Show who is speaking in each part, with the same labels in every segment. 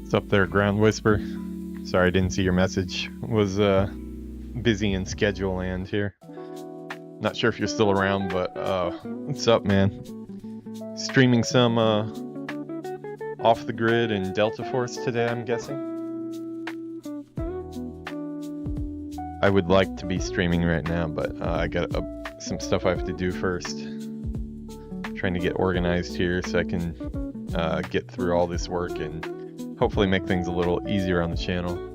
Speaker 1: What's up there, Ground Whisper? Sorry I didn't see your message. Was busy in schedule land here. Not sure if you're still around, but what's up, man? Streaming some Off the Grid and Delta Force today, I'm guessing. I would like to be streaming right now, but I got some stuff I have to do first. Trying to get organized here so I can get through all this work and hopefully make things a little easier on the channel.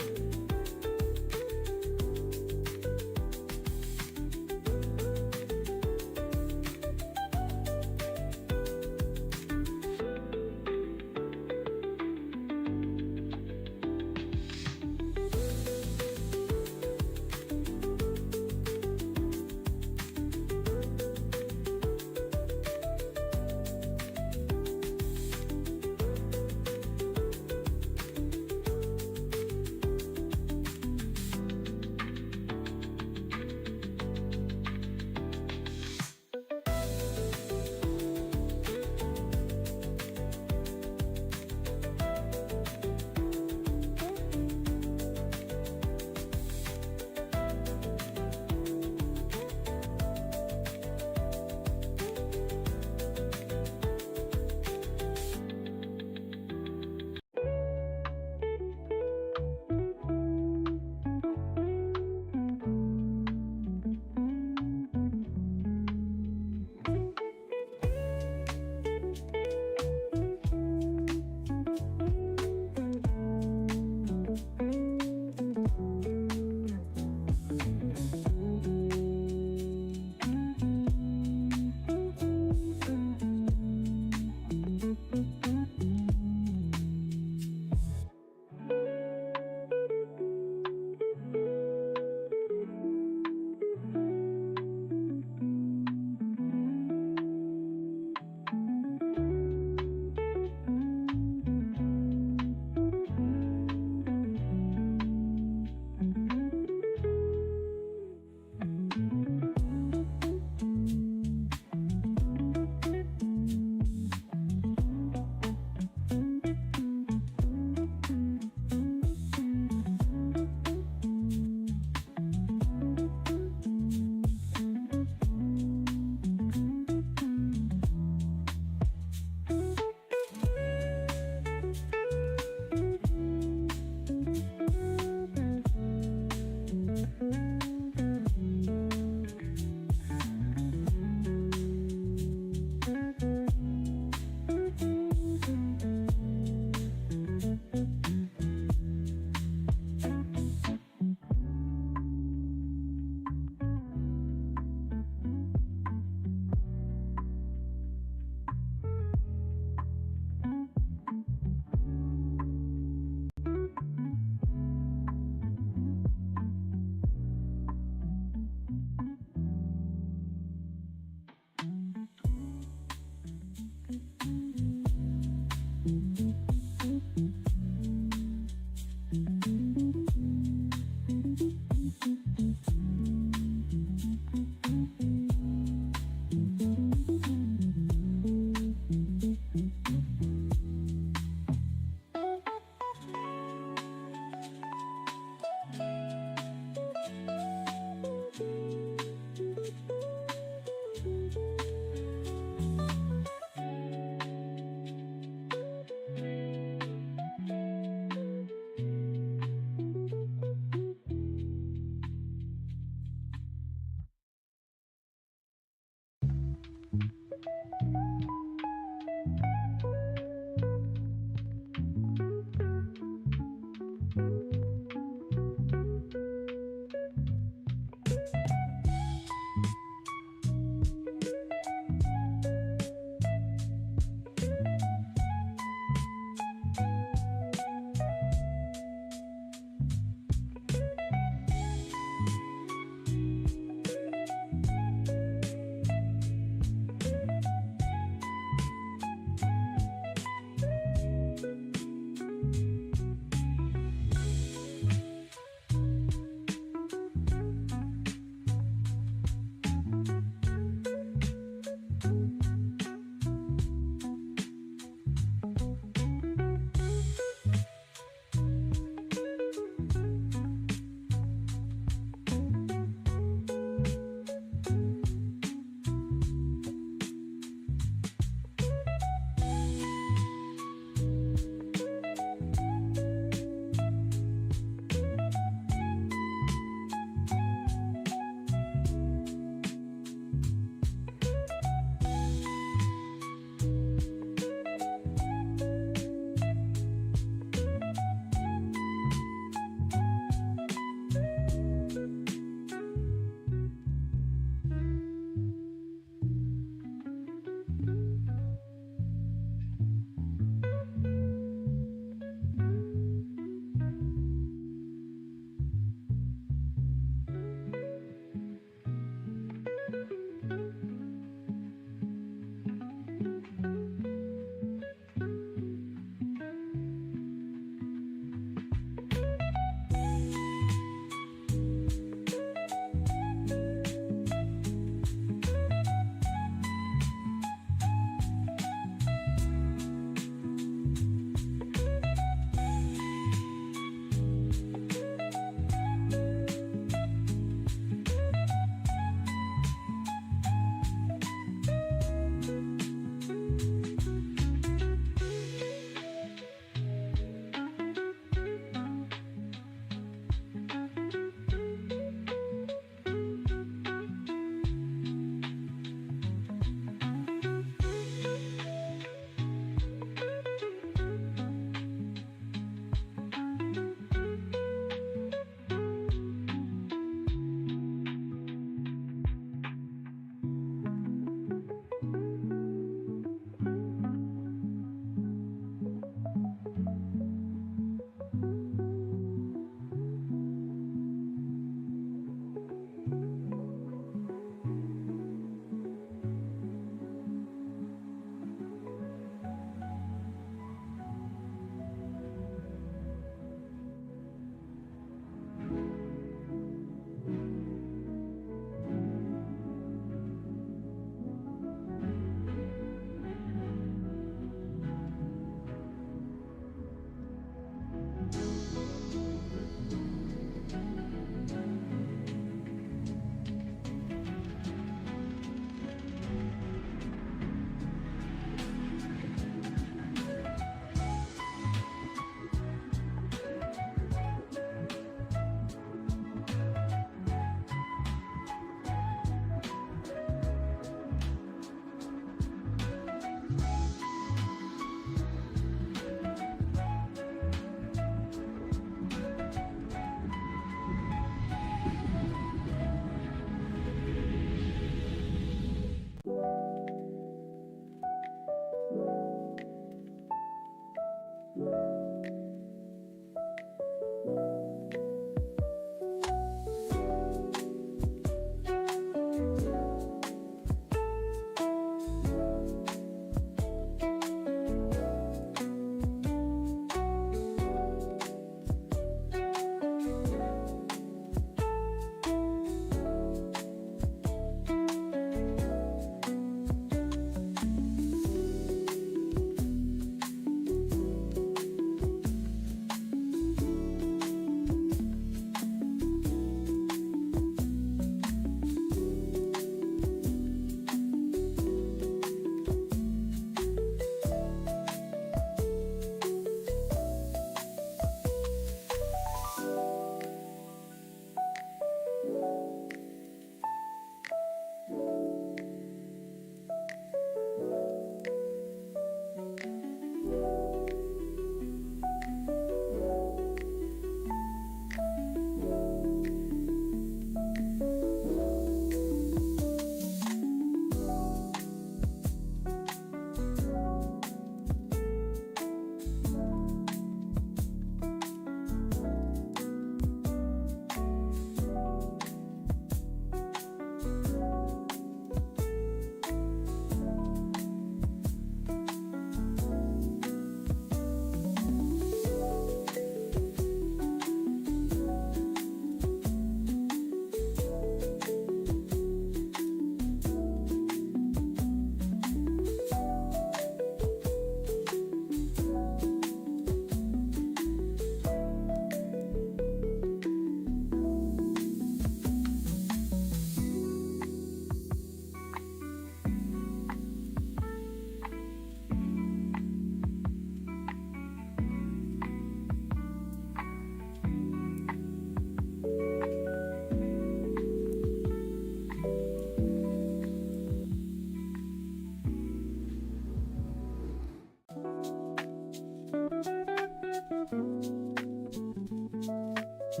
Speaker 1: In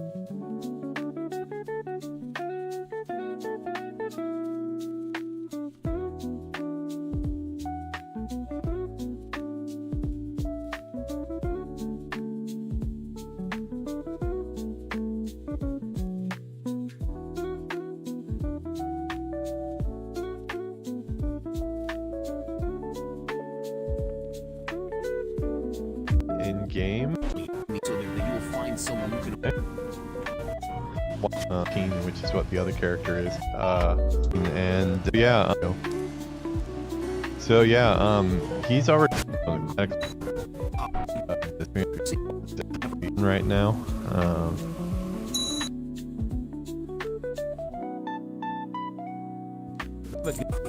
Speaker 1: game,
Speaker 2: so that you will find someone who can.
Speaker 1: Keen, which is what the other character is. And yeah, so yeah, he's already right now.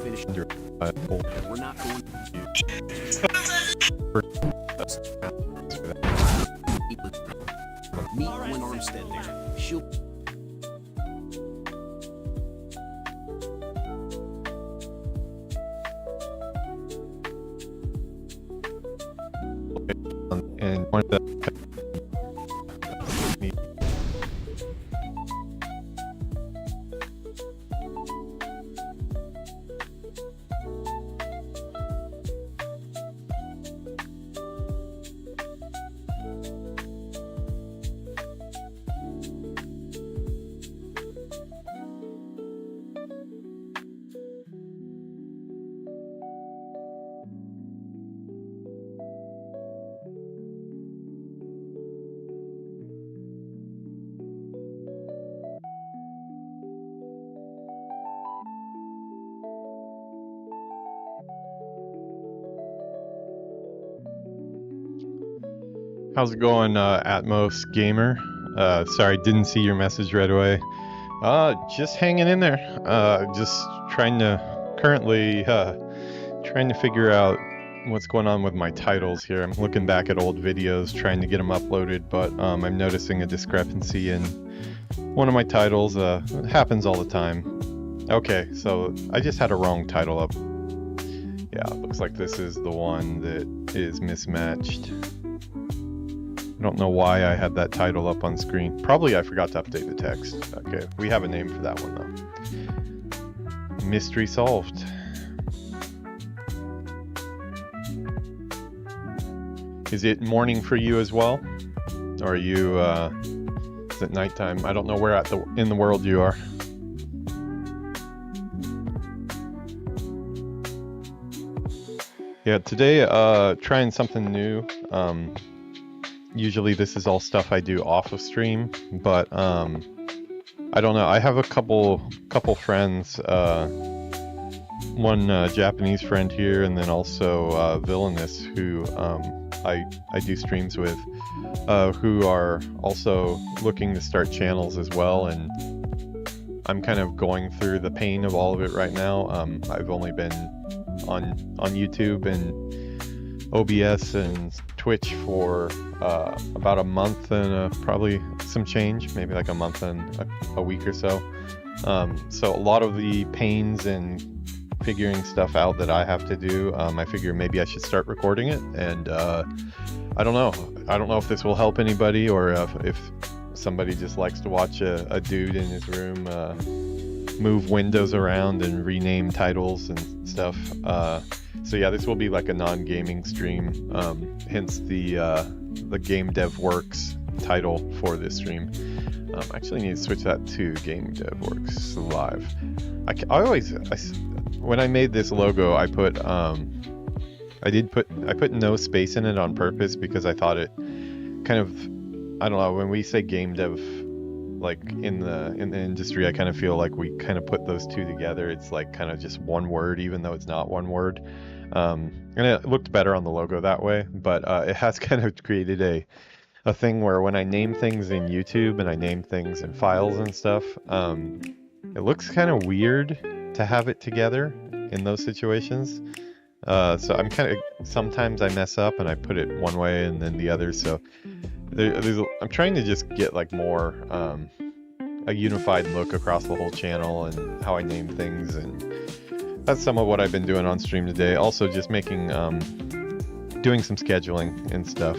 Speaker 2: Finish. We're not going meet when Armstead there. She'll.
Speaker 1: And one of the How's it going, Atmos Gamer? Sorry, didn't see your message right away. Just hanging in there. Just currently trying to figure out what's going on with my titles here. I'm looking back at old videos, trying to get them uploaded, but I'm noticing a discrepancy in one of my titles. It happens all the time. Okay, so I just had a wrong title up. Yeah, it looks like this is the one that is mismatched. I don't know why I had that title up on screen. Probably I forgot to update the text. Okay, we have a name for that one though. Mystery solved. Is it morning for you as well? Or are you, is it nighttime? I don't know where in the world you are. Yeah, today, trying something new. Usually this is all stuff I do off of stream, but I don't know. I have a couple friends, one Japanese friend here, and then also Villainous, who I do streams with, who are also looking to start channels as well, and I'm kind of going through the pain of all of it right now. I've only been on YouTube and OBS and Twitch for about a month and probably some change, maybe like a month and a week or so. So a lot of the pains and figuring stuff out that I have to do, I figure maybe I should start recording it, and I don't know if this will help anybody, or if somebody just likes to watch a dude in his room move windows around and rename titles and stuff. So yeah, this will be like a non-gaming stream, hence the Game Dev Works title for this stream. I actually need to switch that to Game Dev Works Live. When I made this logo, I put no space in it on purpose, because I thought it kind of, I don't know, when we say game dev, like in the industry, I kind of feel like we kind of put those two together. It's like kind of just one word, even though it's not one word. And it looked better on the logo that way, but it has kind of created a thing where when I name things in YouTube and I name things in files and stuff, it looks kind of weird to have it together in those situations. So I'm kind of, sometimes I mess up and I put it one way and then the other. So I'm trying to just get like more a unified look across the whole channel and how I name things, and that's some of what I've been doing on stream today. Also just making doing some scheduling and stuff.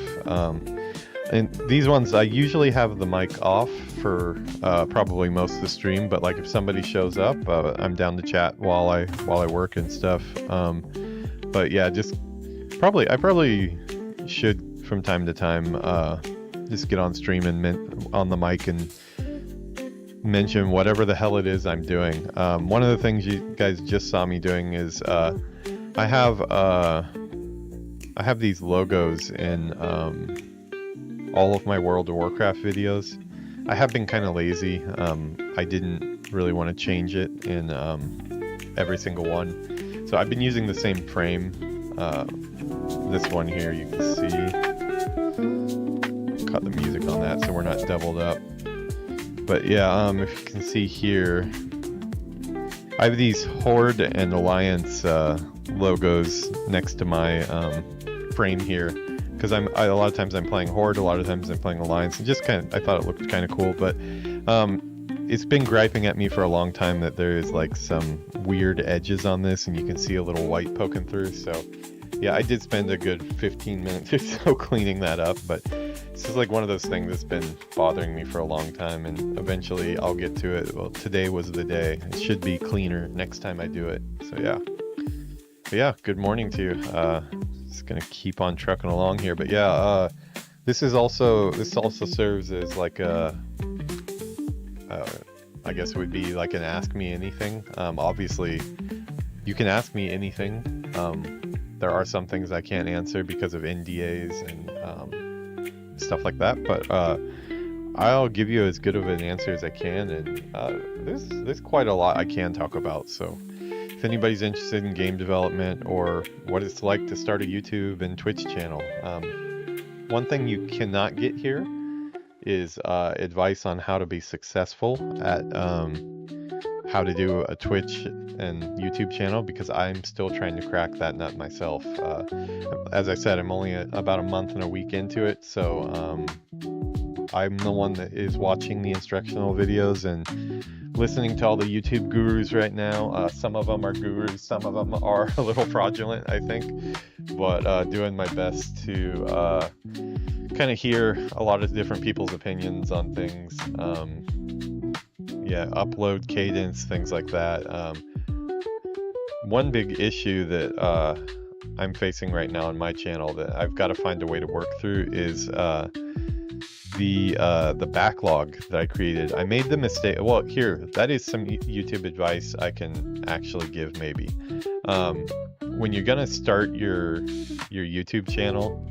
Speaker 1: And these ones, I usually have the mic off for probably most of the stream, but like if somebody shows up, I'm down to chat while I work and stuff. But yeah, I probably should from time to time just get on stream and on the mic and mention whatever the hell it is I'm doing. One of the things you guys just saw me doing is I have these logos in all of my World of Warcraft videos. I have been kind of lazy. I didn't really want to change it in every single one. So I've been using the same frame. This one here, you can see. Cut the music on that so we're not doubled up. But yeah, if you can see here, I have these Horde and Alliance logos next to my frame here, because a lot of times I'm playing Horde, a lot of times I'm playing Alliance, and just I thought it looked kind of cool. But it's been griping at me for a long time that there is like some weird edges on this, and you can see a little white poking through. So yeah, I did spend a good 15 minutes or so cleaning that up, but this is like one of those things that's been bothering me for a long time, and eventually I'll get to it. Well, today was the day. It should be cleaner next time I do it. So yeah. But yeah, good morning to you. Just gonna keep on trucking along here. But yeah, this also serves as like a I guess it would be like an ask me anything. Obviously you can ask me anything. There are some things I can't answer because of NDAs and stuff like that, but I'll give you as good of an answer as I can, and there's quite a lot I can talk about. So if anybody's interested in game development or what it's like to start a YouTube and Twitch channel, one thing you cannot get here is advice on how to be successful at how to do a Twitch and YouTube channel, because I'm still trying to crack that nut myself. As I said, I'm only about a month and a week into it, so I'm the one that is watching the instructional videos and listening to all the YouTube gurus right now. Some of them are gurus, some of them are a little fraudulent, I think, but doing my best to kind of hear a lot of different people's opinions on things. Yeah, upload cadence, things like that. One big issue that I'm facing right now on my channel that I've got to find a way to work through is the backlog that I created. I made the mistake. Well, here, that is some YouTube advice I can actually give maybe. When you're gonna start your YouTube channel,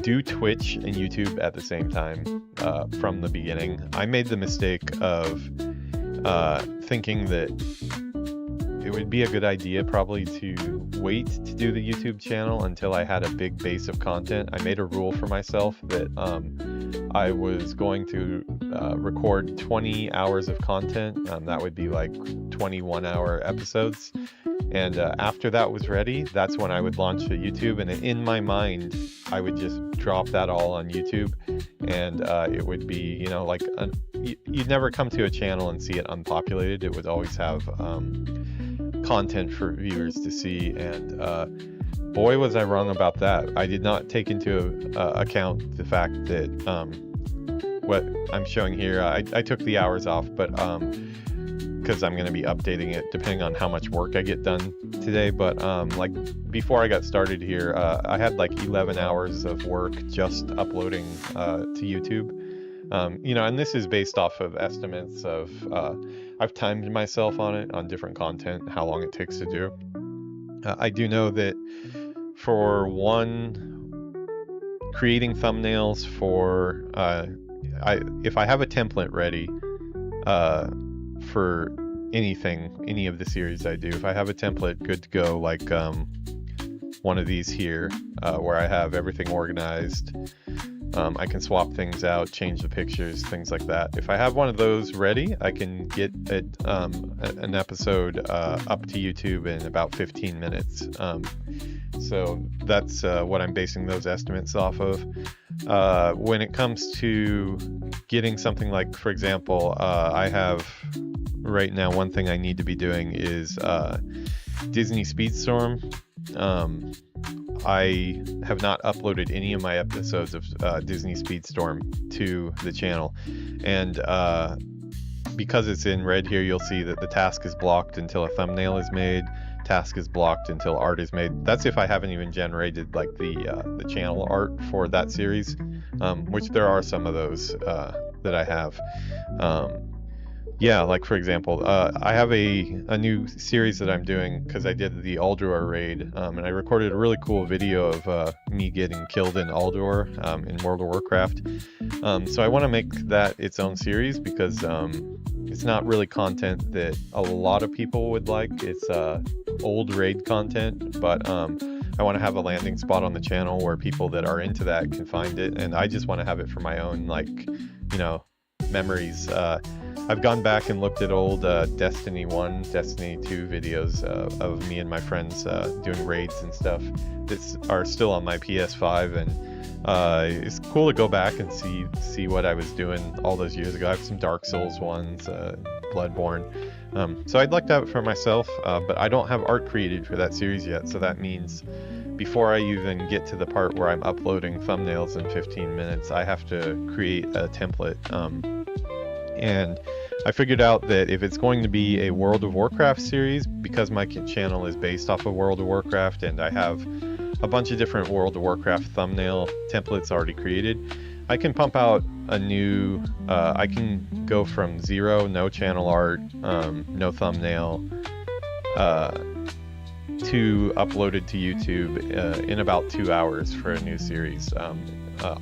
Speaker 1: do Twitch and YouTube at the same time from the beginning. I made the mistake of thinking that it would be a good idea probably to wait to do the YouTube channel until I had a big base of content. I made a rule for myself that I was going to record 20 hours of content. That would be like 21-hour episodes. And after that was ready, that's when I would launch the YouTube. And in my mind, I would just drop that all on YouTube. And it would be, you know, like you'd never come to a channel and see it unpopulated. It would always have content for viewers to see. And boy, was I wrong about that. I did not take into account the fact that what I'm showing here, I took the hours off, but because I'm going to be updating it depending on how much work I get done today. But like before I got started here, I had like 11 hours of work just uploading to YouTube. You know, and this is based off of estimates of I've timed myself on it, on different content, how long it takes to do. I do know that for creating thumbnails for if I have a template ready for any of the series I do, if I have a template good to go, like one of these here where I have everything organized, I can swap things out, change the pictures, things like that. If I have one of those ready, I can get it, an episode up to YouTube in about 15 minutes. So that's what I'm basing those estimates off of. When it comes to getting something like, for example, I have right now, one thing I need to be doing is Disney Speedstorm. I have not uploaded any of my episodes of Disney Speedstorm to the channel, and because it's in red here, you'll see that the task is blocked until a thumbnail is made. Task is blocked until art is made. That's if I haven't even generated like the channel art for that series, which there are some of those that I have. Yeah, like for example, I have a new series that I'm doing because I did the Ulduar raid, and I recorded a really cool video of me getting killed in Ulduar in World of Warcraft. So I want to make that its own series because it's not really content that a lot of people would like. It's old raid content, but I want to have a landing spot on the channel where people that are into that can find it, and I just want to have it for my own, like, you know, memories. I've gone back and looked at old Destiny 1, Destiny 2 videos of me and my friends doing raids and stuff that are still on my PS5, and it's cool to go back and see what I was doing all those years ago. I have some Dark Souls ones, Bloodborne. So I'd like to have it for myself, but I don't have art created for that series yet, so that means before I even get to the part where I'm uploading thumbnails in 15 minutes, I have to create a template. And I figured out that if it's going to be a World of Warcraft series, because my channel is based off of World of Warcraft and I have a bunch of different World of Warcraft thumbnail templates already created, I can pump out a new, I can go from 0, no channel art, no thumbnail, to uploaded to YouTube in about 2 hours for a new series.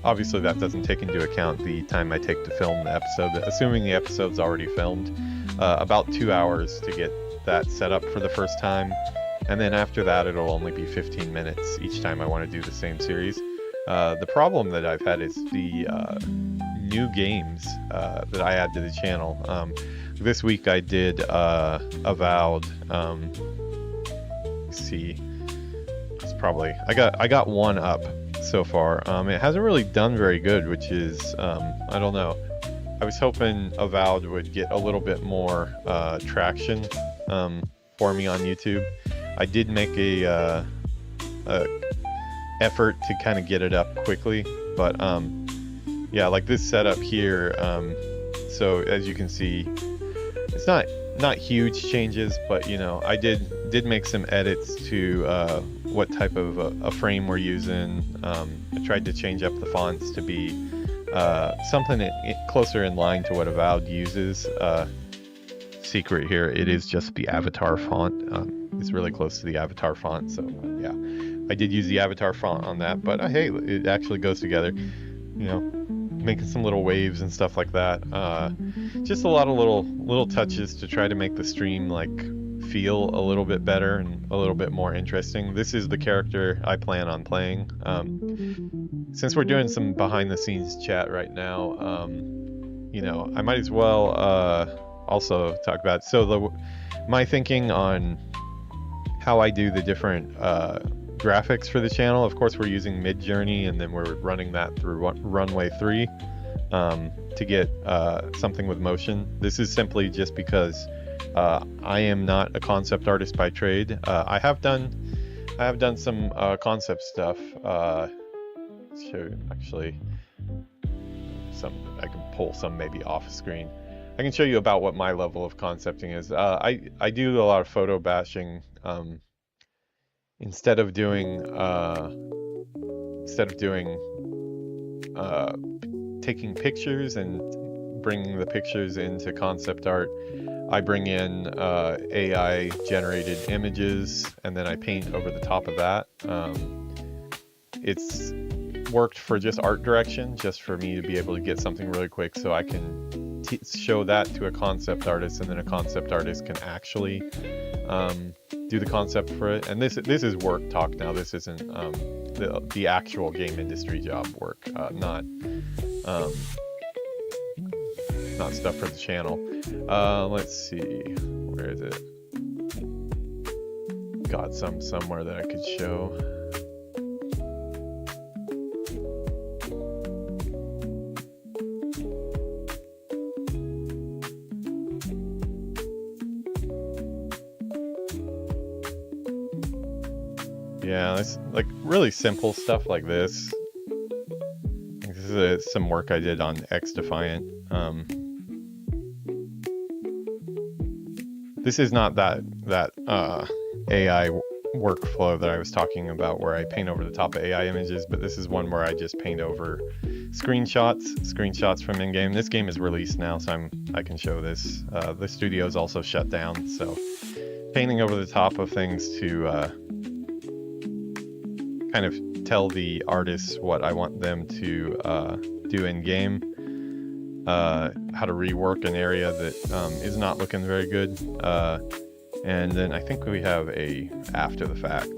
Speaker 1: Obviously that doesn't take into account the time I take to film the episode, assuming the episode's already filmed. About 2 hours to get that set up for the first time, and then after that it'll only be 15 minutes each time I want to do the same series. The problem that I've had is the new games that I add to the channel. This week I did Avowed. Let's see, it's probably, I got one up so far. It hasn't really done very good, which is, I don't know. I was hoping Avowed would get a little bit more traction for me on YouTube. I did make a effort to kind of get it up quickly, but yeah, like this setup here. So as you can see, it's not huge changes, but you know, I did make some edits to what type of a frame we're using. I tried to change up the fonts to be something closer in line to what Avowed uses. Secret here, it is just the Avatar font. It's really close to the Avatar font, so yeah, I did use the Avatar font on that, but hey, it actually goes together, you know, making some little waves and stuff like that. Just a lot of little touches to try to make the stream like feel a little bit better and a little bit more interesting. This is the character I plan on playing. Since we're doing some behind the scenes chat right now, you know, I might as well also talk about, so my thinking on how I do the different graphics for the channel. Of course, we're using Midjourney, and then we're running that through Runway 3 to get something with motion. This is simply just because I am not a concept artist by trade. I have done some concept stuff. So actually, I can pull some maybe off screen. I can show you about what my level of concepting is. I do a lot of photo bashing. Instead of doing taking pictures and bringing the pictures into concept art, I bring in AI generated images and then I paint over the top of that. It's worked for just art direction, just for me to be able to get something really quick so I can show that to a concept artist, and then a concept artist can actually do the concept for it. And this is work talk now. This isn't the actual game industry job work, not stuff for the channel. Let's see, where is it? Got somewhere that I could show. Yeah, it's like really simple stuff like this. This is some work I did on X Defiant. This is not that AI workflow that I was talking about where I paint over the top of AI images, but this is one where I just paint over screenshots from in-game. This game is released now, so I can show this. The studio is also shut down, so painting over the top of things to kind of tell the artists what I want them to do in-game. How to rework an area that is not looking very good. And then I think we have a after the fact.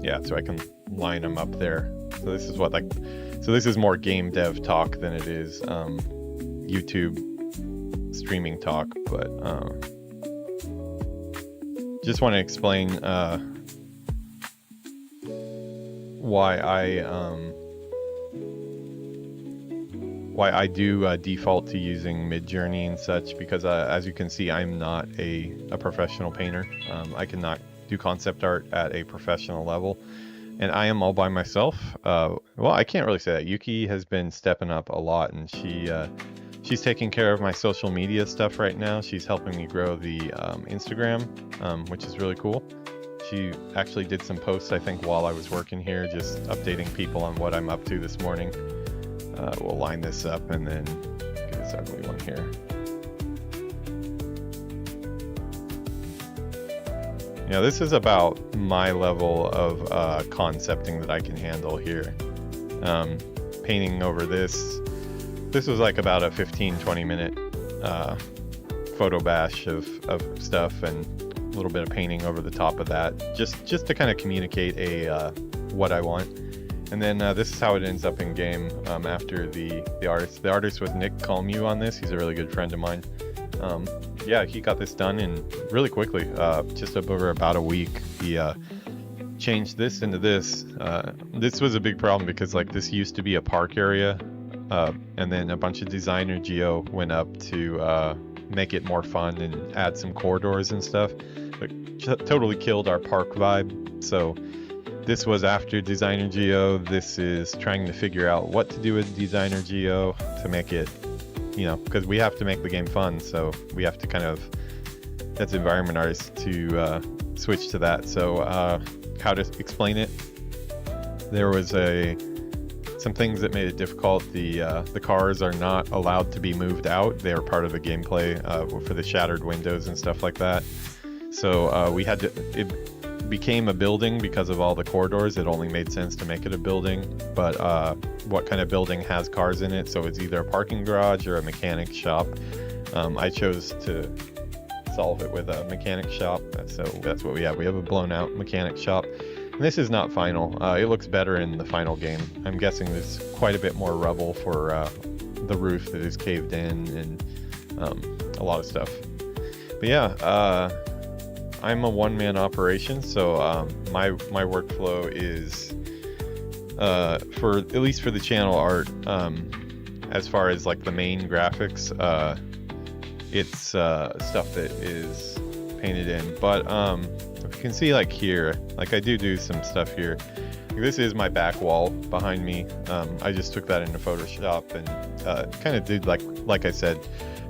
Speaker 1: Yeah, so I can line them up there. So this is what so this is more game dev talk than it is YouTube streaming talk, but just want to explain why I do default to using Midjourney and such, because as you can see, I'm not a professional painter. I cannot do concept art at a professional level, and I am all by myself. Well, I can't really say that. Yuki has been stepping up a lot, and she's taking care of my social media stuff right now. She's helping me grow the Instagram, which is really cool. She actually did some posts, I think, while I was working here, just updating people on what I'm up to this morning. We'll line this up and then get this ugly one here. Yeah, this is about my level of concepting that I can handle here. Painting over this was like about a 15-20 minute photo bash of stuff, and a little bit of painting over the top of that, just to kind of communicate what I want. And then this is how it ends up in game after the artist. The artist was Nick Colmew on this. He's a really good friend of mine. Yeah, he got this done in really quickly, just over about a week. He changed this into this. This was a big problem because like this used to be a park area, and then a bunch of designer geo went up to make it more fun and add some corridors and stuff. But totally killed our park vibe. So this was after Designer Geo. This is trying to figure out what to do with Designer Geo to make it, you know, because we have to make the game fun. So we have to kind of, that's environment artists, to switch to that. So how to explain it? There was some things that made it difficult. The cars are not allowed to be moved out. They are part of the gameplay for the shattered windows and stuff like that. So we had to, it became a building because of all the corridors. It only made sense to make it a building, but what kind of building has cars in it? So it's either a parking garage or a mechanic shop. I chose to solve it with a mechanic shop, so that's what we have. We have a blown out mechanic shop. And this is not final. It looks better in the final game. I'm guessing there's quite a bit more rubble for the roof that is caved in, and a lot of stuff. But yeah, I'm a one-man operation, so my workflow is for at least for the channel art, as far as like the main graphics, it's stuff that is painted in. But if you can see, like here, like I do some stuff here. This is my back wall behind me. I just took that into Photoshop and kind of did like I said,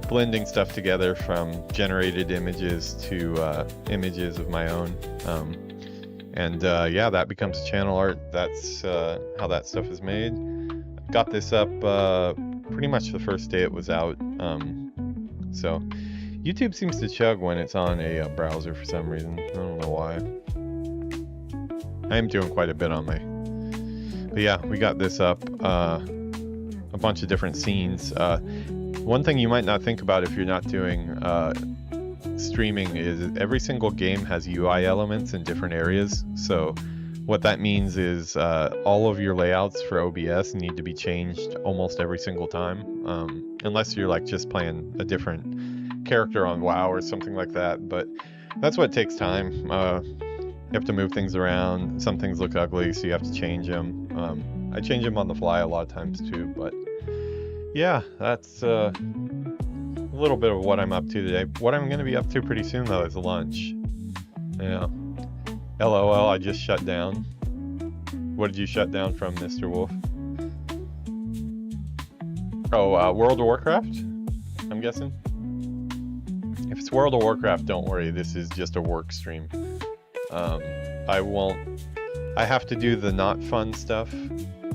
Speaker 1: blending stuff together from generated images to images of my own. Yeah, that becomes channel art. That's how that stuff is made. Got this up pretty much the first day it was out. So YouTube seems to chug when it's on a browser for some reason. I don't know why. I am doing quite a bit on my... But yeah, we got this up. A bunch of different scenes. One thing you might not think about if you're not doing streaming is every single game has UI elements in different areas. So what that means is all of your layouts for OBS need to be changed almost every single time, unless you're like just playing a different character on WoW or something like that. But that's what takes time. You have to move things around. Some things look ugly, so you have to change them. I change them on the fly a lot of times too, but yeah, that's a little bit of what I'm up to today. What I'm going to be up to pretty soon though is lunch. Yeah. LOL, I just shut down. What did you shut down from, Mr. Wolf? Oh, World of Warcraft? I'm guessing? If it's World of Warcraft, don't worry, this is just a work stream. I have to do the not fun stuff.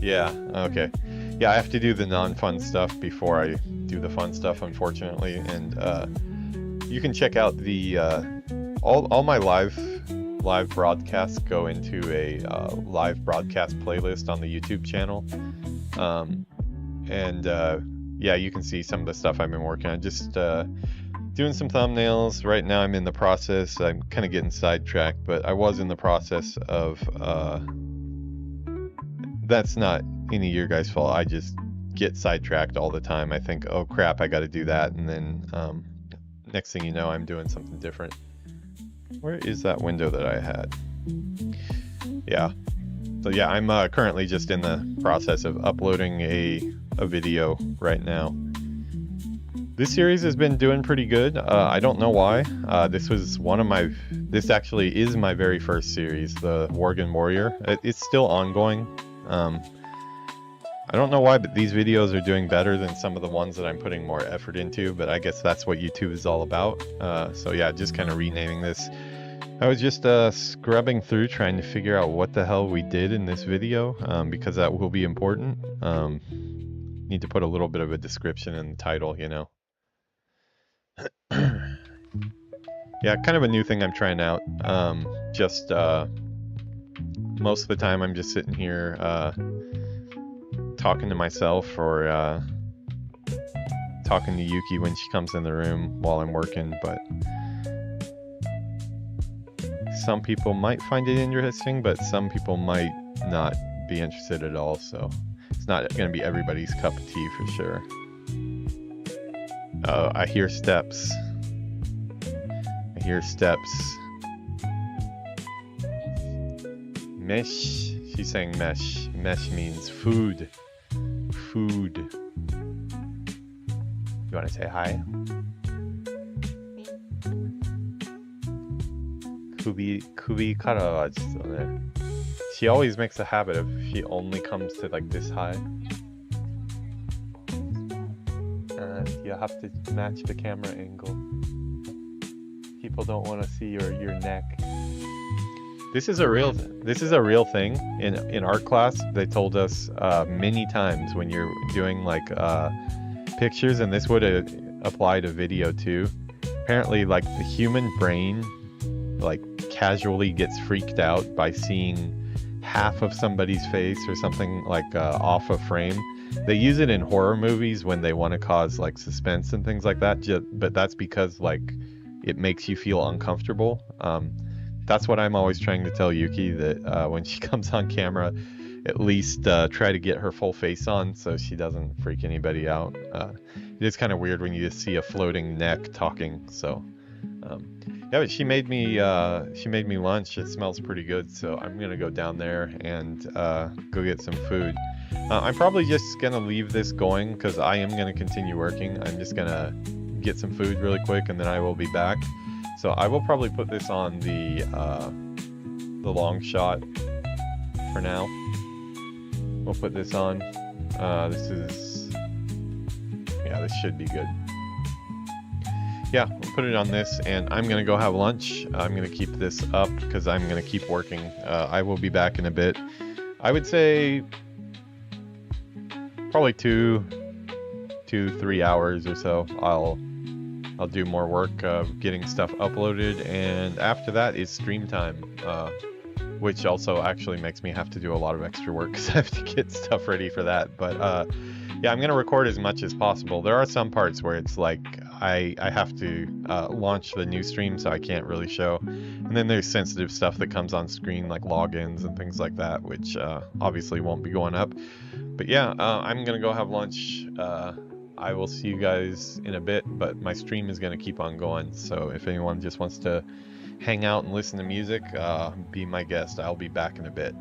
Speaker 1: Yeah, okay. Yeah, I have to do the non-fun stuff before I do the fun stuff, unfortunately. And you can check out the all my live broadcasts go into a live broadcast playlist on the YouTube channel. Yeah, you can see some of the stuff I've been working on. Just doing some thumbnails. Right now I'm in the process. I'm kind of getting sidetracked, but I was in the process of that's not any of your guys' fault. I just get sidetracked all the time. I think, oh crap, I got to do that, and then next thing you know, I'm doing something different. Where is that window that I had? Yeah. So yeah, I'm currently just in the process of uploading a video right now. This series has been doing pretty good. I don't know why. This actually is my very first series, the Worgen Warrior. It's still ongoing. I don't know why, but these videos are doing better than some of the ones that I'm putting more effort into, but I guess that's what YouTube is all about. So yeah, just kind of renaming this. I was just scrubbing through trying to figure out what the hell we did in this video, because that will be important. Need to put a little bit of a description in the title, you know. Yeah, kind of a new thing I'm trying out. Most of the time I'm just sitting here talking to myself or talking to Yuki when she comes in the room while I'm working, but some people might find it interesting, but some people might not be interested at all, so it's not going to be everybody's cup of tea for sure. I hear steps. I hear steps. Mesh. She's saying mesh. Mesh means food. Food. You want to say hi? Kubi kara wa jitsu ne. She always makes a habit of she only comes to like this high. You have to match the camera angle. People don't want to see your neck. This is a real thing in art class. They told us many times when you're doing like pictures, and this would apply to video too. Apparently, like the human brain, like casually gets freaked out by seeing half of somebody's face or something like off a frame. They use it in horror movies when they want to cause like suspense and things like that, but that's because like it makes you feel uncomfortable. That's what I'm always trying to tell Yuki, that when she comes on camera, at least try to get her full face on so she doesn't freak anybody out. It is kind of weird when you just see a floating neck talking. So yeah, but she made me lunch. It smells pretty good, so I'm gonna go down there and go get some food. I'm probably just gonna leave this going because I am gonna continue working. I'm just gonna get some food really quick and then I will be back. So I will probably put this on the long shot for now. We'll put this on. This should be good. Yeah, we'll put it on this, and I'm gonna go have lunch. I'm gonna keep this up because I'm gonna keep working. I will be back in a bit. I would say probably 2-3 hours or so. I'll do more work getting stuff uploaded, and after that is stream time, which also actually makes me have to do a lot of extra work because I have to get stuff ready for that. But yeah, I'm gonna record as much as possible. There are some parts where it's like I have to launch the new stream, so I can't really show. And then there's sensitive stuff that comes on screen, like logins and things like that, which obviously won't be going up. But yeah, I'm gonna go have lunch. I will see you guys in a bit, but my stream is gonna keep on going. So if anyone just wants to hang out and listen to music, be my guest. I'll be back in a bit.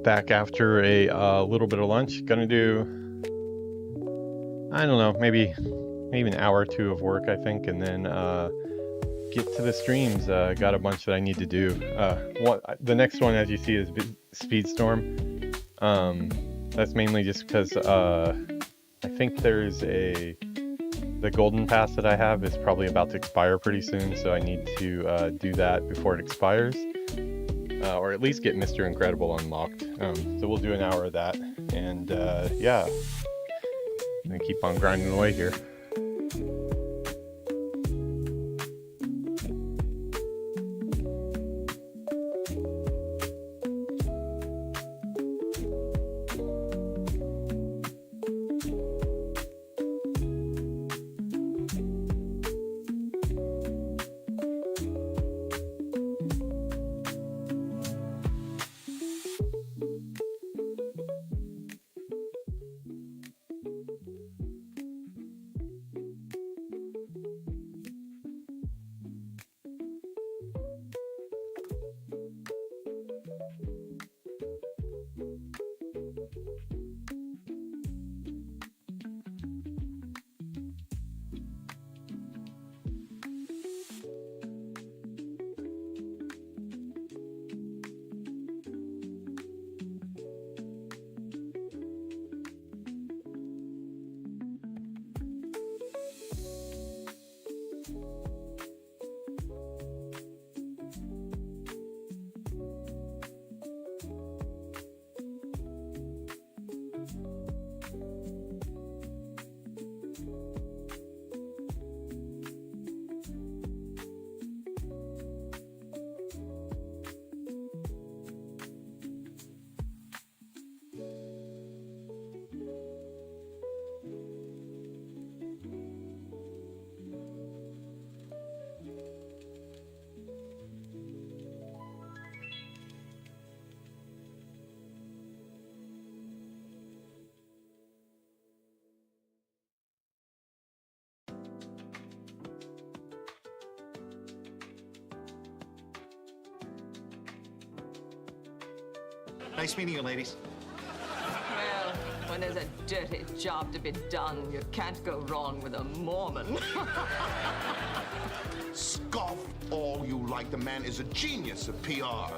Speaker 1: Back after a little bit of lunch. Gonna do, I don't know, maybe an hour or two of work, I think, and then get to the streams. Got a bunch that I need to do. The next one, as you see, is Speedstorm. That's mainly just because I think there's the golden pass that I have is probably about to expire pretty soon, so I need to do that before it expires. Or at least get Mr. Incredible unlocked. So we'll do an hour of that, and yeah, I'm gonna keep on grinding away here.
Speaker 3: Nice meeting you, ladies.
Speaker 4: Well, when there's a dirty job to be done, you can't go wrong with a Mormon.
Speaker 3: Scoff all you like. The man is a genius of PR.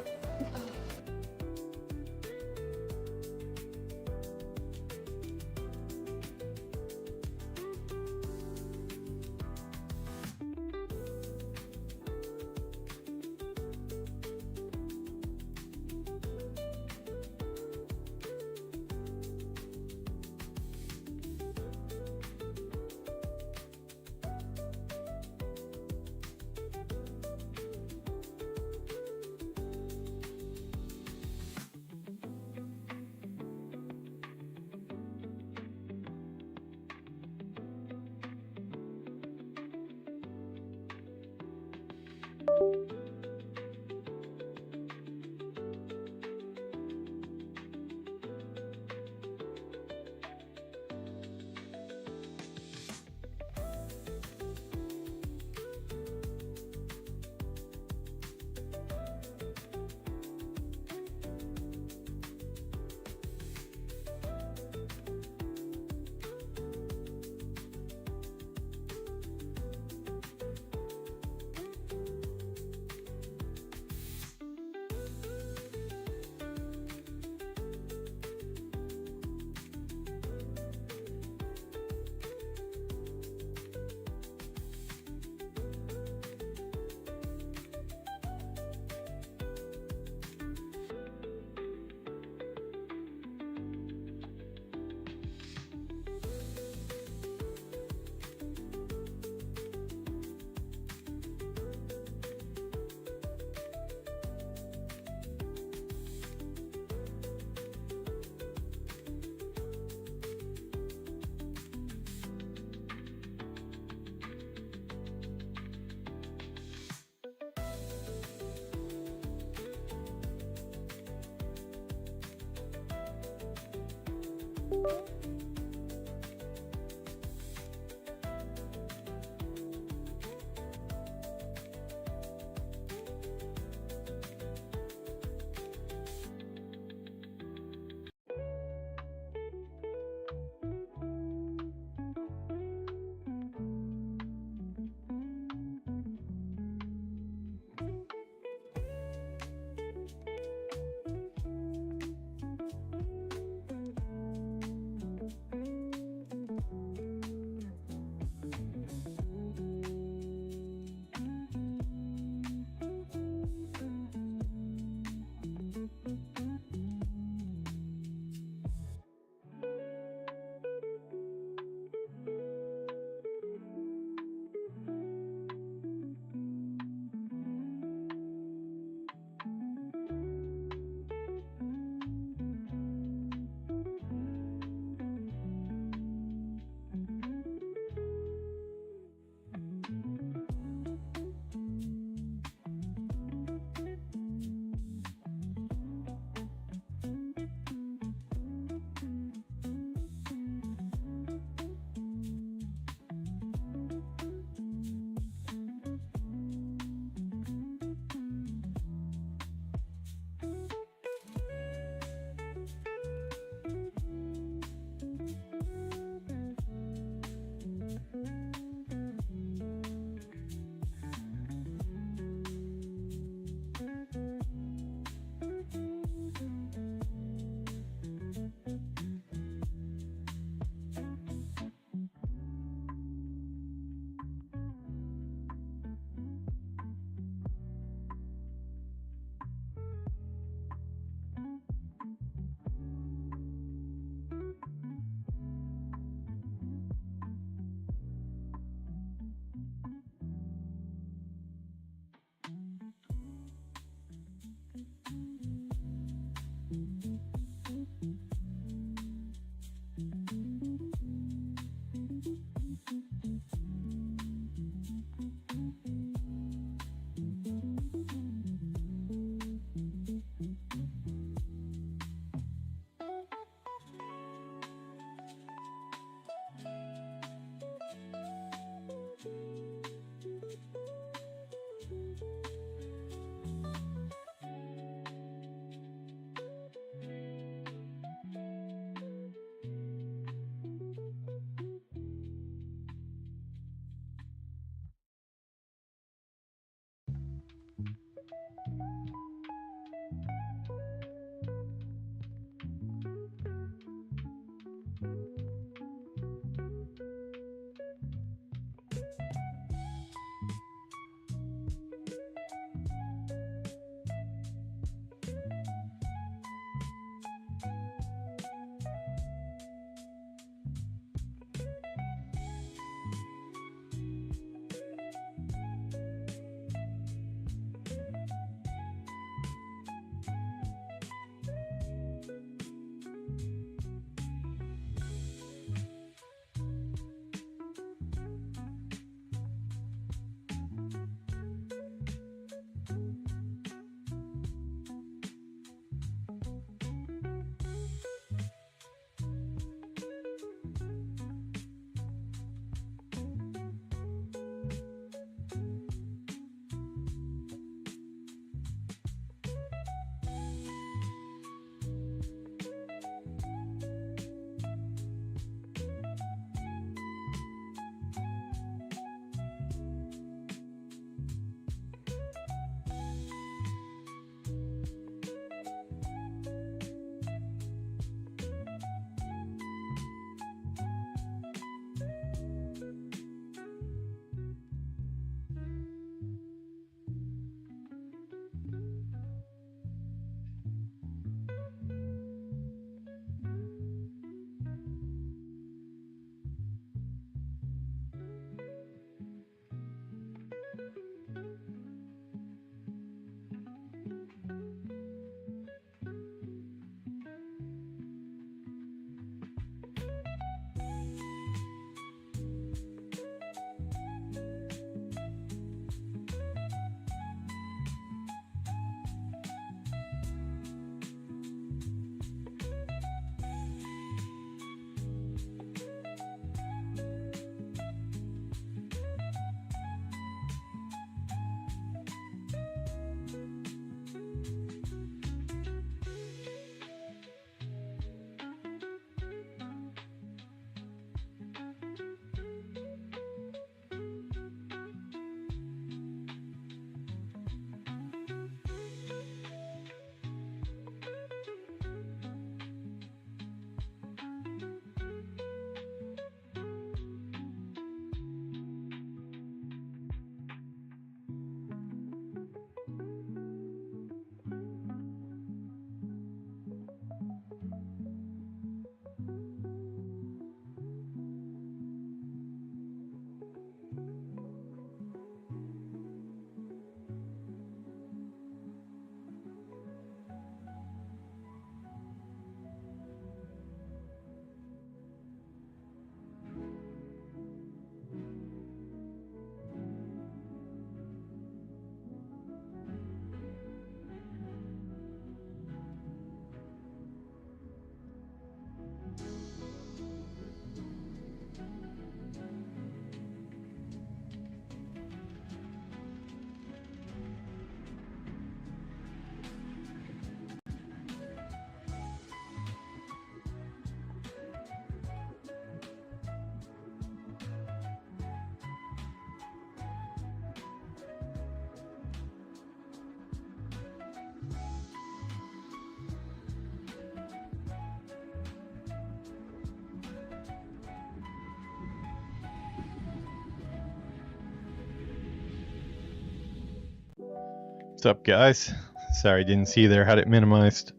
Speaker 1: What's up, guys? Sorry, didn't see you there. Had it minimized.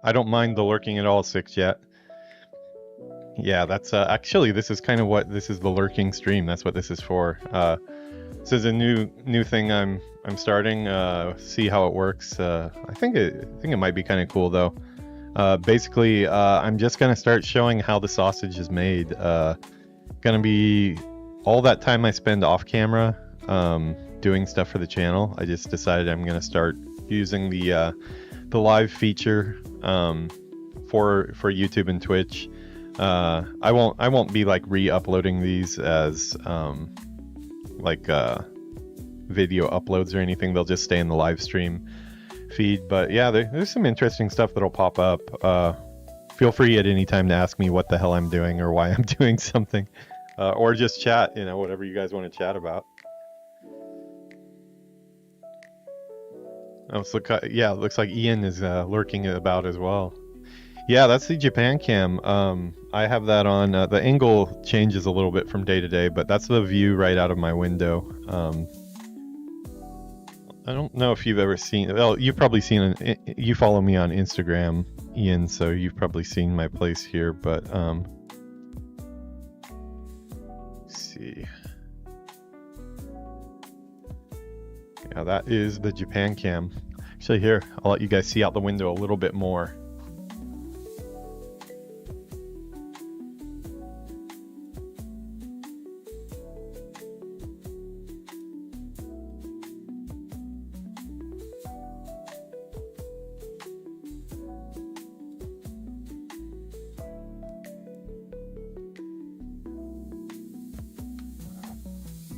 Speaker 1: I don't mind the lurking at all, 6 yet. Yeah, that's actually, this is kind of what this is, the lurking stream. That's what this is for. This is a new thing I'm starting. See how it works. I think it might be kind of cool though. Basically, I'm just gonna start showing how the sausage is made. Gonna be all that time I spend off camera doing stuff for the channel. I just decided I'm gonna start using the live feature for YouTube and Twitch. I won't be like re-uploading these as video uploads or anything. They'll just stay in the live stream feed. But yeah, there's some interesting stuff that'll pop up. Feel free at any time to ask me what the hell I'm doing or why I'm doing something, or just chat, you know, whatever you guys want to chat about. Oh, so yeah, it looks like Ian is lurking about as well. Yeah, that's the Japan cam. I have that on. The angle changes a little bit from day to day, but that's the view right out of my window. I don't know if you've ever seen. Well, you've probably seen. You follow me on Instagram, Ian, so you've probably seen my place here. But let's see. Yeah, that is the Japan cam. Actually, here, I'll let you guys see out the window a little bit more.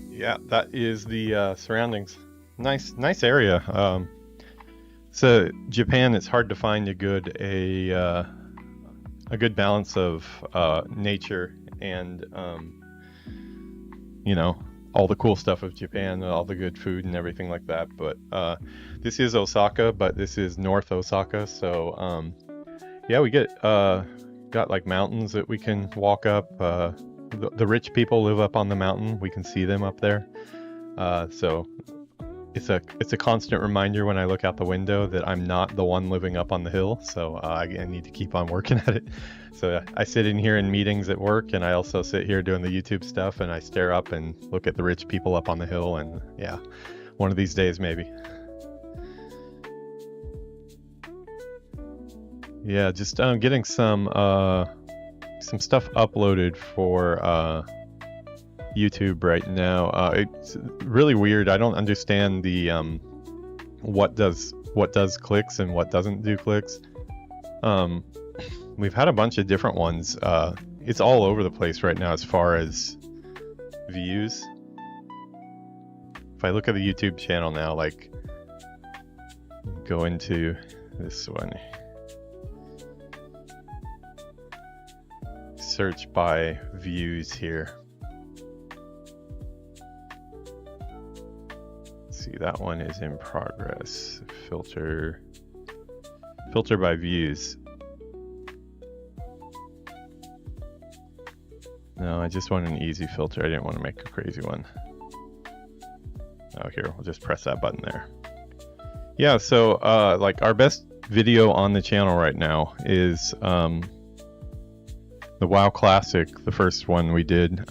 Speaker 1: Yeah, that is the surroundings. Nice area. So Japan, it's hard to find a good balance of nature and you know, all the cool stuff of Japan, all the good food and everything like that. But this is Osaka, but this is North Osaka, so yeah, we get got like mountains that we can walk up. The rich people live up on the mountain. We can see them up there. So it's a constant reminder when I look out the window that I'm not the one living up on the hill. So I need to keep on working at it. So I sit in here in meetings at work, and I also sit here doing the YouTube stuff, and I stare up and look at the rich people up on the hill. And yeah, one of these days maybe. Yeah, just getting some stuff uploaded for YouTube right now. It's really weird. I don't understand the what does clicks and what doesn't do clicks. We've had a bunch of different ones. It's all over the place right now as far as views. If I look at the YouTube channel now, like go into this one, search by views here. See, that one is in progress. Filter by views. No, I just want an easy filter. I didn't want to make a crazy one. Oh, here, we'll just press that button there. Yeah, so like our best video on the channel right now is the WoW Classic, the first one we did,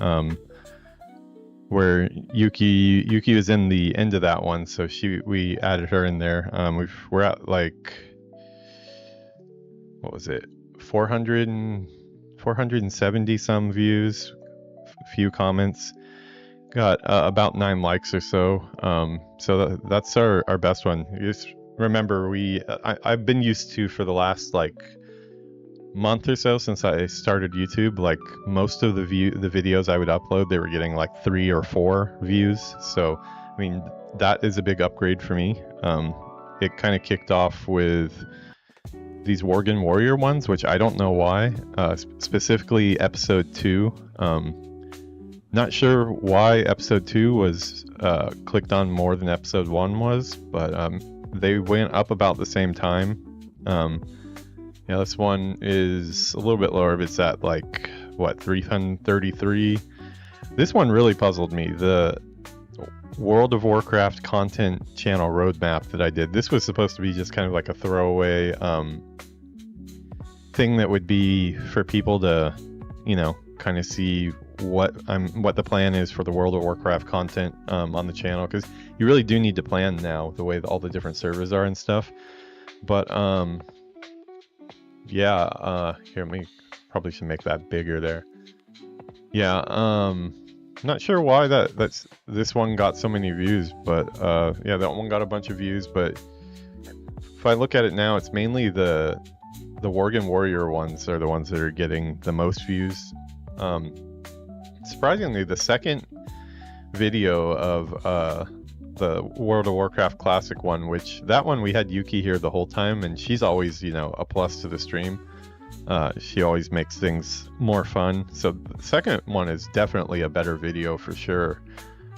Speaker 1: where Yuki was in the end of that one, so we added her in there. We're at like, what was it, 470 some views, a few comments, got about 9 likes or so. So that's our best one. Just remember, I've been used to, for the last like month or so since I started YouTube, like most of the videos I would upload, they were getting like 3 or 4 views. So I mean, that is a big upgrade for me. It kind of kicked off with these Worgen Warrior ones, which I don't know why, specifically episode 2. Not sure why episode 2 was clicked on more than episode 1 was, but they went up about the same time. Yeah, this one is a little bit lower, but it's at like, what, 333? This one really puzzled me. World of Warcraft content channel roadmap that I did. This was supposed to be just kind of like a throwaway thing that would be for people to, you know, kind of see what the plan is for the World of Warcraft content on the channel, because you really do need to plan now the way all the different servers are and stuff. But yeah, here, probably should make that bigger there. Yeah, not sure why this one got so many views, but yeah, that one got a bunch of views. But if I look at it now, it's mainly the Worgen Warrior ones are the ones that are getting the most views. Surprisingly, the second video of the World of Warcraft Classic one, which that one we had Yuki here the whole time, and she's always, you know, a plus to the stream. She always makes things more fun. So the second one is definitely a better video for sure.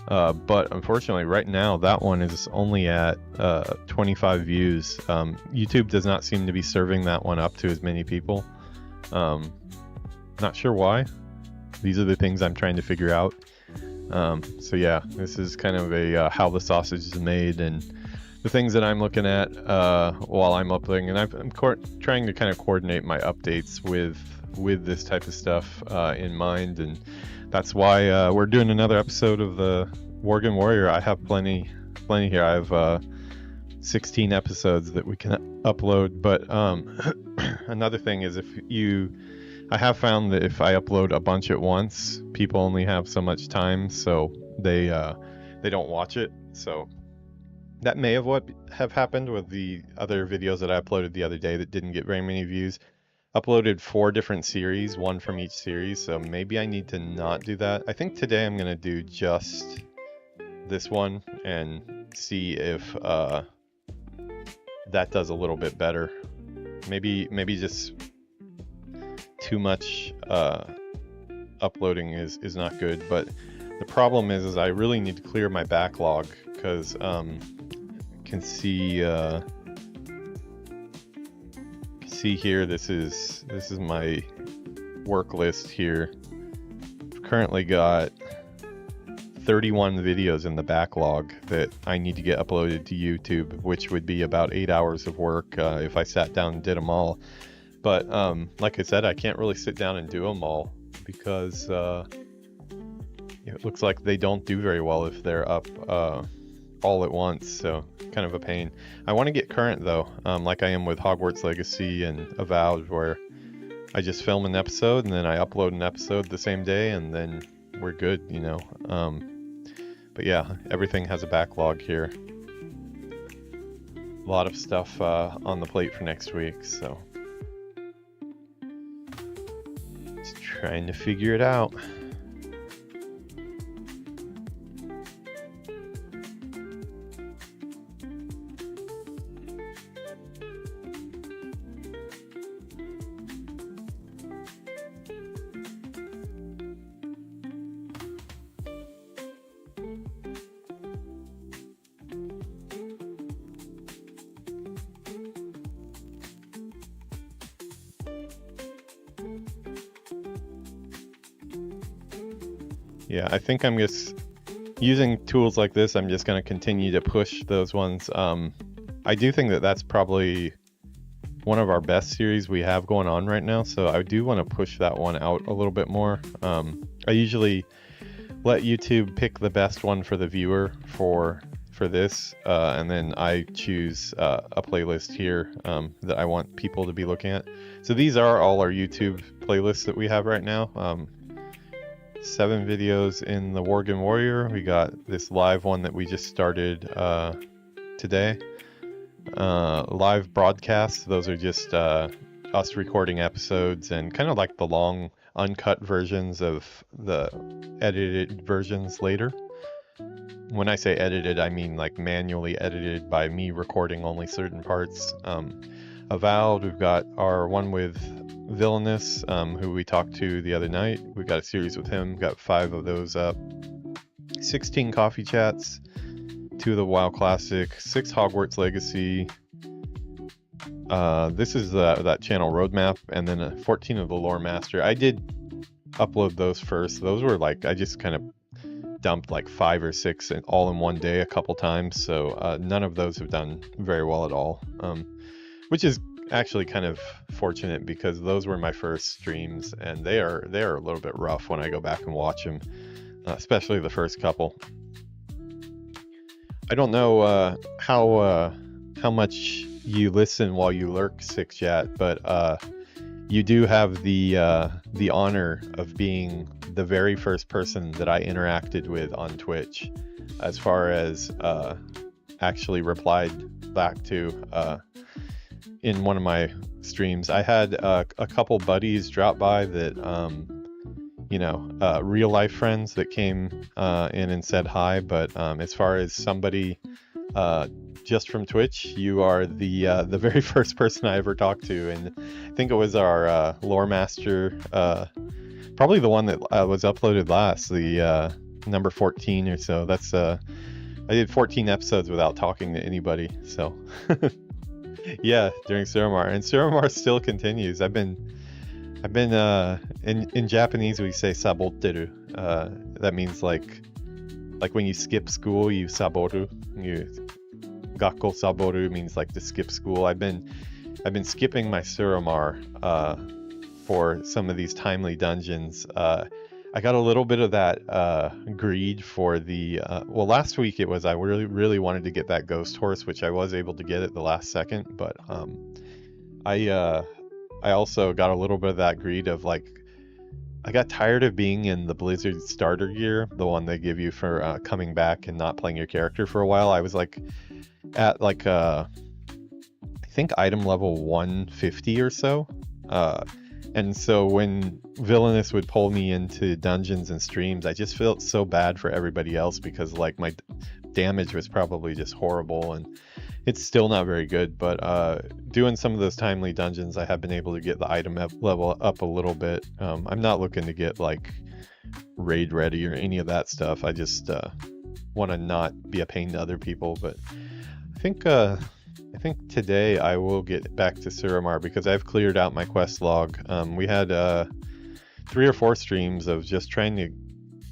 Speaker 1: But unfortunately, right now, that one is only at 25 views. YouTube does not seem to be serving that one up to as many people. Not sure why. These are the things I'm trying to figure out. So yeah, this is kind of a how the sausage is made and the things that I'm looking at while I'm uploading. And I'm trying to kind of coordinate my updates with this type of stuff in mind. And that's why we're doing another episode of the Worgen Warrior. I have plenty here. I have 16 episodes that we can upload. But another thing is, I have found that if I upload a bunch at once, people only have so much time, so they don't watch it. So that may have happened with the other videos that I uploaded the other day that didn't get very many views. Uploaded 4 different series, one from each series, so maybe I need to not do that. I think today I'm gonna do just this one and see if that does a little bit better. Maybe just too much uploading is not good, but the problem is I really need to clear my backlog, because can see here, this is my work list here. I've currently got 31 videos in the backlog that I need to get uploaded to YouTube, which would be about 8 hours of work if I sat down and did them all. But like I said, I can't really sit down and do them all, because it looks like they don't do very well if they're up all at once, so kind of a pain. I want to get current though, like I am with Hogwarts Legacy and Avowed, where I just film an episode and then I upload an episode the same day and then we're good, you know. But yeah, everything has a backlog here. A lot of stuff on the plate for next week, so just trying to figure it out. Yeah, I think I'm just using tools like this. I'm just going to continue to push those ones. I do think that that's probably one of our best series we have going on right now, so I do want to push that one out a little bit more. I usually let YouTube pick the best one for the viewer for this, and then I choose a playlist here that I want people to be looking at. So these are all our YouTube playlists that we have right now. 7 videos in the Worgen Warrior. We got this live one that we just started today. Live broadcasts, those are just us recording episodes and kind of like the long uncut versions of the edited versions later. When I say edited, I mean like manually edited by me recording only certain parts. Avowed, we've got our one with Villainous, who we talked to the other night. We've got a series with him, got 5 of those up. 16 coffee chats, 2 of the WoW Classic, 6 Hogwarts Legacy. This is that channel roadmap, and then 14 of the Lore Master. I did upload those first. Those were like, I just kind of dumped like 5 or 6 all in one day a couple times, so none of those have done very well at all, which is actually kind of fortunate because those were my first streams, and they are a little bit rough when I go back and watch them, especially the first couple. I don't know how much you listen while you lurk, Six Chat, but you do have the honor of being the very first person that I interacted with on Twitch, as far as actually replied back to in one of my streams. I had a couple buddies drop by that, you know, real life friends that came in and said hi, but as far as somebody just from Twitch, you are the very first person I ever talked to, and I think it was our lore master, probably the one that was uploaded last, the number 14 or so. That's I did 14 episodes without talking to anybody, so yeah, during Suramar, and Suramar still continues. I've been in Japanese we say saboteru. That means like when you skip school, you saboru. Gakko saboru means like to skip school. I've been skipping my Suramar for some of these timely dungeons. I got a little bit of that greed for the well, last week it was I really wanted to get that ghost horse, which I was able to get at the last second, but I also got a little bit of that greed of like, I got tired of being in the Blizzard starter gear, the one they give you for coming back and not playing your character for a while. I was like at like I think item level 150 or so, and so when Villainous would pull me into dungeons and streams, I just felt so bad for everybody else because like my damage was probably just horrible, and it's still not very good, but doing some of those timely dungeons, I have been able to get the item level up a little bit. I'm not looking to get like raid ready or any of that stuff. I just want to not be a pain to other people, but I think today I will get back to Suramar because I've cleared out my quest log. We had 3 or 4 streams of just trying to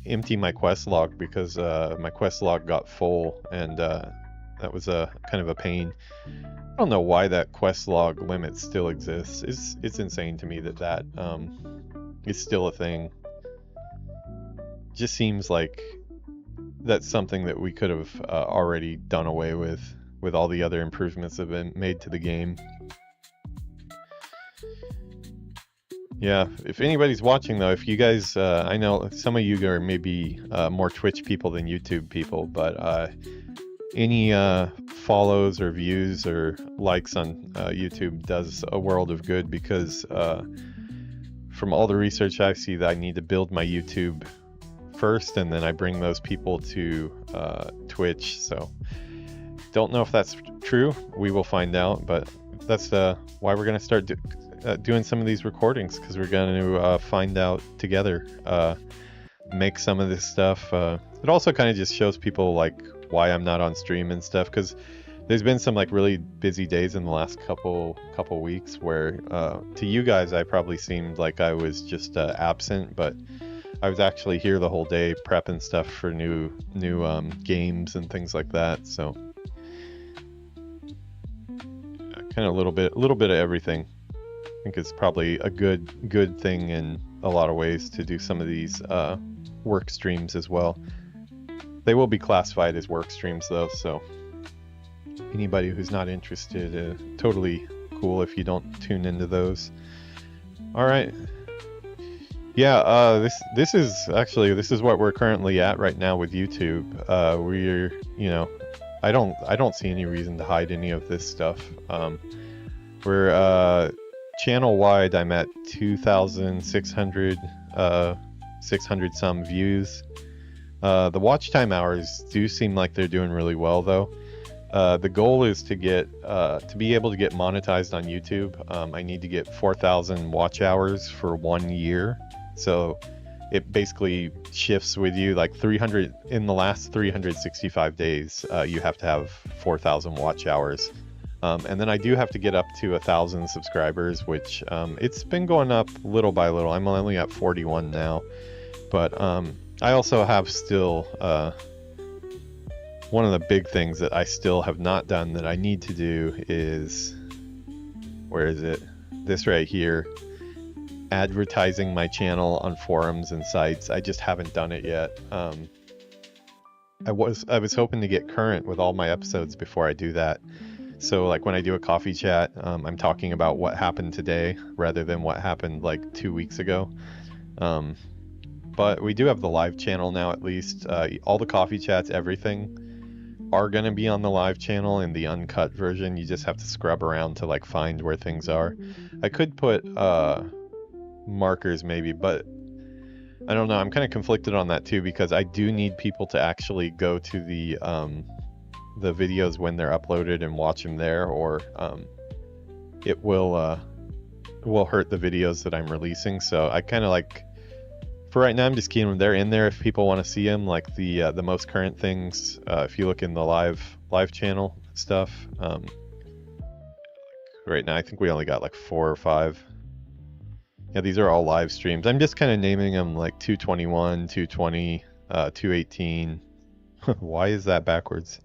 Speaker 1: empty my quest log because my quest log got full, and that was a kind of a pain. I don't know why that quest log limit still exists. It's insane to me that is still a thing. Just seems like that's something that we could have already done away with all the other improvements that have been made to the game. Yeah, if anybody's watching though, if you guys, I know some of you are maybe more Twitch people than YouTube people, but any follows or views or likes on YouTube does a world of good, because from all the research I see, that I need to build my YouTube first, and then I bring those people to Twitch. So don't know if that's true. We will find out, but that's why we're going to start doing some of these recordings, because we're going to find out together, make some of this stuff. It also kind of just shows people like why I'm not on stream and stuff, because there's been some like really busy days in the last couple weeks where to you guys I probably seemed like I was just absent, but I was actually here the whole day prepping stuff for new games and things like that. So kind of a little bit of everything. I think it's probably a good thing in a lot of ways to do some of these work streams as well. They will be classified as work streams though, so anybody who's not interested, totally cool if you don't tune into those. All right. Yeah, this is what we're currently at right now with YouTube. We're, you know, I don't see any reason to hide any of this stuff. We're channel wide, I'm at 2,600 600 some views. The watch time hours do seem like they're doing really well though. The goal is to get to be able to get monetized on YouTube. I need to get 4,000 watch hours for 1 year. So it basically shifts with you, like 300 in the last 365 days. You have to have 4,000 watch hours. And then I do have to get up to 1,000 subscribers, which it's been going up little by little. I'm only at 41 now, but I also have still one of the big things that I still have not done that I need to do is, where is it? This right here. Advertising my channel on forums and sites. I just haven't done it yet. I was hoping to get current with all my episodes before I do that. So like when I do a coffee chat, I'm talking about what happened today rather than what happened like 2 weeks ago. But we do have the live channel now, at least. All the coffee chats, everything, are going to be on the live channel in the uncut version. You just have to scrub around to like find where things are. I could put markers maybe, but I don't know. I'm kind of conflicted on that too, because I do need people to actually go to the videos when they're uploaded and watch them there, or it will hurt the videos that I'm releasing. So I kind of like, for right now, I'm just keeping them. They're in there if people want to see them, like the most current things. If you look in the live channel stuff, right now I think we only got like 4 or 5. Yeah, these are all live streams. I'm just kind of naming them like 221, 220, 218. Why is that backwards?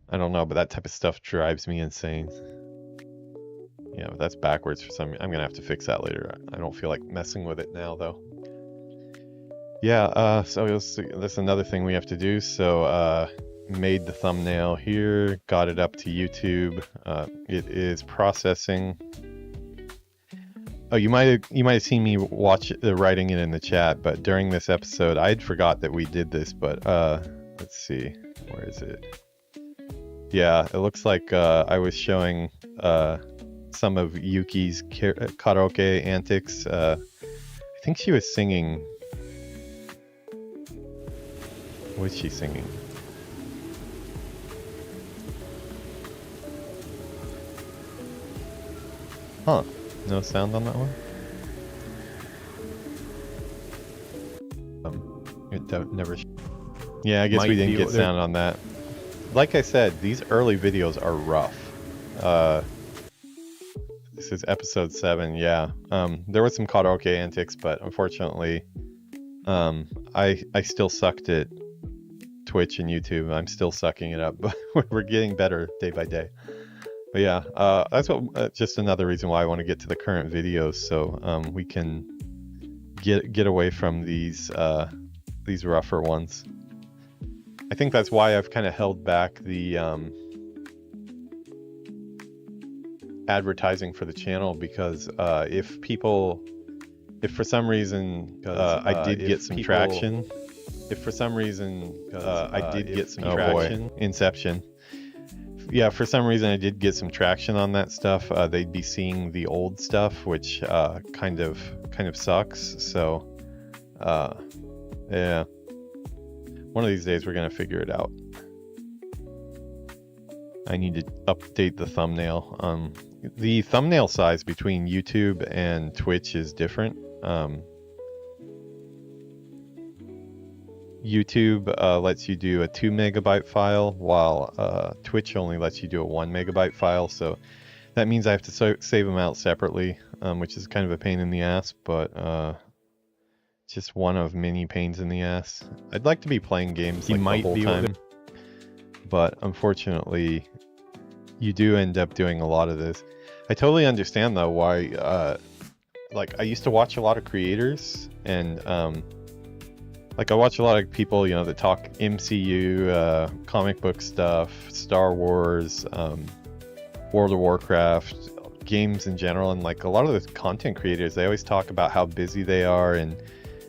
Speaker 1: I don't know, but that type of stuff drives me insane. Yeah, but that's backwards for some reason. I'm gonna have to fix that later. I don't feel like messing with it now though. Yeah, so that's another thing we have to do. So made the thumbnail here, got it up to YouTube. It is processing. Oh, you might have seen me writing it in the chat, but during this episode, I'd forgot that we did this. But let's see, where is it? Yeah, it looks like I was showing some of Yuki's karaoke antics. I think she was singing. What is she singing? Huh. No sound on that one? It never... Yeah, I guess we didn't get sound on that. Like I said, these early videos are rough. This is episode 7, yeah. There was some karaoke antics, but unfortunately, I still sucked at Twitch and YouTube. I'm still sucking it up, but we're getting better day by day. But yeah, that's what just another reason why I want to get to the current videos, so we can get away from these rougher ones. I think that's why I've kind of held back the advertising for the channel, because if for some reason I did get some traction, Inception. Yeah, for some reason I did get some traction on that stuff. They'd be seeing the old stuff, which kind of sucks. So, yeah. One of these days we're gonna figure it out. I need to update the thumbnail. The thumbnail size between YouTube and Twitch is different. YouTube lets you do a 2 megabyte file, while Twitch only lets you do a 1 megabyte file. So that means I have to save them out separately, which is kind of a pain in the ass, but just one of many pains in the ass. I'd like to be playing games like the whole time, but unfortunately, you do end up doing a lot of this. I totally understand though why. Like I used to watch a lot of creators, and like I watch a lot of people, you know, that talk MCU, comic book stuff, Star Wars, World of Warcraft, games in general, and like a lot of the content creators, they always talk about how busy they are and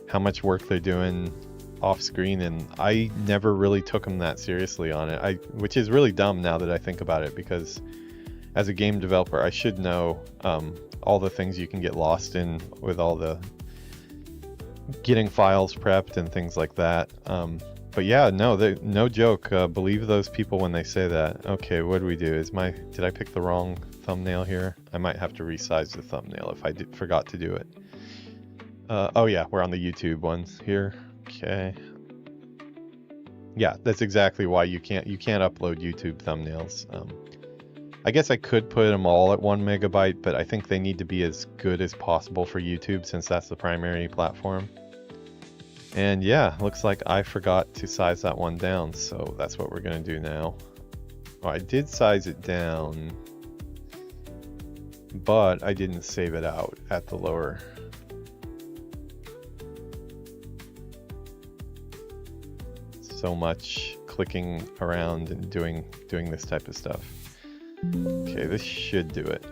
Speaker 1: how much work they're doing off screen, and I never really took them that seriously on it. Which is really dumb now that I think about it, because as a game developer, I should know all the things you can get lost in with all the getting files prepped and things like that. But yeah, no joke. Believe those people when they say that. Okay, what do we do? Did I pick the wrong thumbnail here? I might have to resize the thumbnail if I forgot to do it. Oh yeah, we're on the YouTube ones here. Okay. Yeah, that's exactly why you can't upload YouTube thumbnails. I guess I could put them all at 1 megabyte, but I think they need to be as good as possible for YouTube, since that's the primary platform. And yeah, looks like I forgot to size that one down, so that's what we're gonna do now. Oh, I did size it down, but I didn't save it out at the lower. So much clicking around and doing this type of stuff. Okay, this should do it.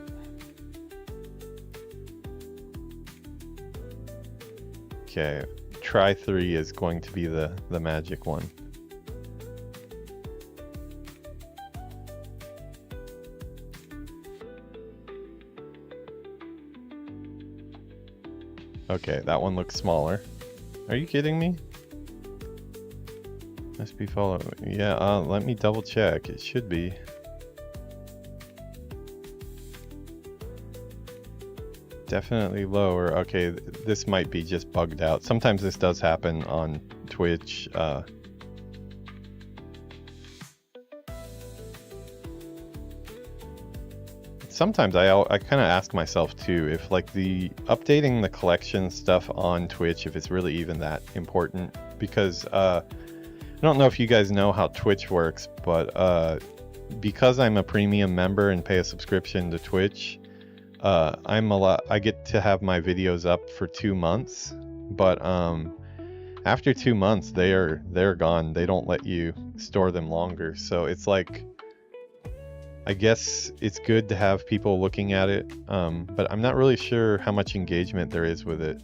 Speaker 1: Okay, try 3 is going to be the magic one. Okay, that one looks smaller. Are you kidding me? Must be followed. Yeah, let me double check. It should be. Definitely lower. Okay, this might be just bugged out. Sometimes this does happen on Twitch. Sometimes I kind of ask myself too if like the updating the collection stuff on Twitch, if it's really even that important, because I don't know if you guys know how Twitch works, but because I'm a premium member and pay a subscription to Twitch, I get to have my videos up for 2 months, but after 2 months they're gone. They don't let you store them longer, so it's like, I guess it's good to have people looking at it, but I'm not really sure how much engagement there is with it,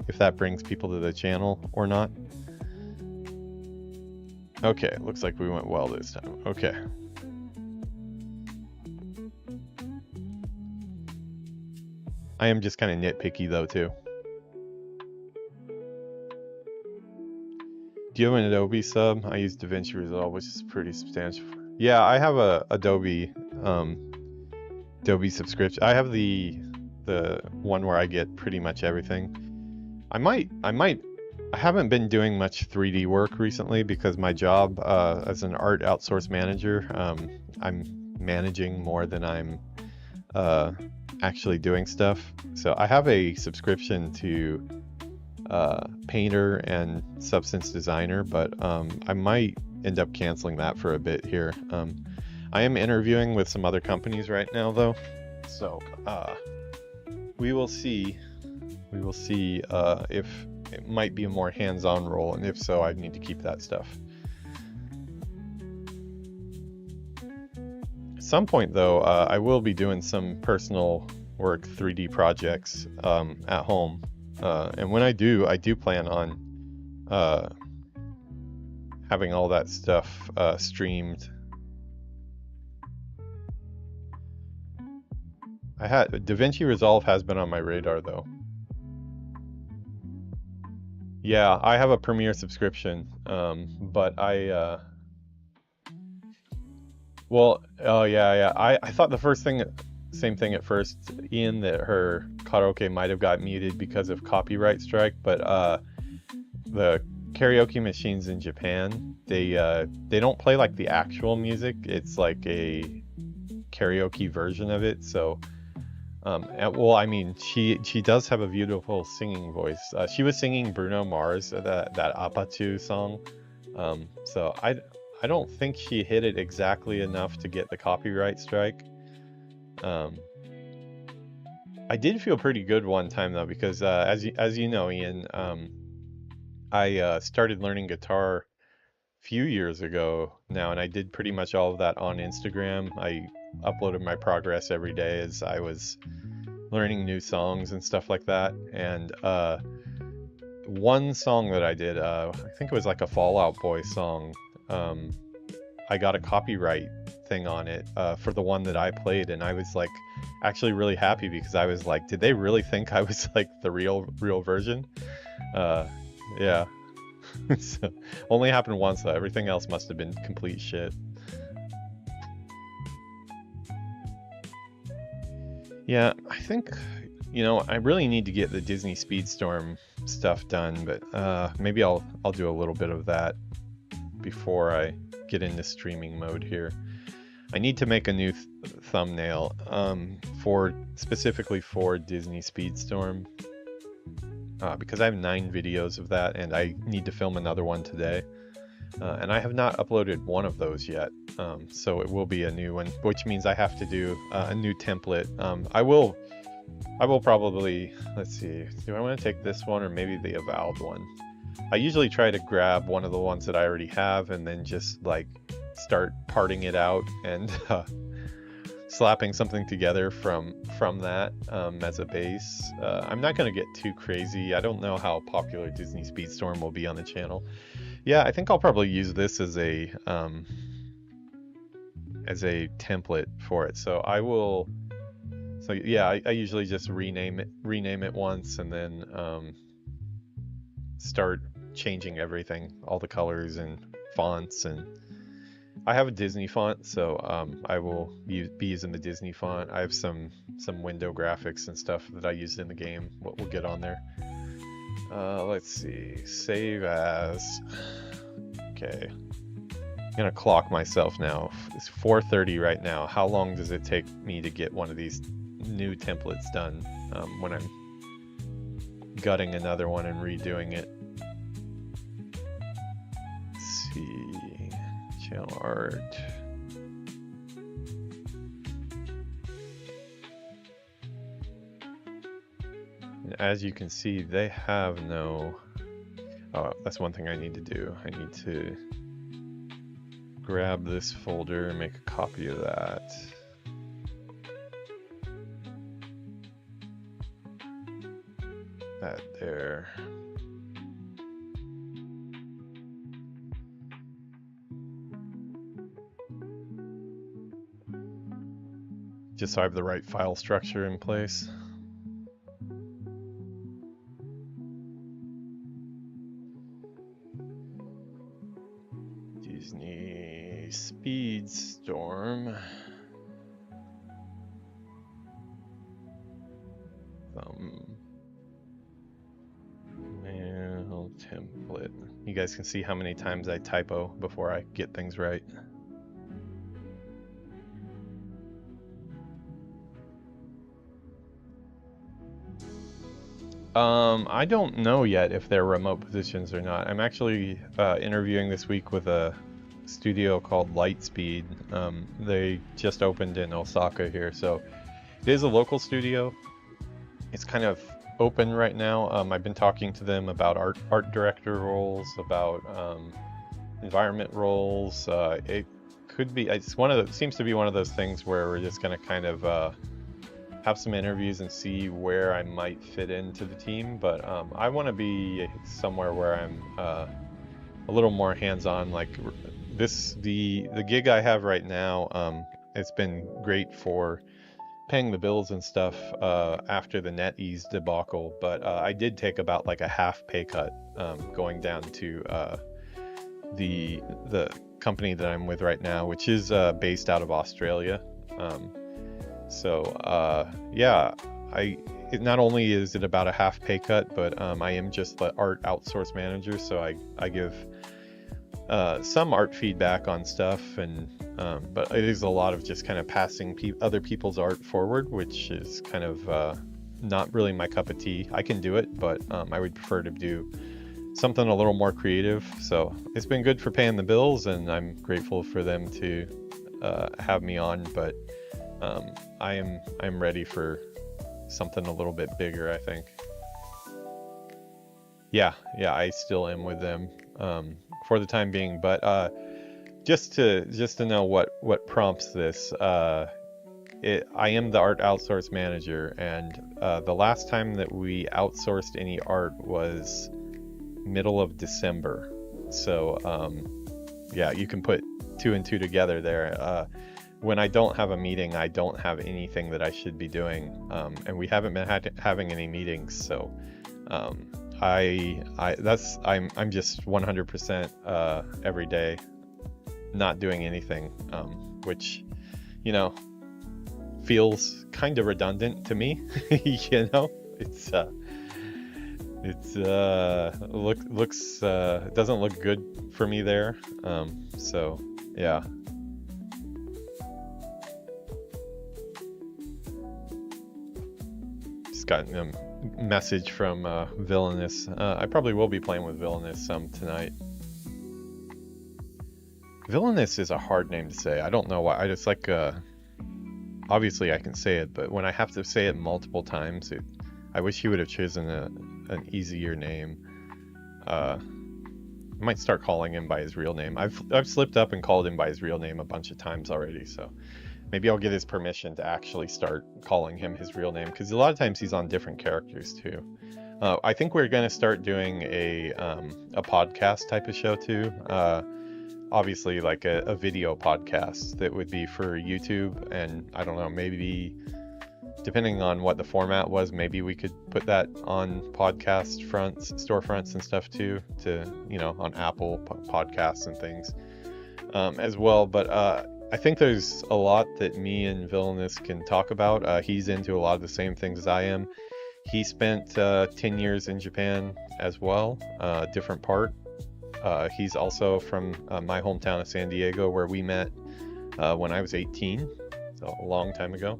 Speaker 1: if that brings people to the channel or not. Okay, looks like we went well this time. Okay. I am just kind of nitpicky though too. Do you have an Adobe sub? I use DaVinci Resolve, which is pretty substantial. Yeah, I have a Adobe subscription. I have the one where I get pretty much everything. I haven't been doing much 3D work recently because my job as an art outsource manager, I'm managing more than I'm actually doing stuff. So I have a subscription to Painter and Substance Designer, but I might end up canceling that for a bit here. I am interviewing with some other companies right now though, so we will see. We will see if it might be a more hands-on role, and if so, I need to keep that stuff. At some point though, I will be doing some personal work 3D projects at home, and when I do plan on having all that stuff streamed. DaVinci Resolve has been on my radar though. Yeah, I have a Premiere subscription, but I I thought the same thing at first, Ian, that her karaoke might have got muted because of copyright strike, but the karaoke machines in Japan, they don't play like the actual music. It's like a karaoke version of it. So well, I mean, she does have a beautiful singing voice. She was singing Bruno Mars, that Apatu song. So I don't think she hit it exactly enough to get the copyright strike. I did feel pretty good one time though, because as you know, Ian, I started learning guitar a few years ago now, and I did pretty much all of that on Instagram. I uploaded my progress every day as I was learning new songs and stuff like that. And one song that I did, I think it was like a Fall Out Boy song, I got a copyright thing on it for the one that I played, and I was like actually really happy, because I was like, did they really think I was like the real version? Yeah. So, only happened once though. Everything else must have been complete shit. Yeah, I think, you know, I really need to get the Disney Speedstorm stuff done, but maybe I'll do a little bit of that before I get into streaming mode here. I need to make a new thumbnail specifically for Disney Speedstorm. because I have 9 videos of that, and I need to film another one today. And I have not uploaded one of those yet, so it will be a new one, which means I have to do a new template. I will probably, let's see, do I want to take this one or maybe the Avowed one? I usually try to grab one of the ones that I already have and then just like start parting it out and slapping something together from that as a base. I'm not going to get too crazy. I don't know how popular Disney Speedstorm will be on the channel. Yeah, I think I'll probably use this as a template for it. So I will. So yeah, I usually just rename it once and then start changing everything, all the colors and fonts. And I have a Disney font, so I will be using the Disney font. I have some window graphics and stuff that I used in the game. What we'll get on there. Let's see, save as. Okay, I'm gonna clock myself now. It's 4:30 right now. How long does it take me to get one of these new templates done when I'm gutting another one and redoing it? Let's see, channel art. And as you can see, they have no. Oh, that's one thing I need to do. I need to grab this folder and make a copy of that. That there. Just so I have the right file structure in place. Disney Speedstorm. Thumbnail template. You guys can see how many times I typo before I get things right. I don't know yet if they're remote positions or not. I'm actually interviewing this week with a studio called Lightspeed. They just opened in Osaka here, so it is a local studio. It's kind of open right now. I've been talking to them about art director roles, about environment roles. It could be. It's one of the, seems to be one of those things where we're just going to kind of have some interviews and see where I might fit into the team. But I want to be somewhere where I'm a little more hands-on. Like the gig I have right now, it's been great for paying the bills and stuff after the NetEase debacle, but I did take about like a half pay cut going down to the company that I'm with right now, which is based out of Australia. Yeah, not only is it about a half pay cut, but I am just the art outsource manager, so I give some art feedback on stuff, and but it is a lot of just kind of passing other people's art forward, which is kind of not really my cup of tea. I can do it, but I would prefer to do something a little more creative. So it's been good for paying the bills, and I'm grateful for them to have me on, but I'm ready for something a little bit bigger, I think. Yeah, I still am with them for the time being, but just to know what prompts this, I am the art outsource manager, and the last time that we outsourced any art was middle of December. So yeah, you can put 2 and 2 together there. When I don't have a meeting, I don't have anything that I should be doing, and we haven't been having any meetings. So I'm just 100% every day not doing anything, which, you know, feels kind of redundant to me. You know, it doesn't look good for me there. So yeah. just gotten a message from Villainous. I probably will be playing with Villainous some tonight. Villainous is a hard name to say. I don't know why. I just like, obviously I can say it, but when I have to say it multiple times, I wish he would have chosen an easier name. I might start calling him by his real name. I've slipped up and called him by his real name a bunch of times already, so maybe I'll get his permission to actually start calling him his real name, because a lot of times he's on different characters too. I think we're going to start doing a podcast type of show too. Obviously like a video podcast that would be for YouTube, and I don't know, maybe depending on what the format was, maybe we could put that on podcast storefronts and stuff too, to, you know, on Apple podcasts and things as well. But I think there's a lot that me and Villainous can talk about. He's into a lot of the same things as I am. He spent 10 years in Japan as well, different part. He's also from my hometown of San Diego, where we met when I was 18, so a long time ago.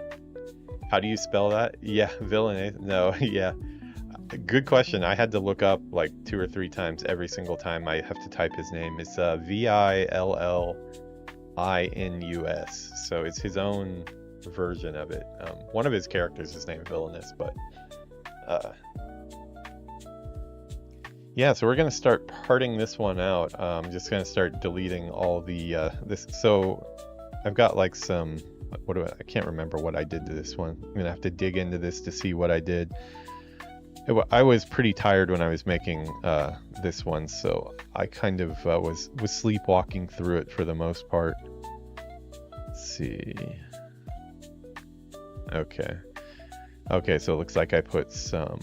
Speaker 1: How do you spell that? Yeah, Villainous. No, yeah. Good question. I had to look up like 2 or 3 times every single time I have to type his name. It's Villinus. So it's his own version of it. One of his characters is named Villainous, but yeah, so we're gonna start parting this one out. I'm just gonna start deleting all the this. So I've got like some, I can't remember what I did to this one. I'm gonna have to dig into this to see what I did. I was pretty tired when I was making this one, so I kind of was sleepwalking through it for the most part. Let's see. Okay, so it looks like I put some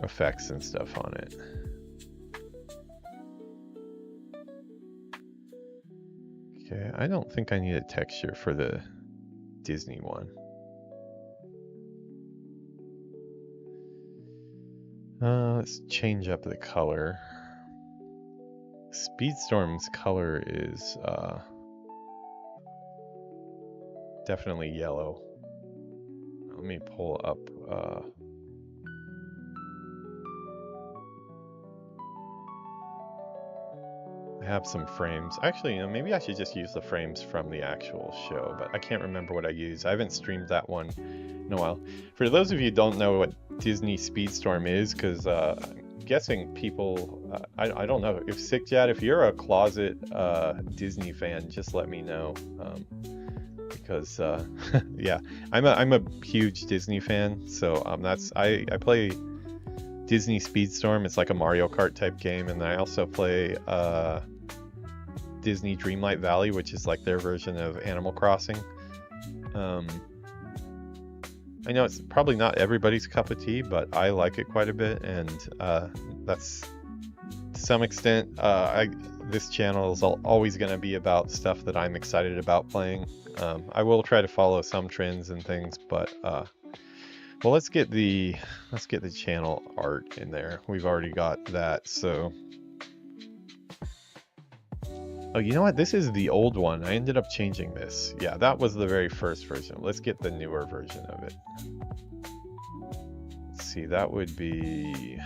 Speaker 1: effects and stuff on it. Okay, I don't think I need a texture for the Disney one. Let's change up the color. Speedstorm's color is definitely yellow. Let me pull up I have some frames. Actually, you know, maybe I should just use the frames from the actual show, but I can't remember what I used. I haven't streamed that one in a while. For those of you who don't know what Disney Speedstorm is, because I'm guessing people, I don't know, if Sickjat, if you're a closet Disney fan, just let me know. Because yeah, I'm a huge Disney fan, so I play Disney Speedstorm. It's like a Mario Kart type game, and I also play Disney Dreamlight Valley, which is like their version of Animal Crossing. I know it's probably not everybody's cup of tea, but I like it quite a bit, and that's to some extent this channel is always going to be about stuff that I'm excited about playing. I will try to follow some trends and things, but well, let's get the channel art in there. We've already got that, so. Oh, you know what? This is the old one. I ended up changing this. Yeah, that was the very first version. Let's get the newer version of it. Let's see, that would be.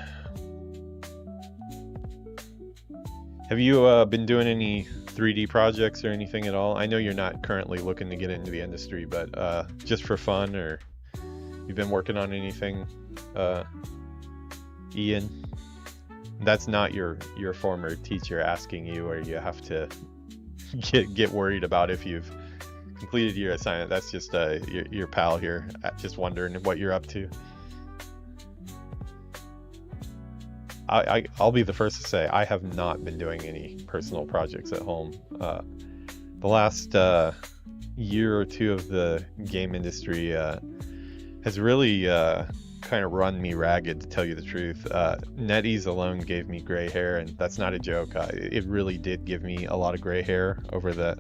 Speaker 1: Have you been doing any 3D projects or anything at all? I know you're not currently looking to get into the industry, but just for fun, or you've been working on anything, Ian? That's not your former teacher asking you, or you have to get worried about if you've completed your assignment. That's just your pal here, just wondering what you're up to. I'll be the first to say I have not been doing any personal projects at home. The last year or two of the game industry has really kind of run me ragged, to tell you the truth. NetEase alone gave me gray hair, and that's not a joke. It really did give me a lot of gray hair over the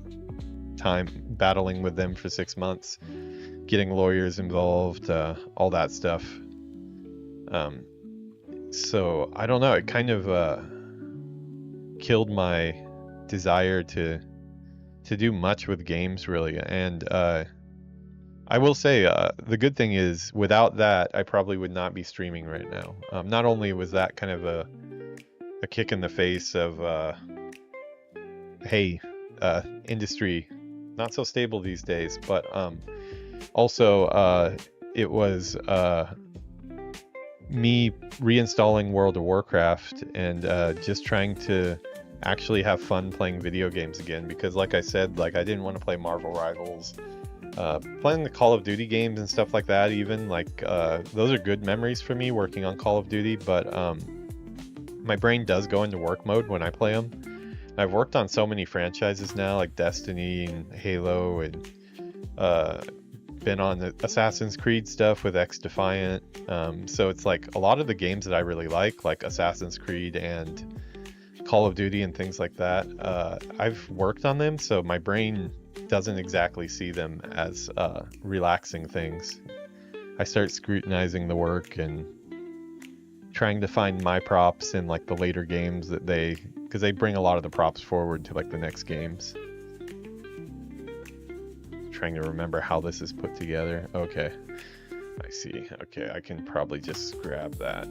Speaker 1: time battling with them for 6 months, getting lawyers involved, all that stuff. So I don't know, it kind of killed my desire to do much with games, really. And I I will say, the good thing is, without that, I probably would not be streaming right now. Not only was that kind of a kick in the face of, hey, industry, not so stable these days, but also it was me reinstalling World of Warcraft and just trying to actually have fun playing video games again, because like I said, like I didn't want to play Marvel Rivals. Playing the Call of Duty games and stuff like that, even like those are good memories for me working on Call of Duty, but my brain does go into work mode when I play them. I've worked on so many franchises now, like Destiny and Halo, and been on the Assassin's Creed stuff with X Defiant. So it's like a lot of the games that I really like Assassin's Creed and Call of Duty and things like that, I've worked on them, so my brain doesn't exactly see them as relaxing things. I start scrutinizing the work and trying to find my props in like the later games that because they bring a lot of the props forward to like the next games. Trying to remember how this is put together. Okay, I see. Okay, I can probably just grab that.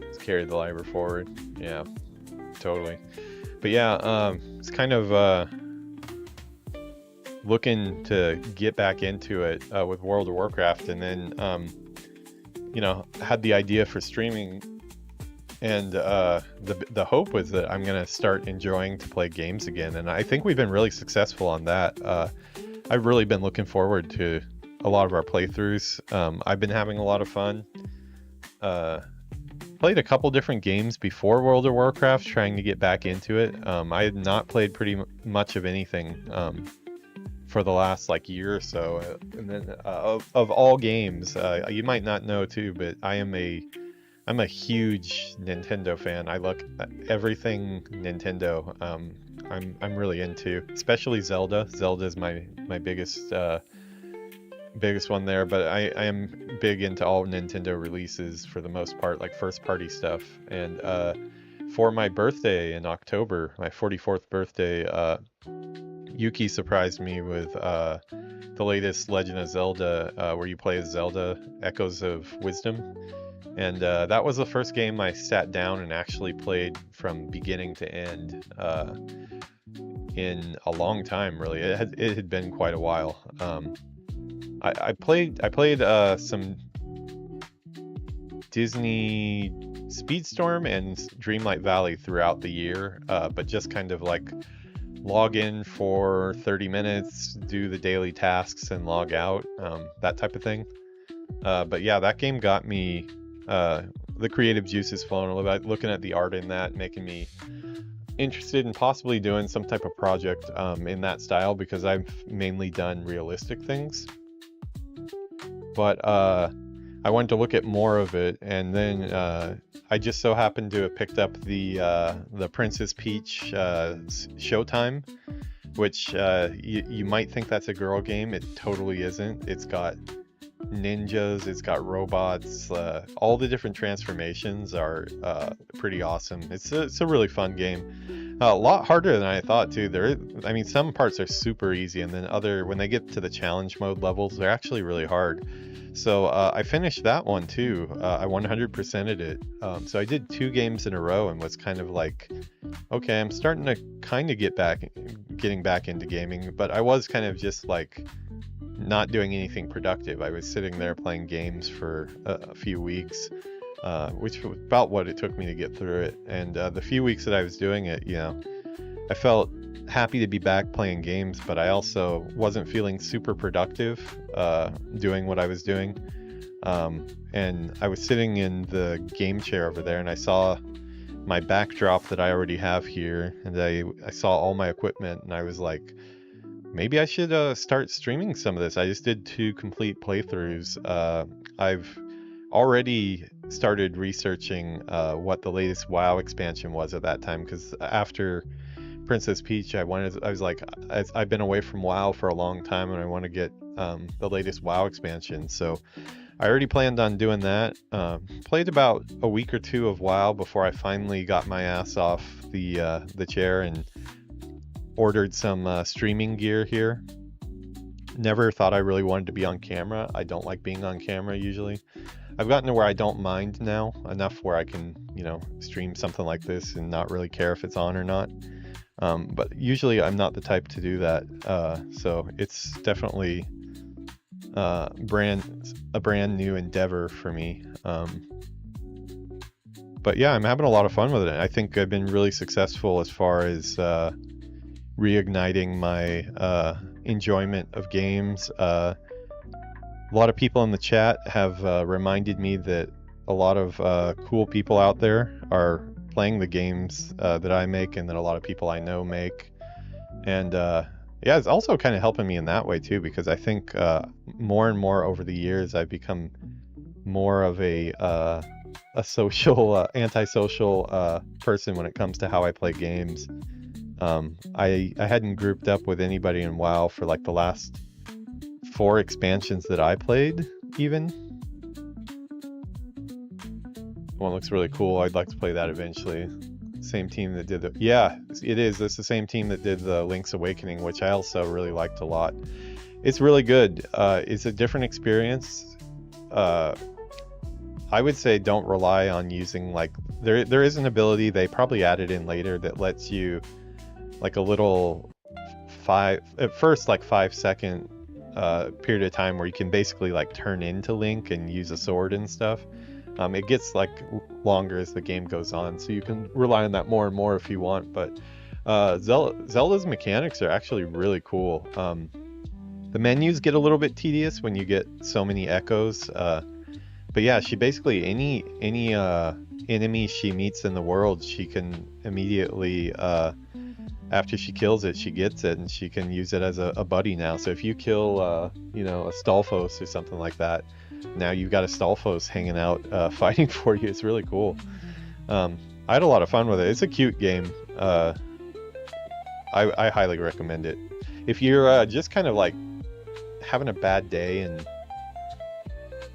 Speaker 1: Let's carry the library forward. Yeah, totally. But yeah, it's kind of looking to get back into it with World of Warcraft, and then you know, had the idea for streaming, and the hope was that I'm gonna start enjoying to play games again, and I think we've been really successful on that. I've really been looking forward to a lot of our playthroughs. I've been having a lot of fun. Played a couple different games before World of Warcraft, trying to get back into it. I had not played pretty much of anything for the last like year or so, and then of all games, you might not know too, but I'm a huge Nintendo fan. I look at everything Nintendo. I'm really into, especially Zelda. Zelda is my biggest one there, but I am big into all Nintendo releases for the most part, like first party stuff. And for my birthday in October, my 44th birthday, Yuki surprised me with the latest Legend of Zelda, where you play as Zelda, Echoes of Wisdom. And that was the first game I sat down and actually played from beginning to end in a long time, really. It had been quite a while. I played some Disney Speedstorm and Dreamlight Valley throughout the year, but just kind of like log in for 30 minutes, do the daily tasks, and log out, that type of thing. But yeah, that game got me the creative juices flowing a little bit, looking at the art in that, making me interested in possibly doing some type of project in that style, because I've mainly done realistic things. But I wanted to look at more of it, and then I just so happened to have picked up the Princess Peach Showtime, which you might think that's a girl game. It totally isn't. It's got ninjas, it's got robots, all the different transformations are pretty awesome. It's a really fun game. A lot harder than I thought too. I mean, some parts are super easy, and then when they get to the challenge mode levels, they're actually really hard. So I finished that one too. I 100%ed it. So I did 2 games in a row and was kind of like, okay, I'm starting to kind of getting back into gaming, but I was kind of just like not doing anything productive. I was sitting there playing games for a few weeks, which was about what it took me to get through it. And the few weeks that I was doing it, you know, I felt happy to be back playing games, but I also wasn't feeling super productive doing what I was doing. And I was sitting in the game chair over there, and I saw my backdrop that I already have here, and I saw all my equipment, and I was like, maybe I should start streaming some of this. I just did 2 complete playthroughs. I've already started researching what the latest WoW expansion was at that time, because after Princess Peach, I was like, I've been away from WoW for a long time, and I want to get the latest WoW expansion. So I already planned on doing that. Played about a week or two of WoW before I finally got my ass off the chair and ordered some streaming gear here. Never thought I really wanted to be on camera. I don't like being on camera usually. I've gotten to where I don't mind now, enough where I can, you know, stream something like this and not really care if it's on or not. But usually I'm not the type to do that. So it's definitely a brand new endeavor for me. But yeah, I'm having a lot of fun with it. I think I've been really successful as far as reigniting my enjoyment of games. A lot of people in the chat have reminded me that a lot of cool people out there are playing the games that I make and that a lot of people I know make. And yeah, it's also kind of helping me in that way too, because I think more and more over the years I've become more of a social, antisocial person when it comes to how I play games. I hadn't grouped up with anybody in WoW for like the last 4 expansions that I played, even. One looks really cool. I'd like to play that eventually. Same team that did the... Yeah, it is. It's the same team that did the Link's Awakening, which I also really liked a lot. It's really good. It's a different experience. I would say don't rely on using like... There is an ability they probably added in later that lets you like a little at first like 5-second period of time where you can basically like turn into Link and use a sword and stuff. It gets like longer as the game goes on, so you can rely on that more and more if you want. But Zelda's mechanics are actually really cool. The menus get a little bit tedious when you get so many echoes. But yeah, she basically any enemy she meets in the world, she can immediately after she kills it, she gets it and she can use it as a buddy now. So if you kill you know, a Stalfos or something like that, now you've got a Stalfos hanging out fighting for you. It's really cool. I had a lot of fun with it. It's a cute game. I highly recommend it. If you're just kind of like having a bad day and,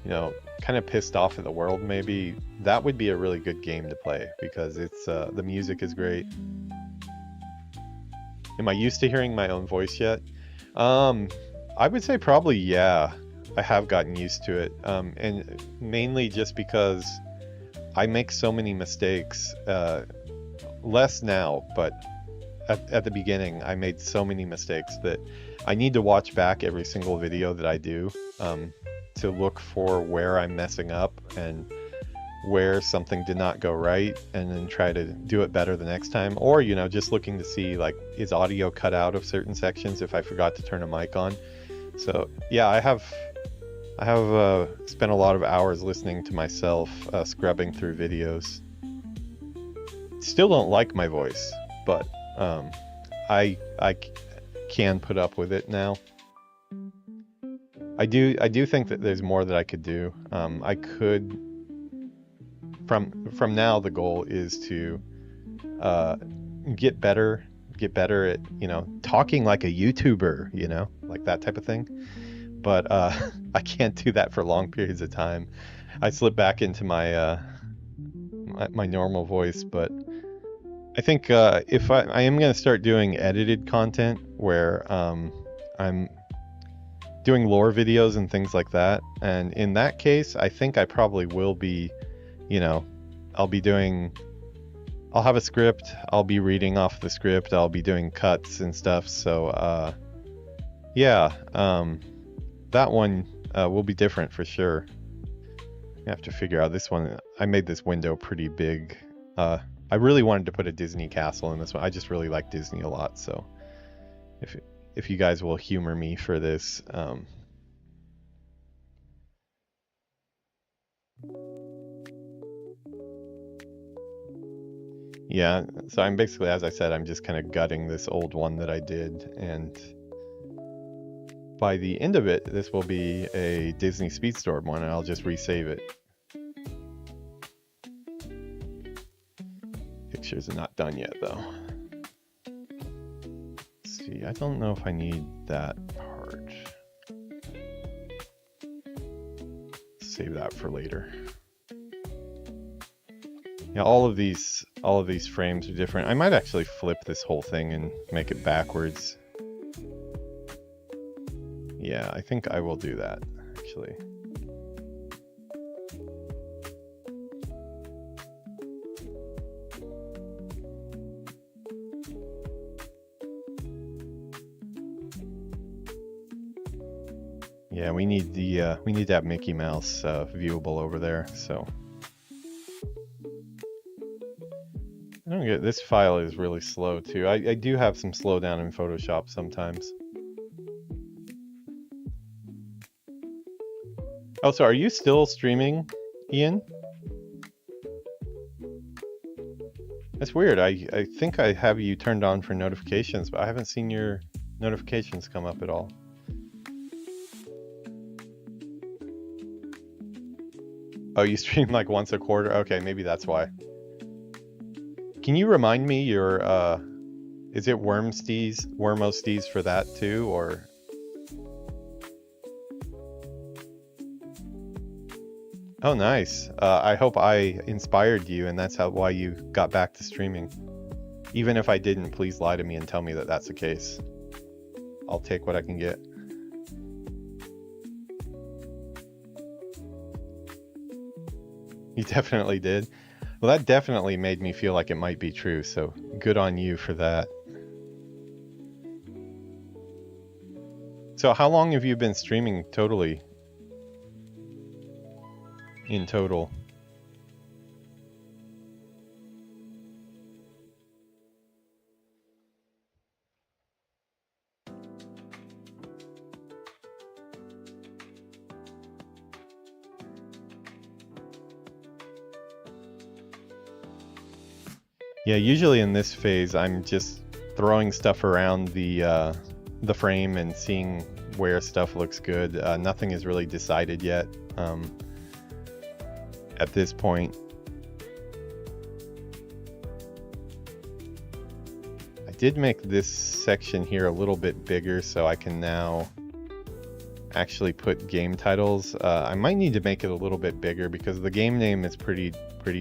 Speaker 1: you know, kind of pissed off at the world, maybe that would be a really good game to play, because it's the music is great. Am I used to hearing my own voice yet? I would say probably yeah. I have gotten used to it, and mainly just because I make so many mistakes. Less now, but at the beginning I made so many mistakes that I need to watch back every single video that I do to look for where I'm messing up and where something did not go right, and then try to do it better the next time. Or, you know, just looking to see like, is audio cut out of certain sections if I forgot to turn a mic on. So yeah, I have spent a lot of hours listening to myself scrubbing through videos. Still don't like my voice, but I can put up with it now. I do think that there's more that I could do. I could from now, the goal is to get better at, you know, talking like a YouTuber, you know, like that type of thing. But I can't do that for long periods of time. I slip back into my my normal voice. But I think if I am going to start doing edited content where I'm doing lore videos and things like that, and in that case I think I probably will be, you know, I'll have a script, I'll be reading off the script, I'll be doing cuts and stuff. So yeah, that one will be different for sure. I have to figure out this one. I made this window pretty big. I really wanted to put a Disney castle in this one. I just really like Disney a lot, so if you guys will humor me for this. Yeah, so I'm basically, as I said, I'm just kind of gutting this old one that I did, and by the end of it, this will be a Disney Speedstorm one, and I'll just resave it. Pictures are not done yet, though. Let's see, I don't know if I need that part. Let's save that for later. Yeah, all of these frames are different. I might actually flip this whole thing and make it backwards. Yeah, I think I will do that, actually. Yeah, we need to have Mickey Mouse viewable over there, so. I don't get, this file is really slow too. I do have some slowdown in Photoshop sometimes. Oh, so are you still streaming, Ian? That's weird. I think I have you turned on for notifications, but I haven't seen your notifications come up at all. Oh, you stream like once a quarter? Okay, maybe that's why. Can you remind me your, is it Wormosties for that too, or? Oh, nice. I hope I inspired you and that's why you got back to streaming. Even if I didn't, please lie to me and tell me that that's the case. I'll take what I can get. You definitely did. Well, that definitely made me feel like it might be true, so good on you for that. So how long have you been streaming totally? In total? Yeah, usually in this phase, I'm just throwing stuff around the frame and seeing where stuff looks good. Nothing is really decided yet at this point. I did make this section here a little bit bigger, so I can now actually put game titles. I might need to make it a little bit bigger because the game name is pretty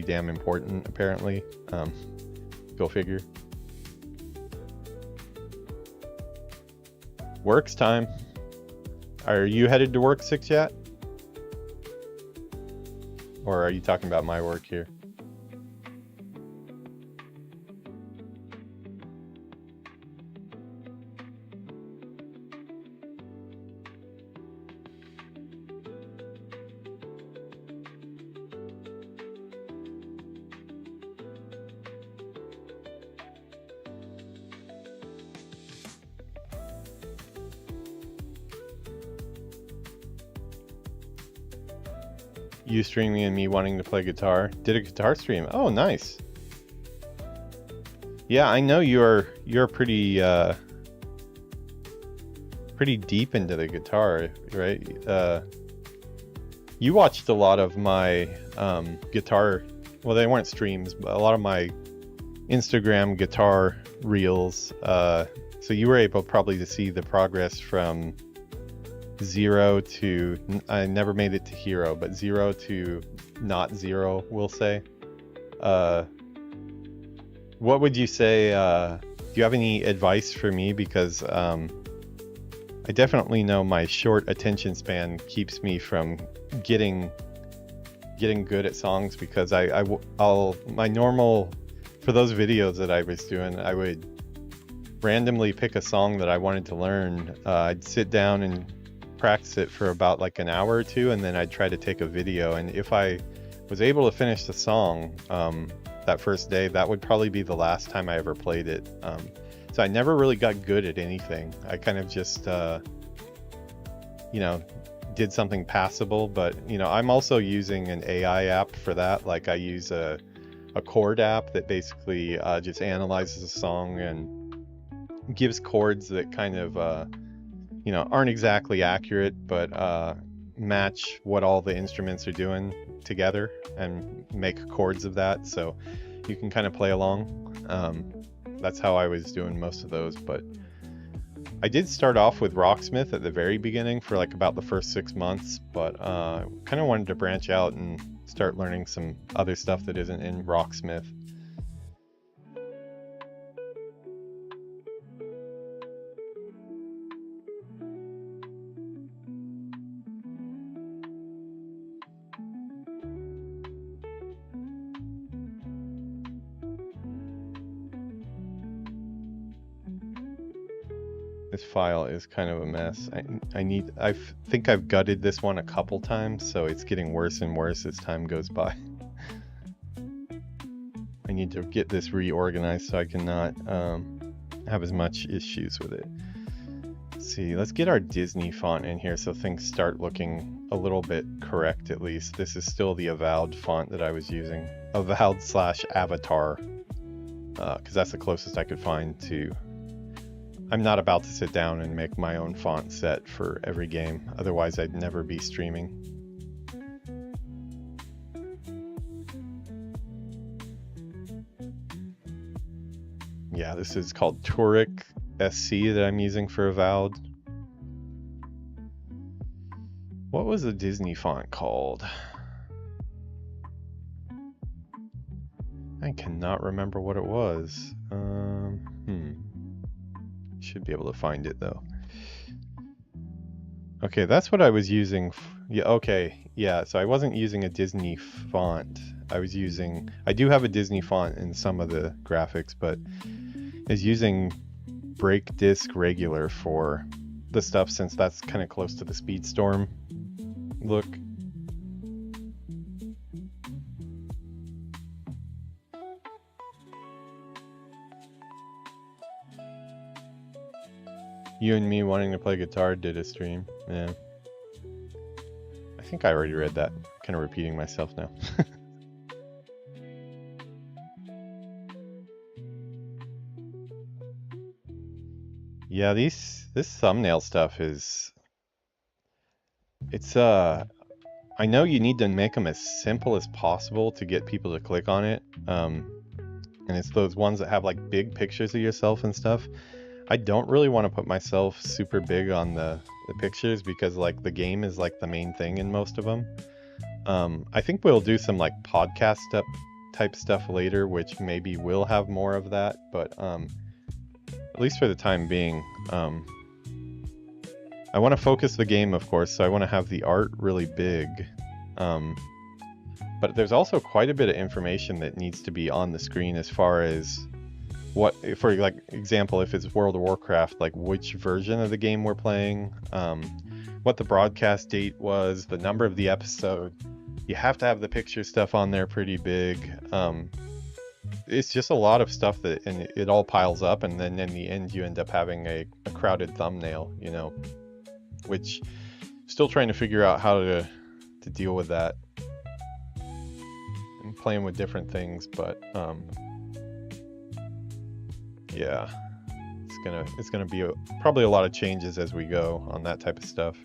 Speaker 1: damn important, apparently. Go figure. Works time. Are you headed to work 6 yet? Or are you talking about my work here? You streaming and me wanting to play guitar. Did a guitar stream. Oh, nice. Yeah, I know you're pretty deep into the guitar, right? You watched a lot of my guitar. Well, they weren't streams, but a lot of my Instagram guitar reels. So you were able probably to see the progress from 0 to, I never made it to hero, but 0 to not 0, we'll say. What would you say, do you have any advice for me? Because I definitely know my short attention span keeps me from getting good at songs, because my normal, for those videos that I was doing, I would randomly pick a song that I wanted to learn. I'd sit down and practice it for about like an hour or two, and then I'd try to take a video, and if I was able to finish the song that first day, that would probably be the last time I ever played it. So I never really got good at anything. I kind of just you know, did something passable, but you know, I'm also using an AI app for that. Like I use a chord app that basically just analyzes a song and gives chords that kind of you know, aren't exactly accurate, but match what all the instruments are doing together and make chords of that, so you can kind of play along. That's how I was doing most of those, but I did start off with Rocksmith at the very beginning for like about the first 6 months, but kind of wanted to branch out and start learning some other stuff that isn't in Rocksmith. This file is kind of a mess. I think I've gutted this one a couple times, so it's getting worse and worse as time goes by. I need to get this reorganized so I cannot have as much issues with it. Let's see, let's get our Disney font in here so things start looking a little bit correct at least. This is still the Avowed font that I was using. Avowed/Avatar, because that's the closest I could find to. I'm not about to sit down and make my own font set for every game, otherwise I'd never be streaming. Yeah, this is called Turek SC that I'm using for Avowed. What was the Disney font called? I cannot remember what it was. Should be able to find it though. Okay, that's what I was using. Yeah, okay. Yeah, so I wasn't using a Disney font. I do have a Disney font in some of the graphics, but is using Break Disc Regular for the stuff since that's kind of close to the Speedstorm look. You and me wanting to play guitar did a stream. Yeah. I think I already read that. Kind of repeating myself now. Yeah, this thumbnail stuff is... I know you need to make them as simple as possible to get people to click on it. And it's those ones that have like big pictures of yourself and stuff. I don't really want to put myself super big on the pictures because like the game is like the main thing in most of them. I think we'll do some like podcast type stuff later, which maybe will have more of that, but at least for the time being, I want to focus the game, of course, so I want to have the art really big. But there's also quite a bit of information that needs to be on the screen as far as what, for like example, if it's World of Warcraft, like which version of the game we're playing, what the broadcast date was, the number of the episode. You have to have the picture stuff on there pretty big. It's just a lot of stuff that, and it all piles up, and then in the end you end up having a crowded thumbnail, you know, which still trying to figure out how to deal with that. I'm playing with different things, but yeah, it's gonna be probably a lot of changes as we go on that type of stuff.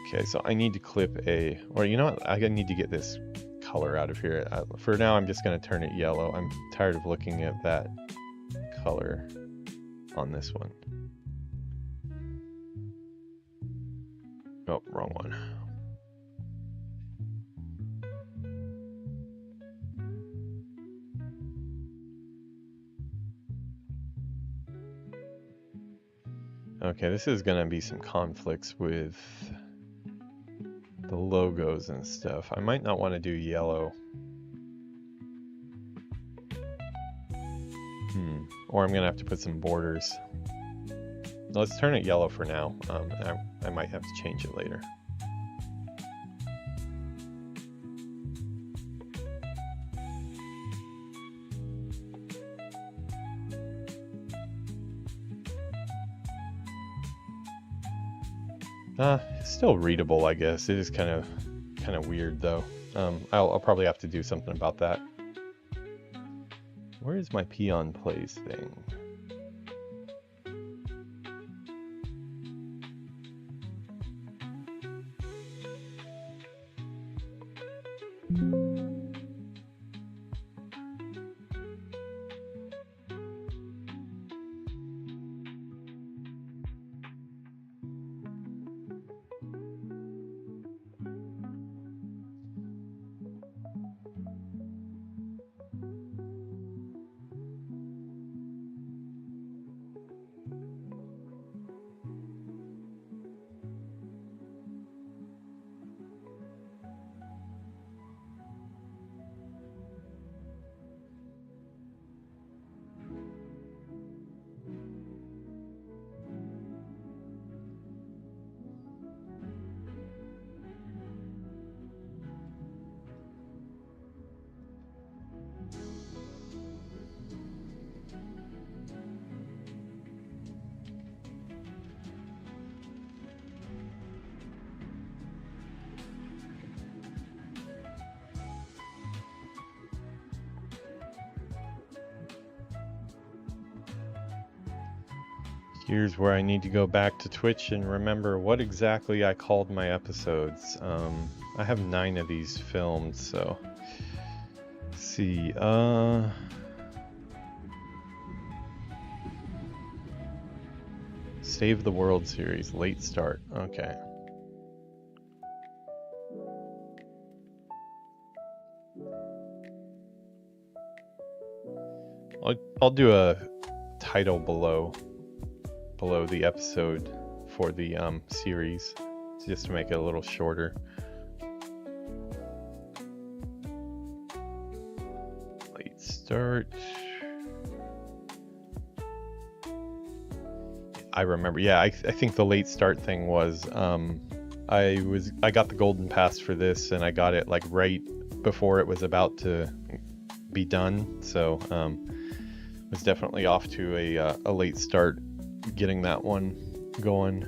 Speaker 1: Okay, so I need to clip or you know what, I need to get this color out of here. For now, I'm just gonna turn it yellow. I'm tired of looking at that color on this one. Oh, wrong one. Okay, this is gonna be some conflicts with the logos and stuff. I might not want to do yellow. Or I'm gonna have to put some borders. Let's turn it yellow for now. I might have to change it later. It's still readable, I guess. It is kind of weird though. I'll probably have to do something about that. Where is my peon plays thing? Here's where I need to go back to Twitch and remember what exactly I called my episodes. I have 9 of these filmed, so let's see. Save the World Series, late start. Okay. I'll do a title below the episode for the series, just to make it a little shorter. Late start. I remember, yeah, I think the late start thing was I got the golden pass for this, and I got it like right before it was about to be done, so was definitely off to a late start getting that one going.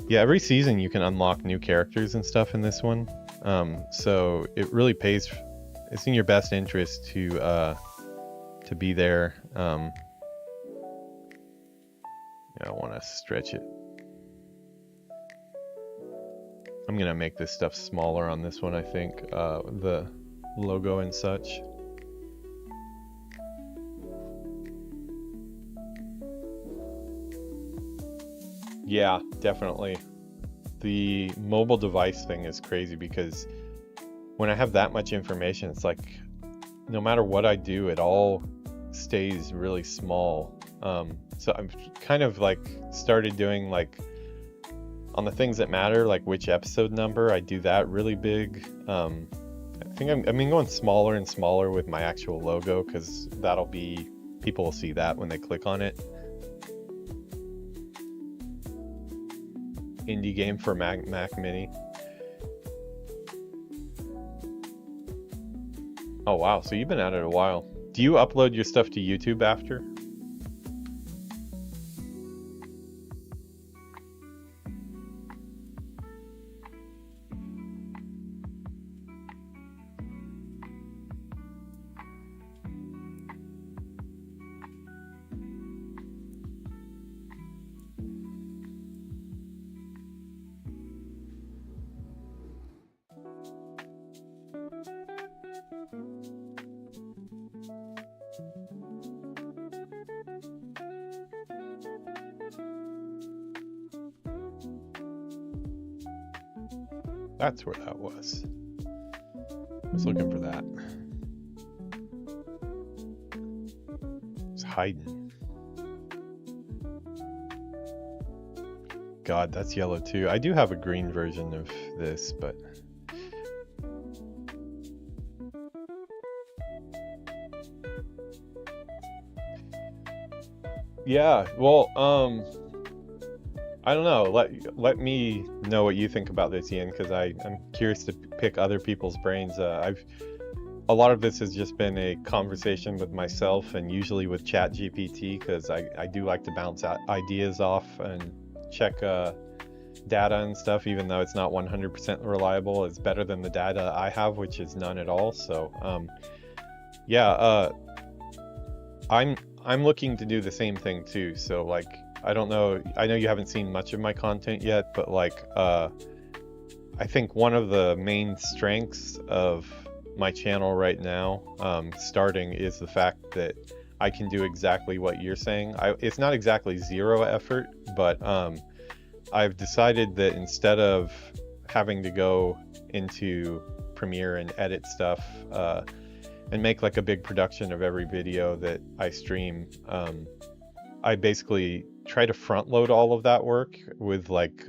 Speaker 1: Yeah, every season you can unlock new characters and stuff in this one, so it really pays. It's in your best interest to be there. Yeah, I want to stretch it. I'm gonna make this stuff smaller on this one, I think, the logo and such. Yeah, definitely. The mobile device thing is crazy because when I have that much information, it's like no matter what I do, it all stays really small. So I'm kind of like started doing like on the things that matter, like which episode number, I do that really big. I think I'm going smaller and smaller with my actual logo because that'll be, people will see that when they click on it. Indie game for Mac Mini. Oh wow, so you've been at it a while. Do you upload your stuff to YouTube after? That's where that was. I was looking for that. It's hiding. God, that's yellow too. I do have a green version of this, but yeah, well, I don't know. Let me know what you think about this, Ian, because I'm curious to pick other people's brains. A lot of this has just been a conversation with myself and usually with ChatGPT, because I do like to bounce out ideas off and check data and stuff, even though it's not 100% reliable. It's better than the data I have, which is none at all. So yeah, I'm looking to do the same thing too. So like, I don't know, I know you haven't seen much of my content yet, but like I think one of the main strengths of my channel right now, starting, is the fact that I can do exactly what you're saying. It's not exactly zero effort, but I've decided that instead of having to go into Premiere and edit stuff and make like a big production of every video that I stream, I basically try to front load all of that work with like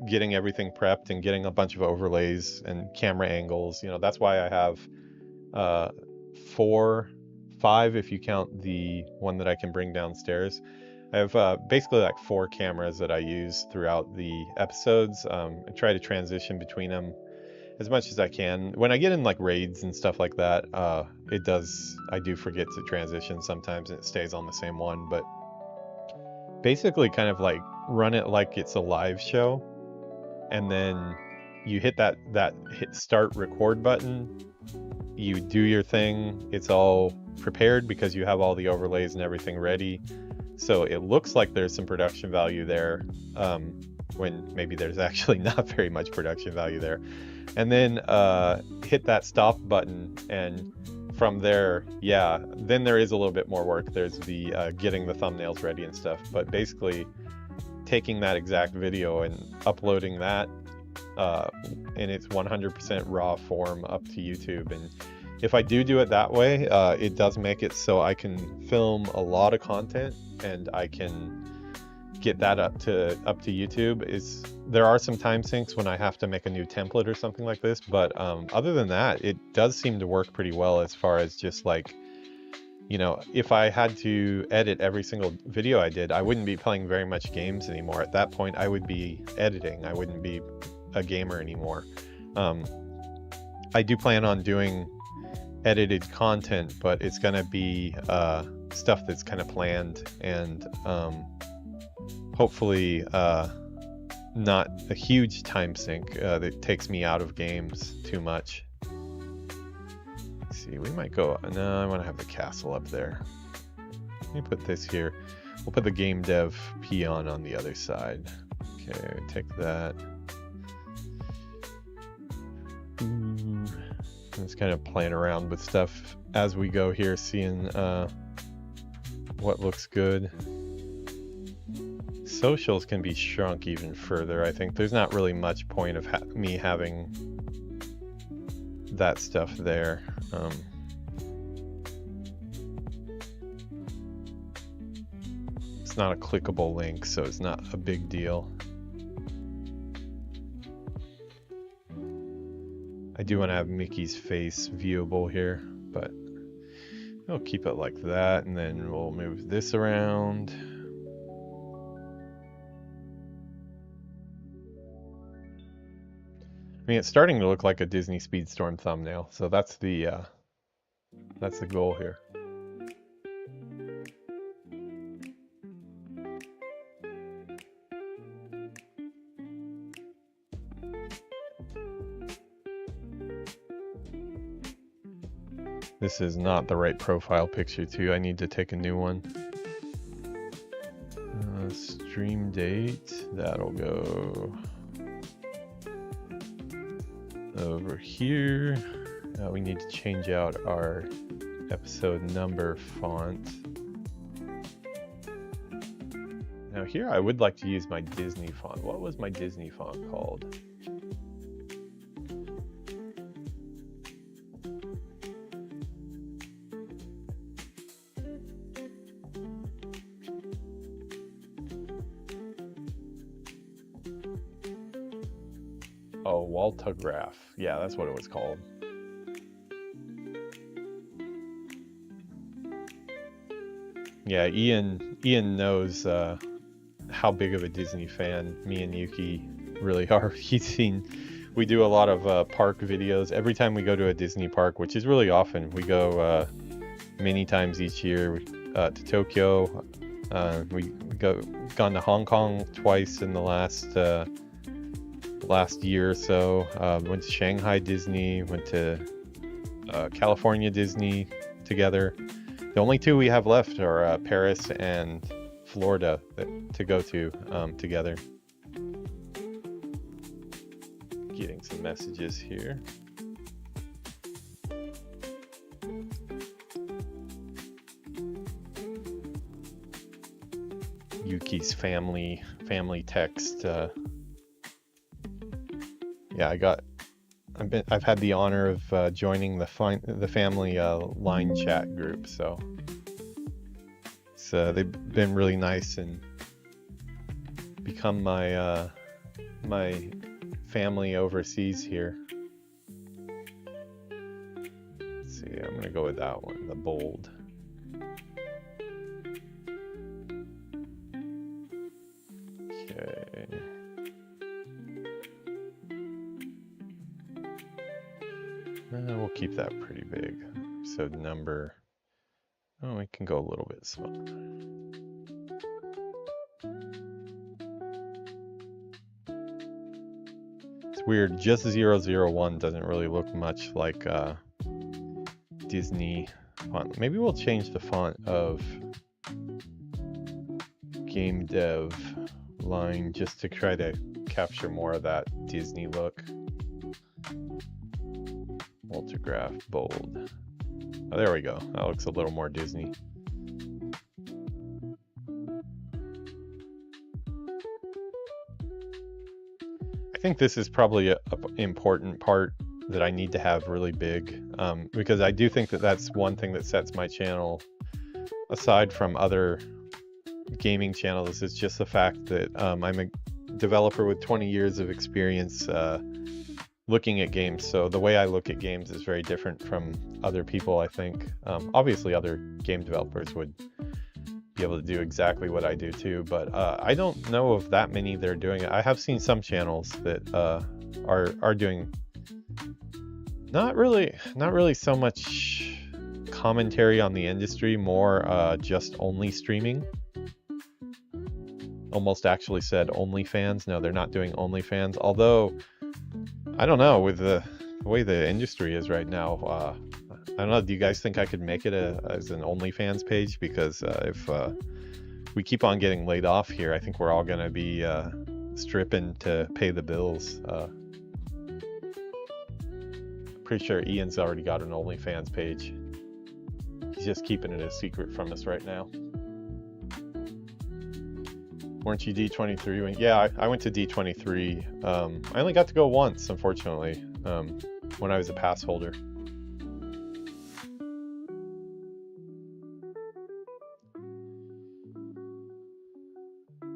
Speaker 1: getting everything prepped and getting a bunch of overlays and camera angles. You know, that's why I have 5 if you count the one that I can bring downstairs. I have basically like 4 cameras that I use throughout the episodes, and try to transition between them as much as I can. When I get in like raids and stuff like that, I do forget to transition sometimes and it stays on the same one, but basically kind of like run it like it's a live show, and then you hit that hit start record button, you do your thing, it's all prepared because you have all the overlays and everything ready. so it looks like there's some production value there, when maybe there's actually not very much production value there. And then hit that stop button, and from there, yeah, then there is a little bit more work. There's the getting the thumbnails ready and stuff, but basically taking that exact video and uploading that in its 100% raw form up to YouTube. And if I do it that way, it does make it so I can film a lot of content and I can get that up to YouTube. There are some time sinks when I have to make a new template or something like this, but other than that, it does seem to work pretty well as far as just like, you know, if I had to edit every single video I did, I wouldn't be playing very much games anymore. At that point, I would be editing. I wouldn't be a gamer anymore. I do plan on doing edited content, but it's gonna be stuff that's kind of planned and hopefully not a huge time sink that takes me out of games too much. Let's see, we might go, no, I want to have the castle up there. Let me put this here. We'll put the game dev peon on the other side. Okay, take that. Just kind of playing around with stuff as we go here, seeing what looks good. Socials can be shrunk even further. I think there's not really much point of me having that stuff there. It's not a clickable link, so it's not a big deal. I do want to have Mickey's face viewable here, but we'll keep it like that, and then we'll move this around. I mean, it's starting to look like a Disney Speedstorm thumbnail, so that's the goal here. This is not the right profile picture too. I need to take a new one. Stream date, that'll go over here. We need to change out our episode number font. Now here I would like to use my Disney font. What was my Disney font called? Oh, Waltograph. Yeah, that's what it was called. Yeah, Ian knows how big of a Disney fan me and Yuki really are. He's seen, we do a lot of park videos. Every time we go to a Disney park, which is really often, we go many times each year to Tokyo. We gone to Hong Kong twice in the last year or so. Went to Shanghai Disney, went to California Disney together. The only two we have left are Paris and Florida to go to together. Getting some messages here. Yuki's family text. Yeah, I've had the honor of joining the family line chat group, so they've been really nice and become my my family overseas here. Let's see, I'm gonna go with that one, the bold. Okay. We'll keep that pretty big. Episode number. Oh, we can go a little bit smaller. It's weird. Just 001 doesn't really look much like Disney font. Maybe we'll change the font of game dev line just to try to capture more of that Disney look. Multigraph bold. Oh, there we go. That looks a little more Disney. I think this is probably an important part that I need to have really big, because I do think that that's one thing that sets my channel aside from other gaming channels. Is just the fact that I'm a developer with 20 years of experience looking at games. So the way I look at games is very different from other people, I think. Obviously other game developers would be able to do exactly what I do too, but I don't know of that many that are doing it. I have seen some channels that are doing not really so much commentary on the industry, more just only streaming. Almost actually said OnlyFans. No, they're not doing OnlyFans, although I don't know, with the way the industry is right now, I don't know, do you guys think I could make it as an OnlyFans page? Because if we keep on getting laid off here, I think we're all going to be stripping to pay the bills. Pretty sure Ian's already got an OnlyFans page. He's just keeping it a secret from us right now. Weren't you D23? Yeah, I went to D23. I only got to go once, unfortunately, when I was a pass holder.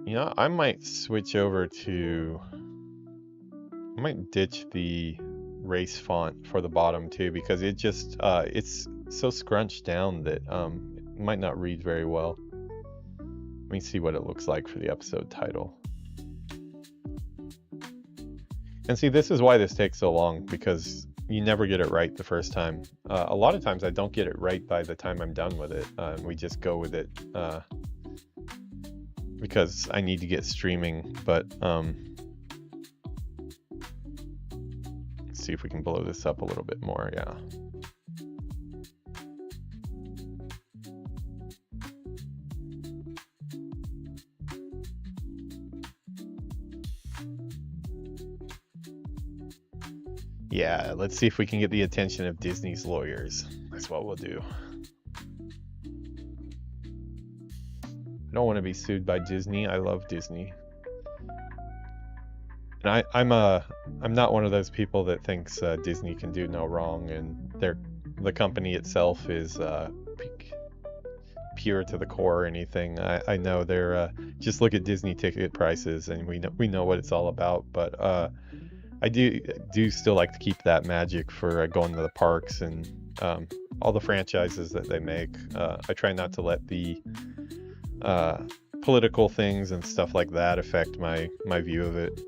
Speaker 1: You know, I might switch over to... I might ditch the race font for the bottom too, because it just, it's so scrunched down that it might not read very well. Let me see what it looks like for the episode title. And see, this is why this takes so long, because you never get it right the first time. A lot of times I don't get it right by the time I'm done with it. We just go with it because I need to get streaming. But let's see if we can blow this up a little bit more. Yeah. Yeah, let's see if we can get the attention of Disney's lawyers. That's what we'll do. I don't want to be sued by Disney. I love Disney. And I'm not one of those people that thinks Disney can do no wrong, and the company itself is pure to the core or anything. I know they're just look at Disney ticket prices and we know what it's all about, but I do still like to keep that magic for going to the parks and all the franchises that they make. I try not to let the political things and stuff like that affect my view of it.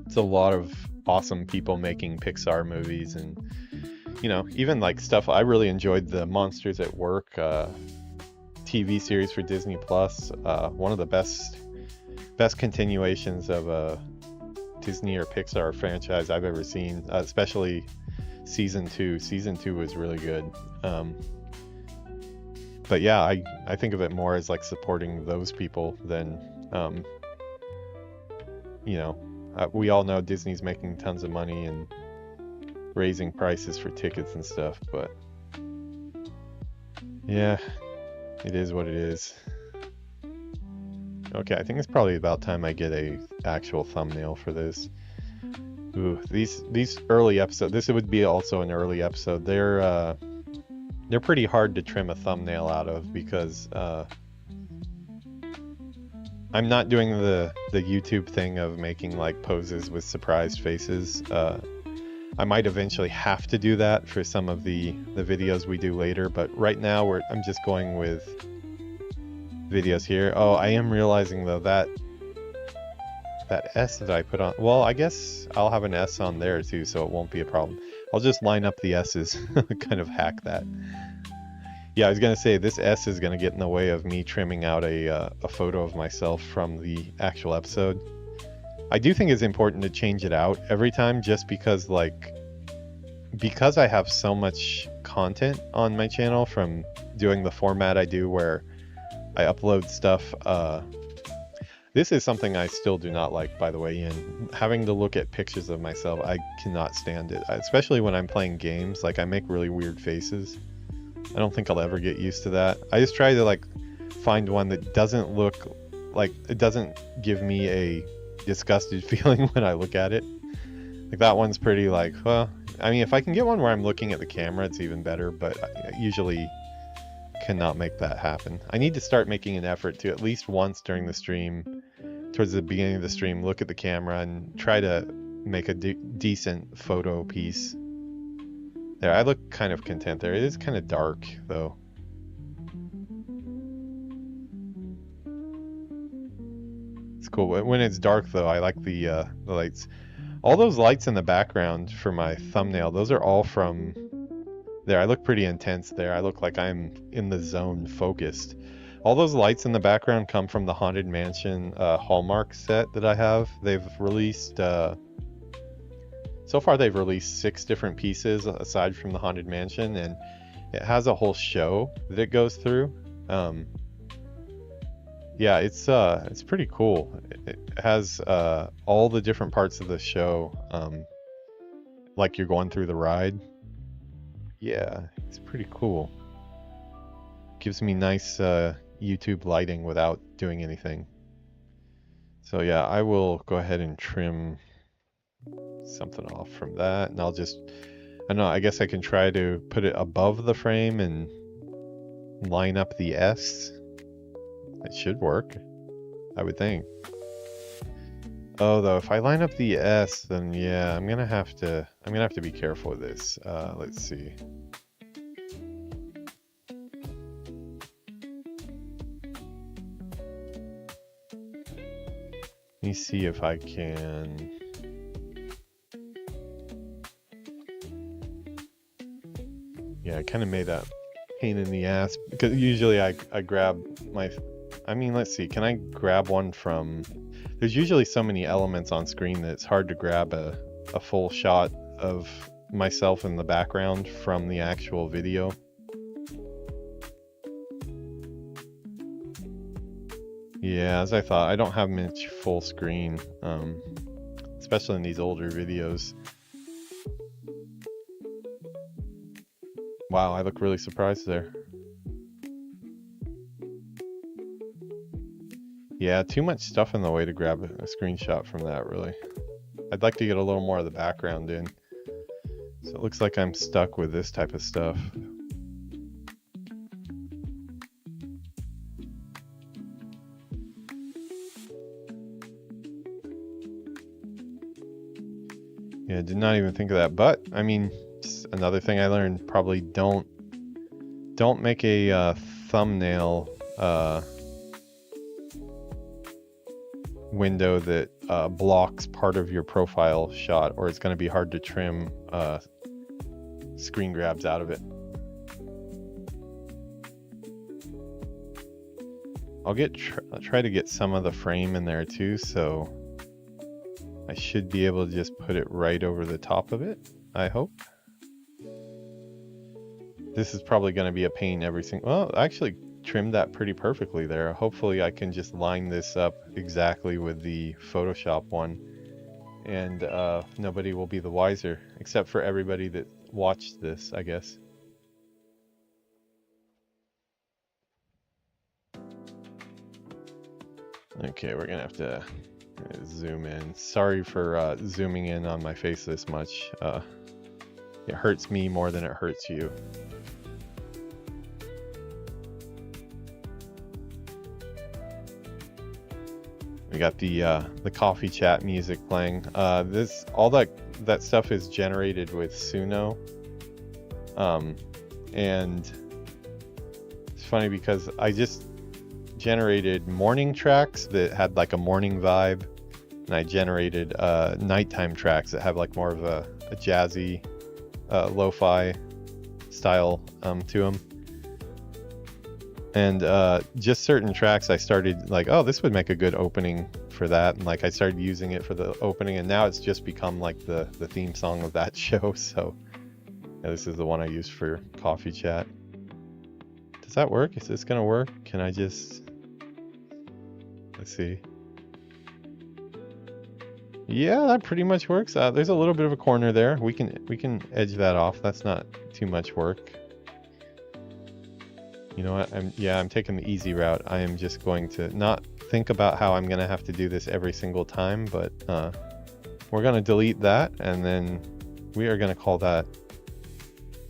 Speaker 1: It's a lot of awesome people making Pixar movies, and you know, even like stuff. I really enjoyed the Monsters at Work TV series for Disney Plus. One of the best continuations of a Disney or Pixar franchise I've ever seen, especially season 2. Season 2 was really good. But yeah, I think of it more as like supporting those people than, you know, we all know Disney's making tons of money and raising prices for tickets and stuff, but yeah, it is what it is. Okay, I think it's probably about time I get a actual thumbnail for this. Ooh, these early episodes, this would be also an early episode. They're pretty hard to trim a thumbnail out of, because I'm not doing the YouTube thing of making like poses with surprised faces. I might eventually have to do that for some of the videos we do later, but right now I'm just going with videos here. Oh, I am realizing though that S that I put on, well, I guess I'll have an S on there too, so it won't be a problem. I'll just line up the S's, kind of hack that. Yeah, I was gonna say this S is gonna get in the way of me trimming out a photo of myself from the actual episode. I do think it's important to change it out every time, just because because I have so much content on my channel from doing the format I do, where I upload stuff. This is something I still do not like, by the way, Ian. Having to look at pictures of myself, I cannot stand it. Especially when I'm playing games, like I make really weird faces. I don't think I'll ever get used to that. I just try to like find one that doesn't look like, it doesn't give me a disgusted feeling when I look at it. Like that one's pretty like, well, I mean, if I can get one where I'm looking at the camera, it's even better, but I usually cannot make that happen. I need to start making an effort to at least once during the stream, towards the beginning of the stream, look at the camera and try to make a decent photo piece. There, I look kind of content there. It is kind of dark, though. It's cool. When it's dark, though, I like the lights. All those lights in the background for my thumbnail, those are all from... There, I look pretty intense there. I look like I'm in the zone, focused. All those lights in the background come from the Haunted Mansion Hallmark set that I have. They've released... So far, they've released 6 different pieces aside from the Haunted Mansion, and it has a whole show that it goes through. Yeah, it's pretty cool. It has all the different parts of the show, like you're going through the ride. Yeah, it's pretty cool. Gives me nice YouTube lighting without doing anything. So yeah, I will go ahead and trim something off from that, and I'll just, I don't know, I guess I can try to put it above the frame and line up the S. It should work, I would think. Oh, though, if I line up the S, then yeah, I'm gonna have to be careful with this. Let's see. Let me see if I can. Yeah, I kind of made that pain in the ass because usually I grab my, I mean, let's see, can I grab one from, there's usually so many elements on screen that it's hard to grab a full shot of myself in the background from the actual video. Yeah, as I thought, I don't have much full screen, especially in these older videos. Wow, I look really surprised there. Yeah, too much stuff in the way to grab a screenshot from that, really. I'd like to get a little more of the background in. So it looks like I'm stuck with this type of stuff. Yeah, did not even think of that. But, I mean, just another thing I learned, probably don't make a thumbnail window that blocks part of your profile shot, or it's going to be hard to trim screen grabs out of it. I'll try to get some of the frame in there too, so I should be able to just put it right over the top of it, I hope. This is probably going to be a pain every single... Well, I actually trimmed that pretty perfectly there. Hopefully I can just line this up exactly with the Photoshop one, and nobody will be the wiser, except for everybody that watched this, I guess. Okay, we're going to have to zoom in. Sorry for zooming in on my face this much. It hurts me more than it hurts you. We got the coffee chat music playing. All that stuff is generated with Suno. And it's funny because I just generated morning tracks that had like a morning vibe, and I generated nighttime tracks that have like more of a jazzy lo-fi style to them. And just certain tracks I started like, oh, this would make a good opening for that, and like I started using it for the opening, and now it's just become like the theme song of that show. So yeah, this is the one I used for coffee chat. Does that work? Is this gonna work? Can I just... Let's see. Yeah, that pretty much works. There's a little bit of a corner there. We can edge that off. That's not too much work. You know what? I'm taking the easy route. I am just going to not think about how I'm gonna have to do this every single time, but we're gonna delete that, and then we are gonna call that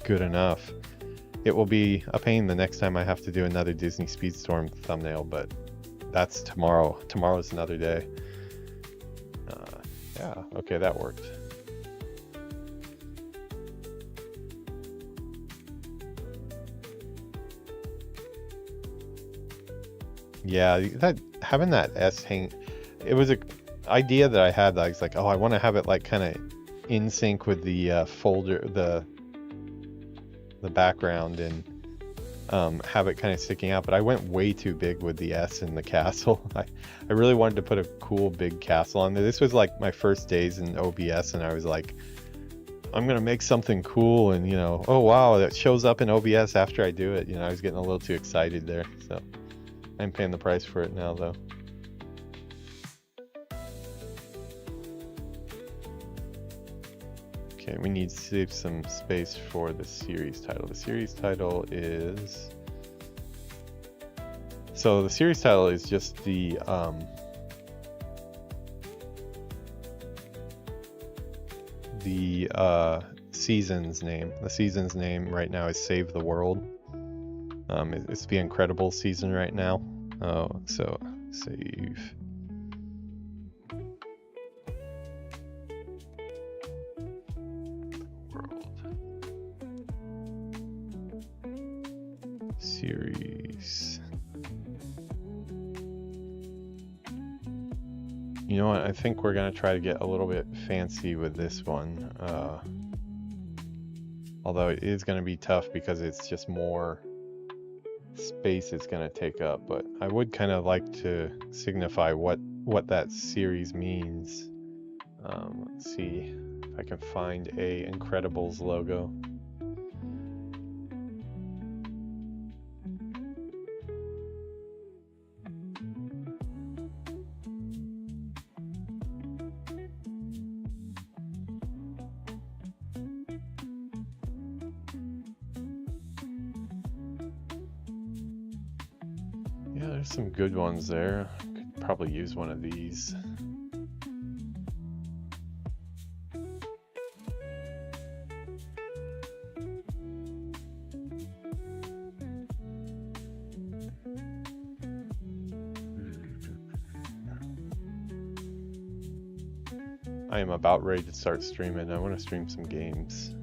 Speaker 1: good enough. It will be a pain the next time I have to do another Disney Speedstorm thumbnail, but that's tomorrow. Tomorrow's another day. Yeah, okay, that worked. Yeah, that having that S hang, it was a idea that I had that I was like, oh, I want to have it like kind of in sync with the folder, the background, and have it kind of sticking out, but I went way too big with the S in the castle. I really wanted to put a cool big castle on there. This was like my first days in OBS, and I was like, I'm gonna make something cool, and you know, oh wow, that shows up in OBS after I do it. You know, I was getting a little too excited there, so I'm paying the price for it now though. Okay, we need to save some space for the series title. The series title is... So the series title is just the season's name. The season's name right now is Save the World. It's the Incredibles season right now. So save. Series. You know what? I think we're gonna try to get a little bit fancy with this one. Although it is gonna be tough because it's just more space it's gonna take up. But I would kind of like to signify what that series means. Let's see if I can find a Incredibles logo. Yeah, there's some good ones there. Could probably use one of these. I am about ready to start streaming. I want to stream some games.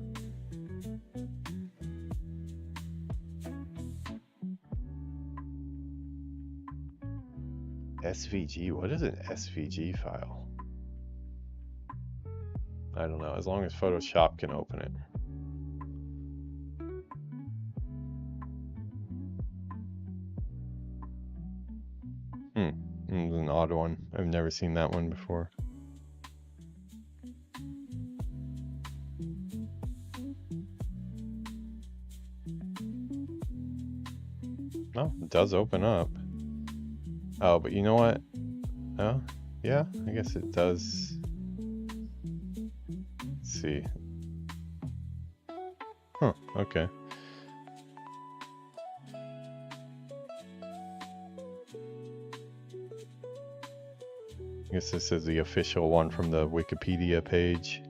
Speaker 1: SVG? What is an SVG file? I don't know, as long as Photoshop can open it. It's an odd one. I've never seen that one before. Oh, it does open up. Oh, but you know what? Oh, yeah, I guess it does. Let's see. Huh, okay. I guess this is the official one from the Wikipedia page.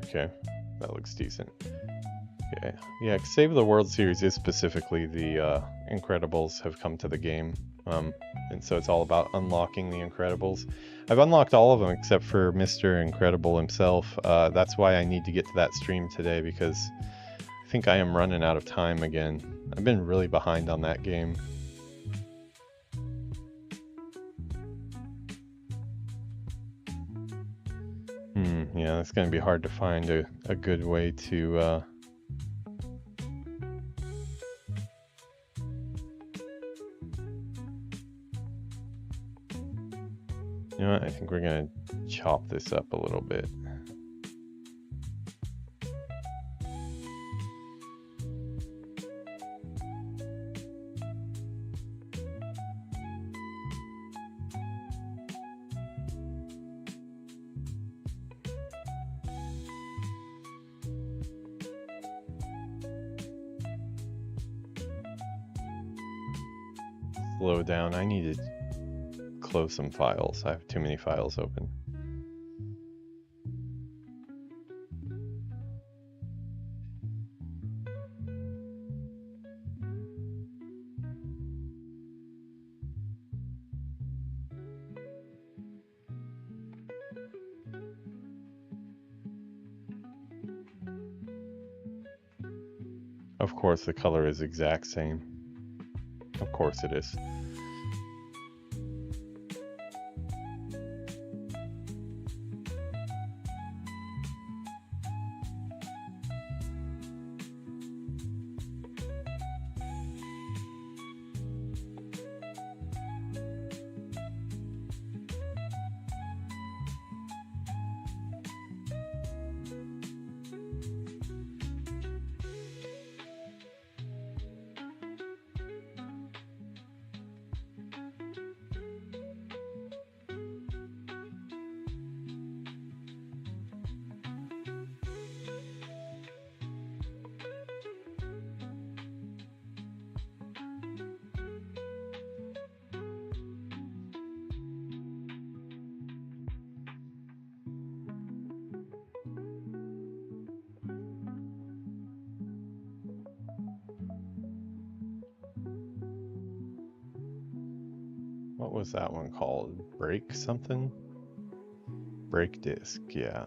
Speaker 1: Okay, that looks decent. Okay, yeah, Save the World series is specifically the Incredibles have come to the game. And so it's all about unlocking the Incredibles. I've unlocked all of them except for Mr. Incredible himself. That's why I need to get to that stream today, because I think I am running out of time again. I've been really behind on that game. Yeah, it's going to be hard to find a good way to you know what? I think we're going to chop this up a little bit. Slow down. I need to close some files. I have too many files open. Of course, the color is exact same. Of course it is. What was that one called? Break something? Break disk, yeah.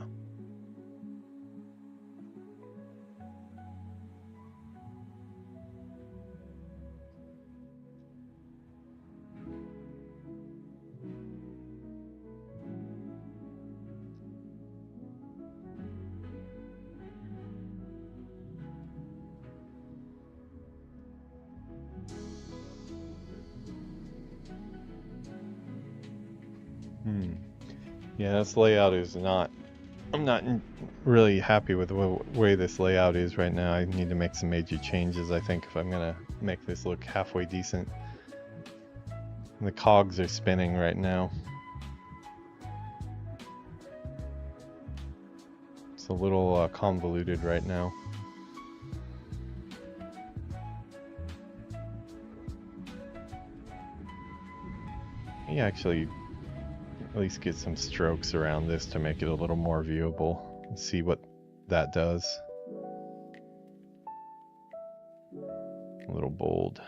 Speaker 1: Yeah, this layout is not... I'm not really happy with the way this layout is right now. I need to make some major changes, I think, if I'm gonna make this look halfway decent. The cogs are spinning right now. It's a little convoluted right now. You actually at least get some strokes around this to make it a little more viewable. Let's see what that does. A little bold.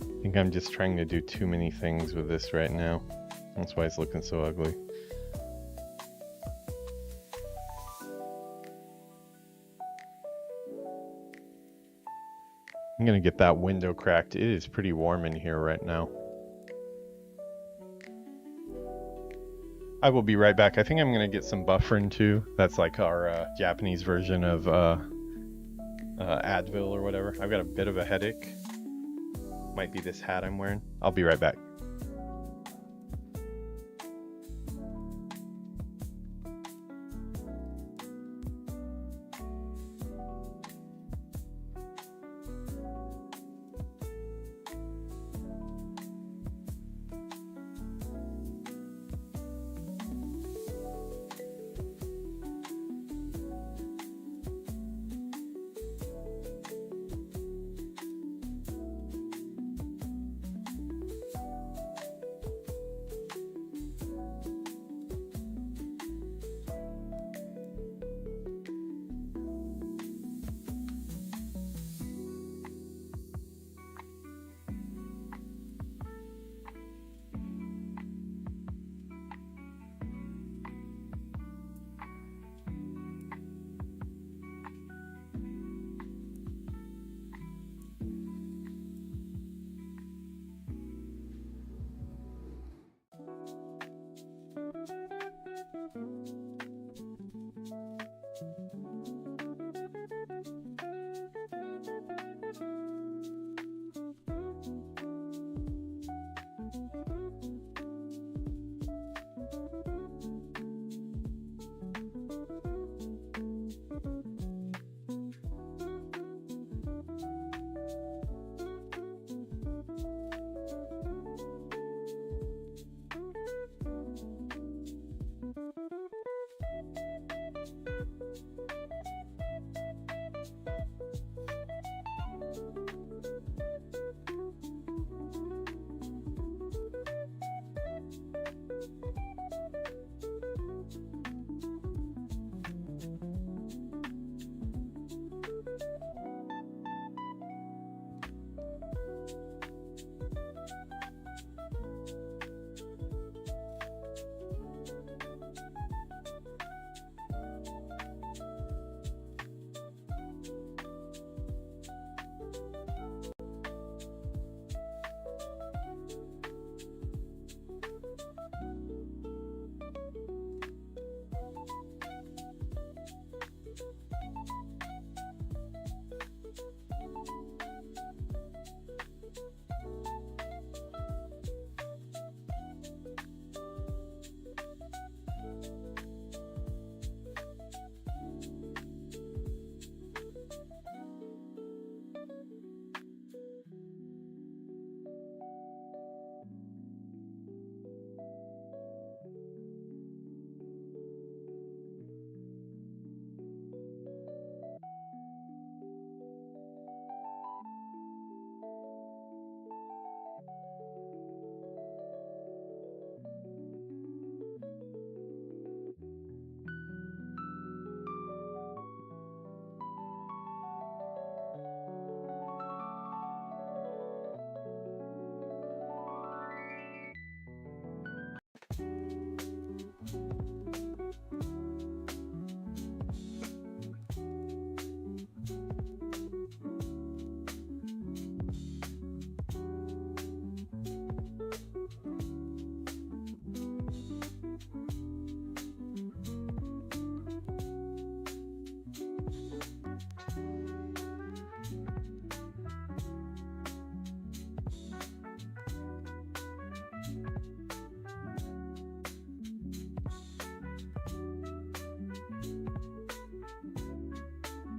Speaker 1: I think I'm just trying to do too many things with this right now. That's why it's looking so ugly. I'm gonna get that window cracked. It is pretty warm in here right now. I will be right back. I think I'm gonna get some buffering too. That's like our Japanese version of Advil or whatever. I've got a bit of a headache. Might be this hat I'm wearing. I'll be right back.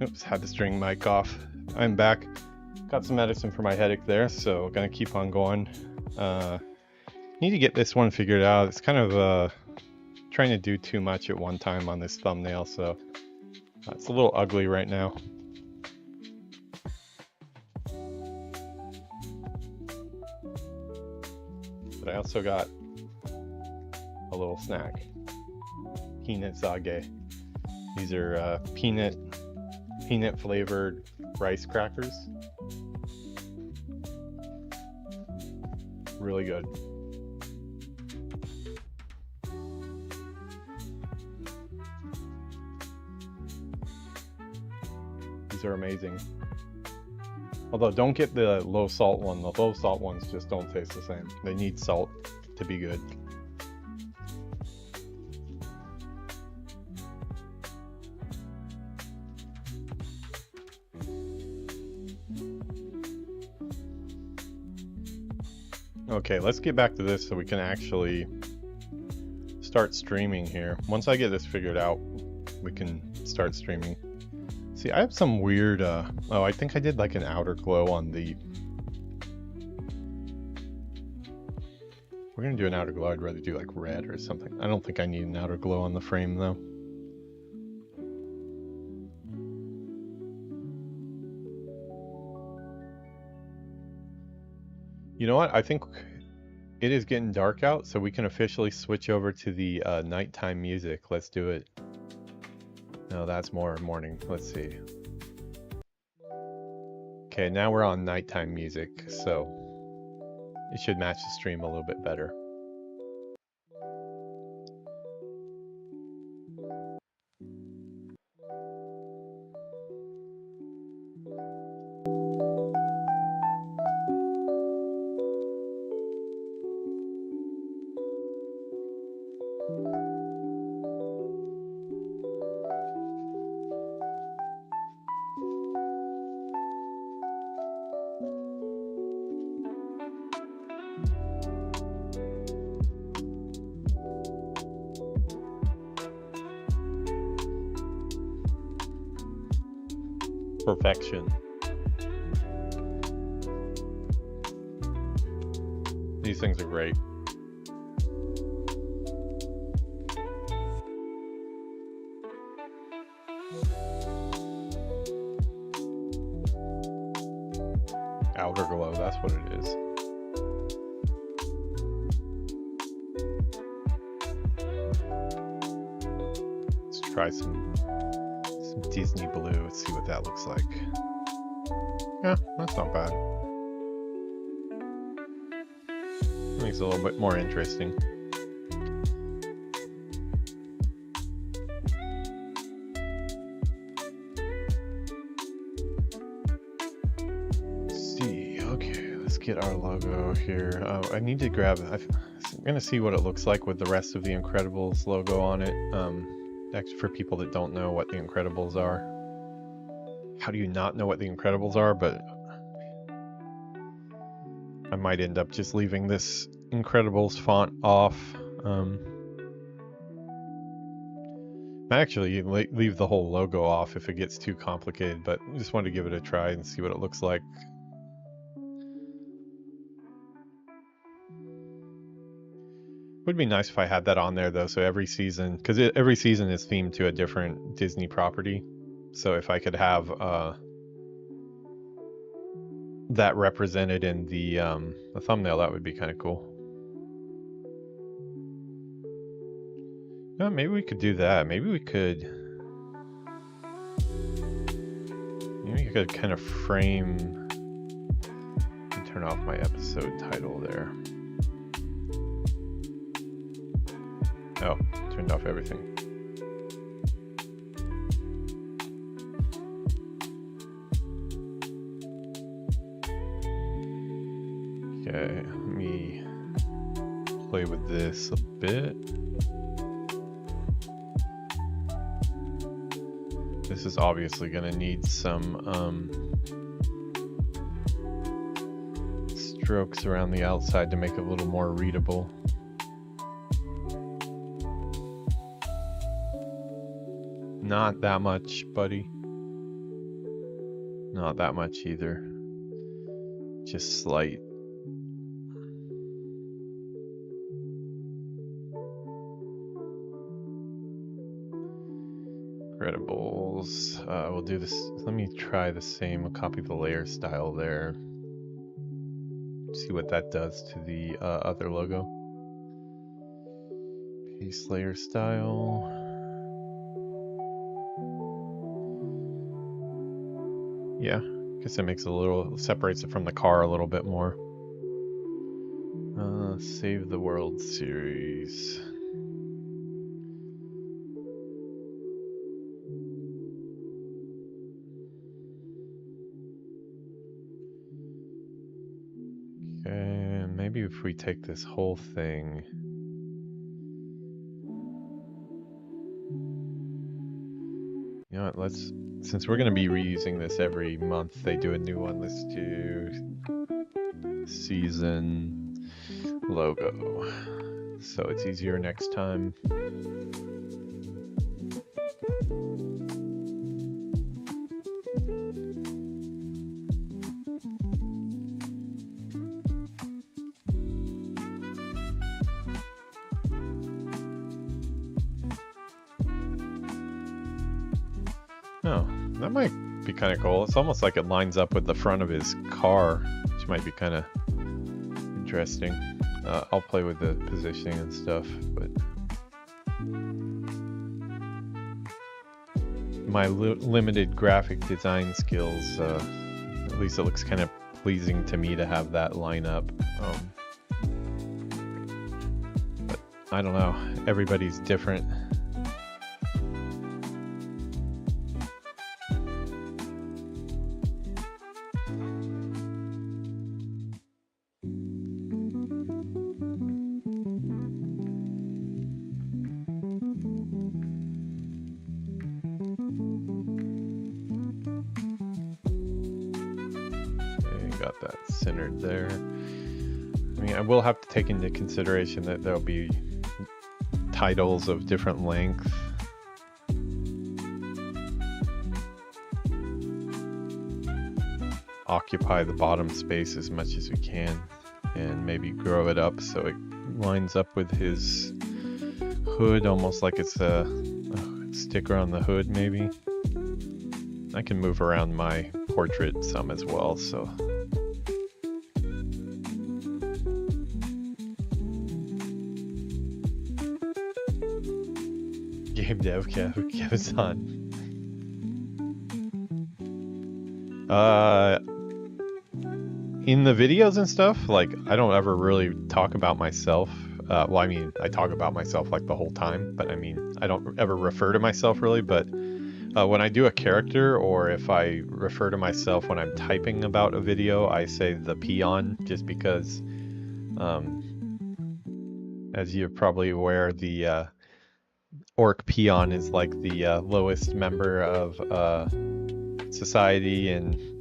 Speaker 1: Oops, had the string mic off. I'm back. Got some medicine for my headache there, so gonna keep on going. Need to get this one figured out. It's kind of trying to do too much at one time on this thumbnail, so it's a little ugly right now. But I also got a little snack. Peanut sage. These are peanut flavored rice crackers. Really good. These are amazing. Although don't get the low salt one. The low salt ones just don't taste the same. They need salt to be good. Okay, let's get back to this so we can actually start streaming here. Once I get this figured out, we can start streaming. See, I have some weird, oh, I think I did like an outer glow on the... We're gonna do an outer glow. I'd rather do like red or something. I don't think I need an outer glow on the frame though. You know what? I think it is getting dark out, so we can officially switch over to the nighttime music. Let's do it. No, that's more morning. Let's see. Okay, now we're on nighttime music, so it should match the stream a little bit better. Perfection. These things are great. Outer glow, that's what it is. Let's try some Disney blue. Let's see what that looks like. Yeah, that's not bad. Makes it a little bit more interesting. Let's see. Okay, let's get our logo here. Oh, I need to grab. I'm gonna see what it looks like with the rest of the Incredibles logo on it. Actually, for people that don't know what the Incredibles are. How do you not know what the Incredibles are? But I might end up just leaving this Incredibles font off. Actually, leave the whole logo off if it gets too complicated, but I just wanted to give it a try and see what it looks like. Would be nice if I had that on there though, so every season, because every season is themed to a different Disney property. So if I could have that represented in the thumbnail, that would be kind of cool. No, maybe we could do that. Maybe we could kind of frame. Turn off my episode title there. Oh, turned off everything. Okay, let me play with this a bit. This is obviously going to need some strokes around the outside to make it a little more readable. Not that much, buddy. Not that much either. Just slight. Credibles. We'll do this. Let me try the same. We'll copy the layer style there. See what that does to the other logo. Paste layer style. Yeah, I guess that makes it a little, separates it from the car a little bit more. Save the world series. Okay, maybe if we take this whole thing. You know what, let's, since we're going to be reusing this every month, they do a new one. Let's do season logo, so it's easier next time. Oh, that might be kind of cool. It's almost like it lines up with the front of his car, which might be kind of interesting. I'll play with the positioning and stuff, but my limited graphic design skills, at least it looks kind of pleasing to me to have that line up. But I don't know, everybody's different. Got that centered there. I mean, I will have to take into consideration that there'll be titles of different length. Occupy the bottom space as much as we can, and maybe grow it up so it lines up with his hood, almost like it's a sticker on the hood, maybe. I can move around my portrait some as well, so. Game dev Kevin's on. In the videos and stuff, like, I don't ever really talk about myself. Well, I mean, I talk about myself like the whole time, but I mean, I don't ever refer to myself really, but when I do a character, or if I refer to myself when I'm typing about a video, I say the peon, just because, as you're probably aware, the orc peon is like the lowest member of society in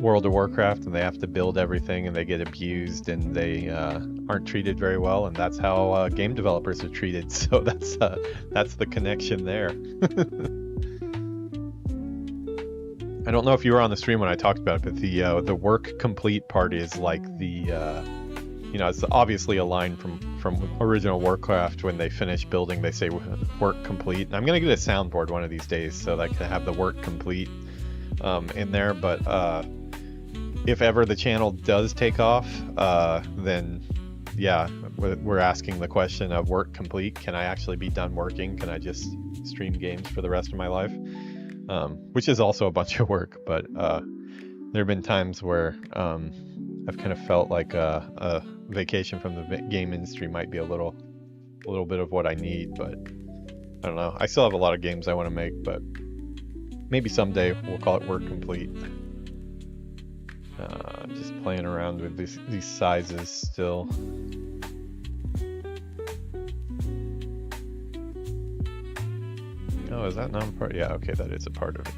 Speaker 1: World of Warcraft, and they have to build everything, and they get abused, and they aren't treated very well, and that's how game developers are treated. So that's the connection there. I don't know if you were on the stream when I talked about it, but the work complete part is like the you know, it's obviously a line from original Warcraft. When they finish building, they say work complete. And I'm gonna get a soundboard one of these days so that I can have the work complete in there. But if ever the channel does take off, then yeah, we're asking the question of work complete. Can I actually be done working? Can I just stream games for the rest of my life? Which is also a bunch of work, but there have been times where I've kind of felt like a vacation from the game industry might be a little bit of what I need, but I don't know. I still have a lot of games I want to make, but maybe someday we'll call it work complete. Just playing around with these sizes still. Oh, is that not a part? Yeah, okay, that is a part of it.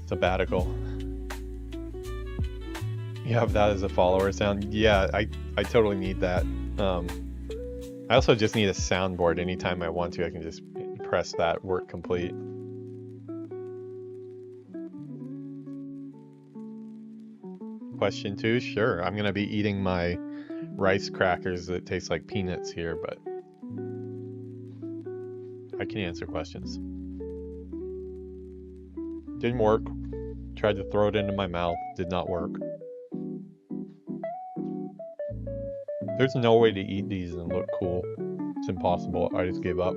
Speaker 1: Sabbatical. You have that as a follower sound? Yeah, I totally need that. I also just need a soundboard. Anytime I want to, I can just press that, work complete. Question 2, sure. I'm gonna be eating my rice crackers that taste like peanuts here, but I can answer questions. Didn't work. Tried to throw it into my mouth, did not work. There's no way to eat these and look cool. It's impossible. I just gave up.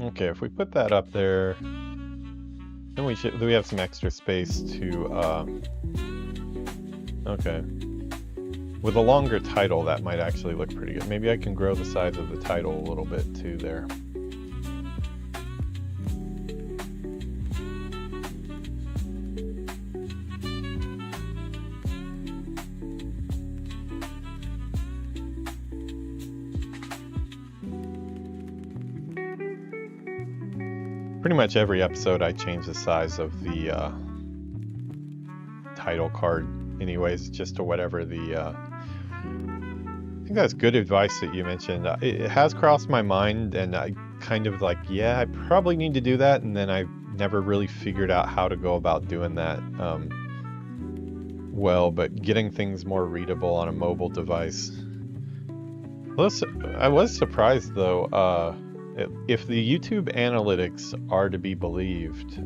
Speaker 1: Okay, if we put that up there, then we have some extra space to, okay. With a longer title, that might actually look pretty good. Maybe I can grow the size of the title a little bit too there. Pretty much every episode I change the size of the title card anyways, just to whatever the I think that's good advice that you mentioned. It has crossed my mind, and I kind of like, yeah, I probably need to do that, and then I've never really figured out how to go about doing that well, but getting things more readable on a mobile device. I was surprised though, if the YouTube analytics are to be believed,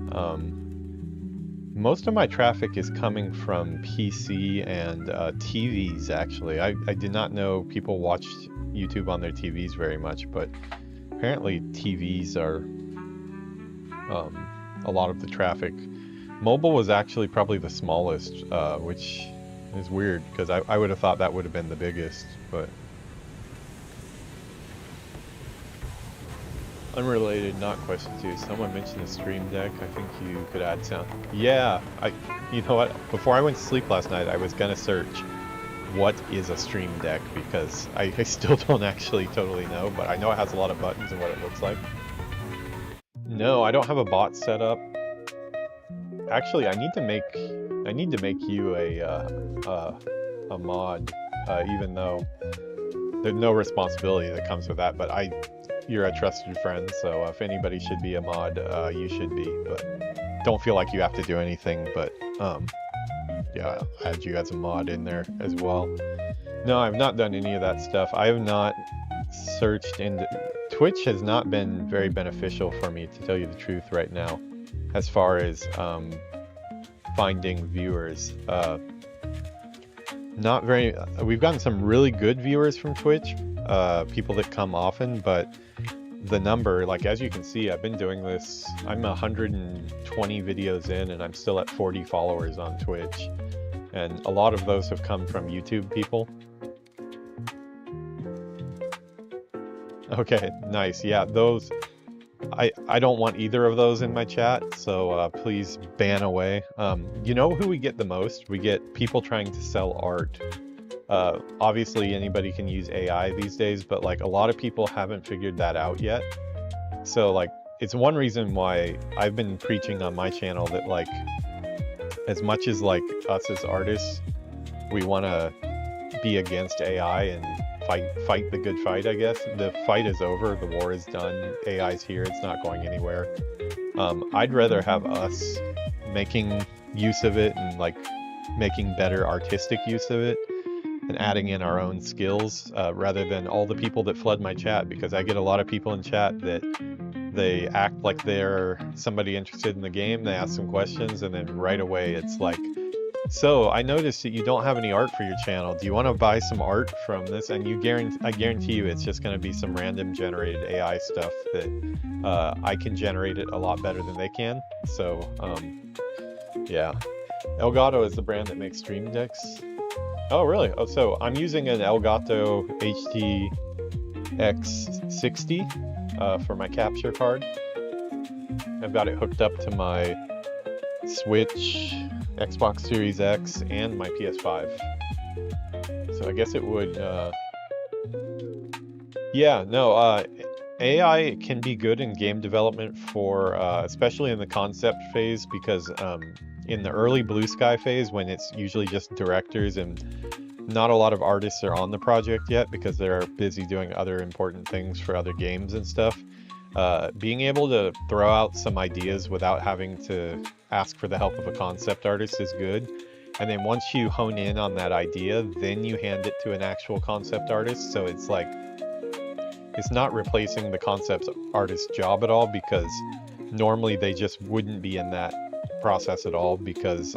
Speaker 1: most of my traffic is coming from PC and TVs, actually. I did not know people watched YouTube on their TVs very much, but apparently TVs are a lot of the traffic. Mobile was actually probably the smallest, which is weird, because I would have thought that would have been the biggest, but... Unrelated, not question 2. Someone mentioned the Stream Deck. I think you could add sound. Yeah, you know what? Before I went to sleep last night, I was gonna search what is a Stream Deck, because I still don't actually totally know, but I know it has a lot of buttons and what it looks like. No, I don't have a bot set up. Actually, I need to make you a mod, even though there's no responsibility that comes with that, but you're a trusted friend, so if anybody should be a mod, you should be, but don't feel like you have to do anything, but yeah, I'll add you as a mod in there as well. No, I've not done any of that stuff. I have not searched into... Twitch has not been very beneficial for me, to tell you the truth right now, as far as finding viewers. Not very... We've gotten some really good viewers from Twitch, people that come often, but the number, like as you can see, I've been doing this, I'm 120 videos in and I'm still at 40 followers on Twitch, and a lot of those have come from YouTube people. Okay, nice. Yeah, those, I don't want either of those in my chat, so please ban away. You know who we get the most? We get people trying to sell art. Obviously anybody can use AI these days, but like a lot of people haven't figured that out yet. So like, it's one reason why I've been preaching on my channel that like, as much as like us as artists, we want to be against AI and fight the good fight, I guess. The fight is over, the war is done, AI's here, it's not going anywhere. I'd rather have us making use of it and like making better artistic use of it, and adding in our own skills, rather than all the people that flood my chat, because I get a lot of people in chat that they act like they're somebody interested in the game, they ask some questions, and then right away it's like, so I noticed that you don't have any art for your channel, do you want to buy some art from this? And I guarantee you it's just going to be some random generated AI stuff that I can generate it a lot better than they can. So yeah, Elgato is the brand that makes Stream Decks. Oh, really? Oh, so I'm using an Elgato HTX60 for my capture card. I've got it hooked up to my Switch, Xbox Series X, and my PS5. So I guess it would... Yeah, no, AI can be good in game development for, especially in the concept phase, because in the early blue sky phase, when it's usually just directors and not a lot of artists are on the project yet because they're busy doing other important things for other games and stuff, being able to throw out some ideas without having to ask for the help of a concept artist is good. And then once you hone in on that idea, then you hand it to an actual concept artist. So it's like, it's not replacing the concept artist's job at all, because normally they just wouldn't be in that process at all, because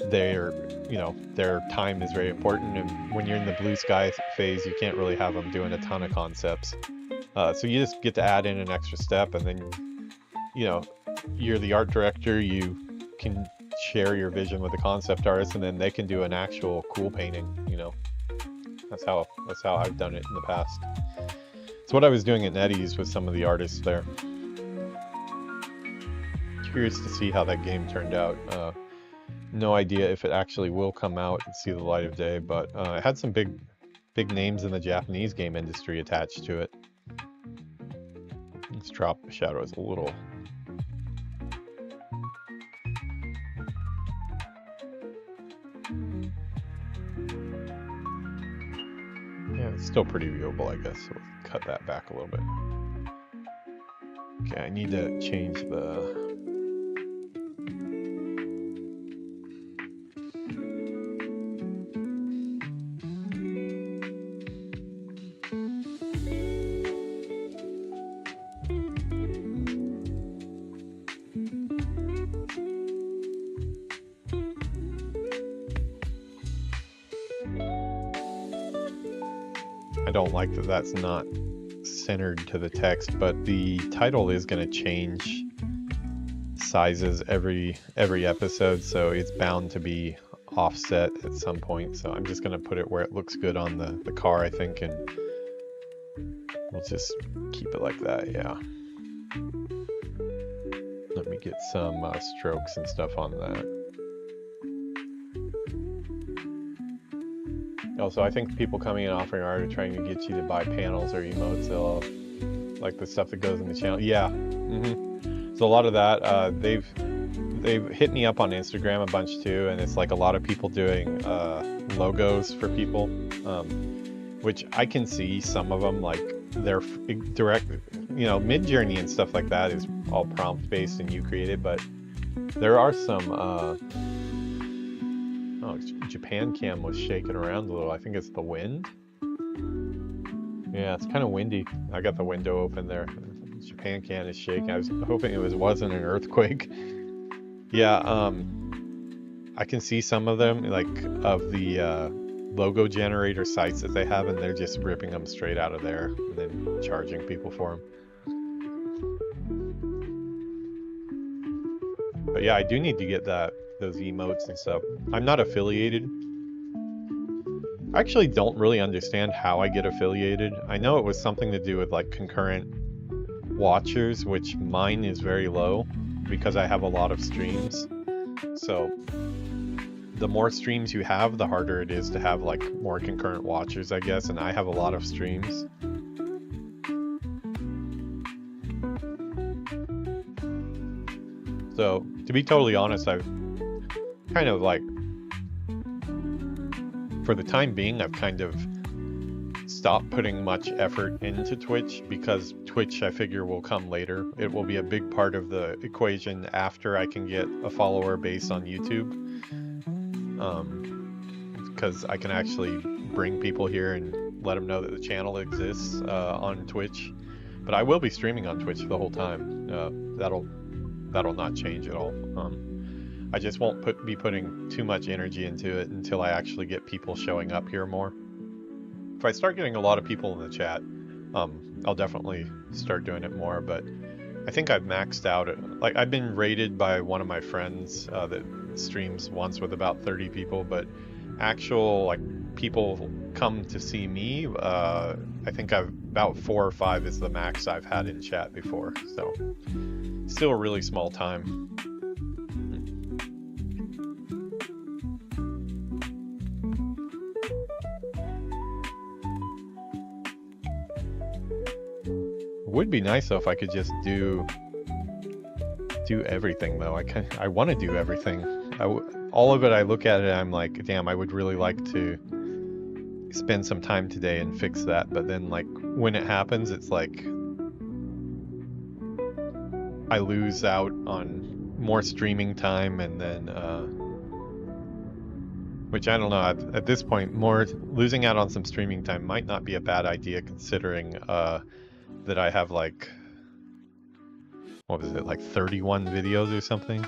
Speaker 1: their time is very important, and when you're in the blue sky phase, you can't really have them doing a ton of concepts. So you just get to add in an extra step, and then you're the art director. You can share your vision with the concept artist, and then they can do an actual cool painting. That's how I've done it in the past. It's what I was doing at NetEase with some of the artists there. Curious to see how that game turned out. No idea if it actually will come out and see the light of day, but it had some big names in the Japanese game industry attached to it. Let's drop the shadows a little. Yeah, it's still pretty viewable, I guess, so we'll cut that back a little bit. Okay, I need to change the... I don't like that that's not centered to the text, but the title is going to change sizes every episode, so it's bound to be offset at some point. So I'm just going to put it where it looks good on the car, I think, and we'll just keep it like that. Yeah. Let me get some strokes and stuff on that. Also, I think people coming and offering art are trying to get you to buy panels or emotes, like the stuff that goes in the channel. Yeah. So a lot of that, they've hit me up on Instagram a bunch too, and it's like a lot of people doing logos for people, which I can see some of them, like they're direct, Mid-Journey and stuff like that is all prompt based and you create it, but there are some Japan cam was shaking around a little. I think it's the wind. Yeah, it's kind of windy. I got the window open there. Japan can is shaking. I was hoping it wasn't an earthquake. Yeah, I can see some of them, like of the logo generator sites that they have, and they're just ripping them straight out of there and then charging people for them. But yeah, I do need to get those emotes and stuff. I'm not affiliated. I actually don't really understand how I get affiliated. I know it was something to do with like concurrent watchers, which mine is very low because I have a lot of streams. So the more streams you have, the harder it is to have like more concurrent watchers, I guess, and I have a lot of streams. So to be totally honest, I've kind of like, for the time being, I've kind of stopped putting much effort into Twitch, because Twitch, I figure, will come later. It will be a big part of the equation after I can get a follower base on YouTube, because I can actually bring people here and let them know that the channel exists on Twitch. But I will be streaming on Twitch the whole time. That'll not change at all. I just won't be putting too much energy into it until I actually get people showing up here more. If I start getting a lot of people in the chat, I'll definitely start doing it more, but I think I've maxed out it. Like, I've been rated by one of my friends that streams once with about 30 people, but actual like people come to see me, I think about 4 or 5 is the max I've had in chat before, so still a really small time. would be nice though if I could just do everything though. I want to do everything. All of it, I look at it, I'm like, damn, I would really like to spend some time today and fix that. But then like when it happens, it's like I lose out on more streaming time, and then which I don't know, at this point, losing out on some streaming time might not be a bad idea, considering that I have like, what was it, like 31 videos or something?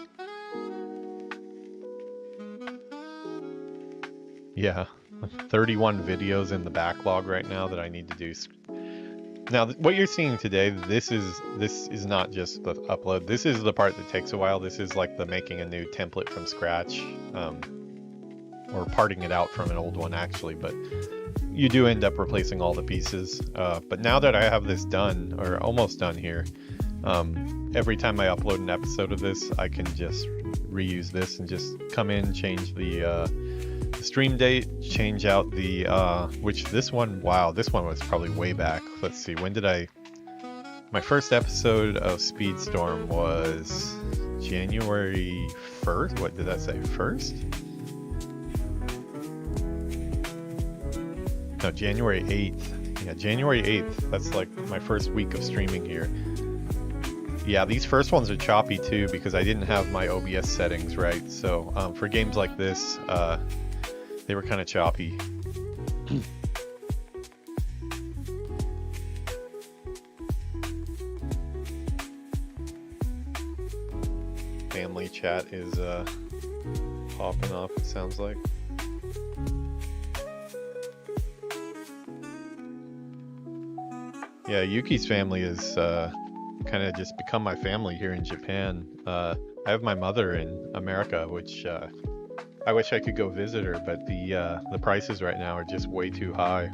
Speaker 1: Yeah, 31 videos in the backlog right now that I need to do. Now, what you're seeing today, this is not just the upload. This is the part that takes a while. This is like the making a new template from scratch, or parting it out from an old one actually, but you do end up replacing all the pieces. But now that I have this done, or almost done here, every time I upload an episode of this, I can just reuse this and just come in, change the stream date, change out the which this one, wow, this one was probably way back. Let's see, when did my first episode of Speedstorm was January 1st. What did that say, 1st? No, January 8th. Yeah, January 8th. That's like my first week of streaming here. Yeah, these first ones are choppy too because I didn't have my OBS settings right. So for games like this, they were kind of choppy. Family chat is popping off, it sounds like. Yeah, Yuki's family is kind of just become my family here in Japan. I have my mother in America, which I wish I could go visit her, but the prices right now are just way too high.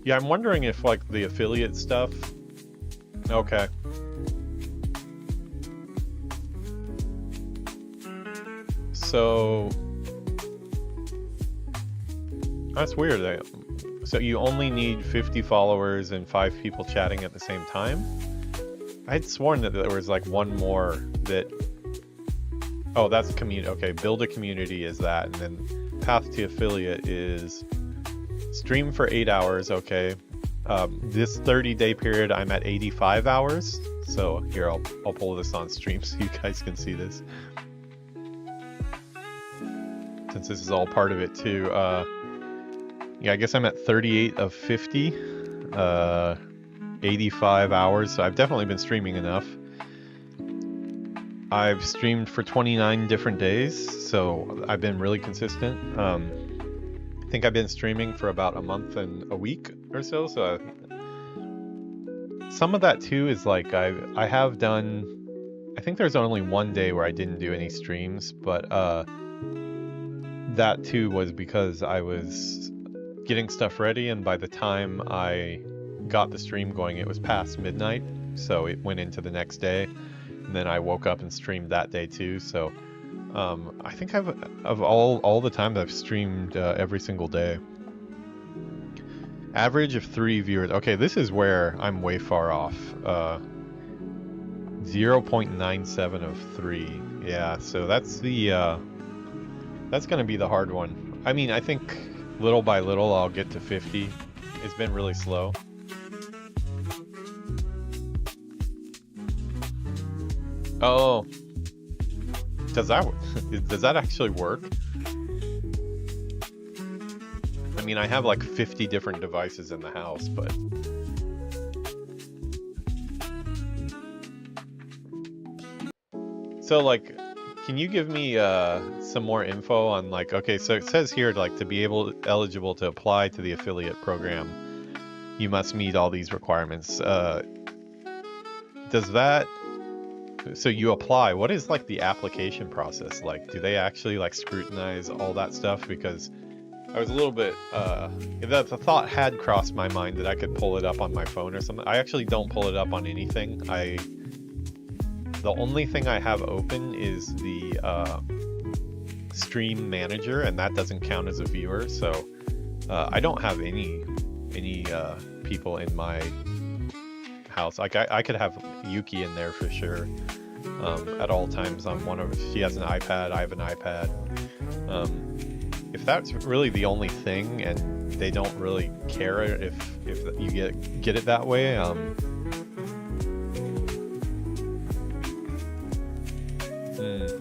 Speaker 1: Yeah, I'm wondering if like the affiliate stuff. Okay. So that's weird. So you only need 50 followers and 5 people chatting at the same time? I had sworn that there was like one more that... Oh, that's community. Okay, build a community is that, and then path to affiliate is stream for 8 hours. Okay. This 30-day period, I'm at 85 hours. So here, I'll pull this on stream so you guys can see this. Since this is all part of it too. Yeah, I guess I'm at 38 of 50, 85 hours, so I've definitely been streaming enough. I've streamed for 29 different days, so I've been really consistent. I think I've been streaming for about a month and a week or so, some of that too is like I have done, I think there's only one day where I didn't do any streams, but that too was because I was getting stuff ready, and by the time I got the stream going, it was past midnight, so it went into the next day, and then I woke up and streamed that day too. So I think of all the time that I've streamed every single day. Average of 3 viewers. Okay, this is where I'm way far off. 0.97 of 3. Yeah, so that's the that's gonna be the hard one. I mean, I think little by little I'll get to 50. It's been really slow. Oh, does that actually work? I mean, I have like 50 different devices in the house, but so like, can you give me some more info on like, okay, so it says here like to be eligible to apply to the affiliate program, you must meet all these requirements. Does that, so you apply, what is like the application process like? Do they actually like scrutinize all that stuff? Because I was a little bit, the thought had crossed my mind that I could pull it up on my phone or something. I actually don't pull it up on anything. The only thing I have open is the stream manager, and that doesn't count as a viewer. So I don't have any people in my house. Like I could have Yuki in there for sure. At all times on she has an iPad, I have an iPad. If that's really the only thing and they don't really care if you get it that way,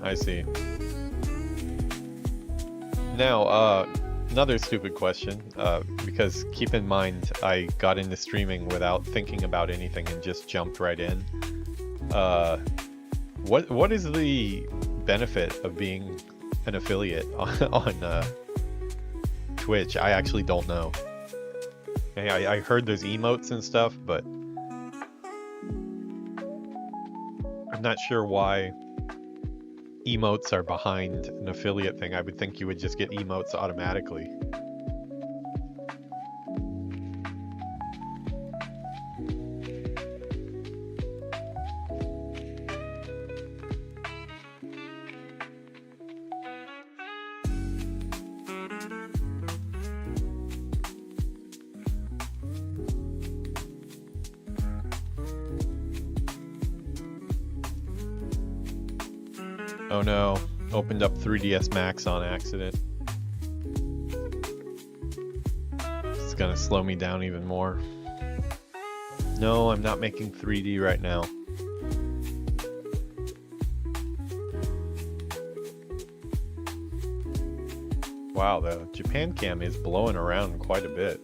Speaker 1: I see. Now, another stupid question, because keep in mind I got into streaming without thinking about anything and just jumped right in. What is the benefit of being an affiliate on Twitch? I actually don't know. I heard there's emotes and stuff, but I'm not sure why emotes are behind an affiliate thing. I would think you would just get emotes automatically. Oh no, opened up 3ds Max on accident. It's gonna slow me down even more. No, I'm not making 3D right now. Wow, the Japan cam is blowing around quite a bit.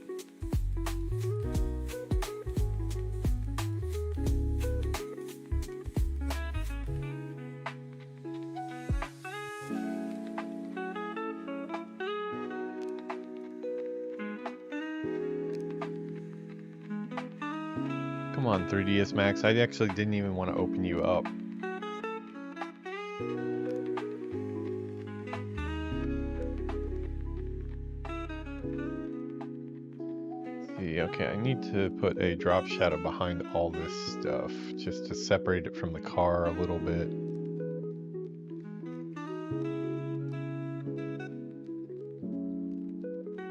Speaker 1: Come on, 3ds Max. I actually didn't even want to open you up. See, okay, I need to put a drop shadow behind all this stuff just to separate it from the car a little bit.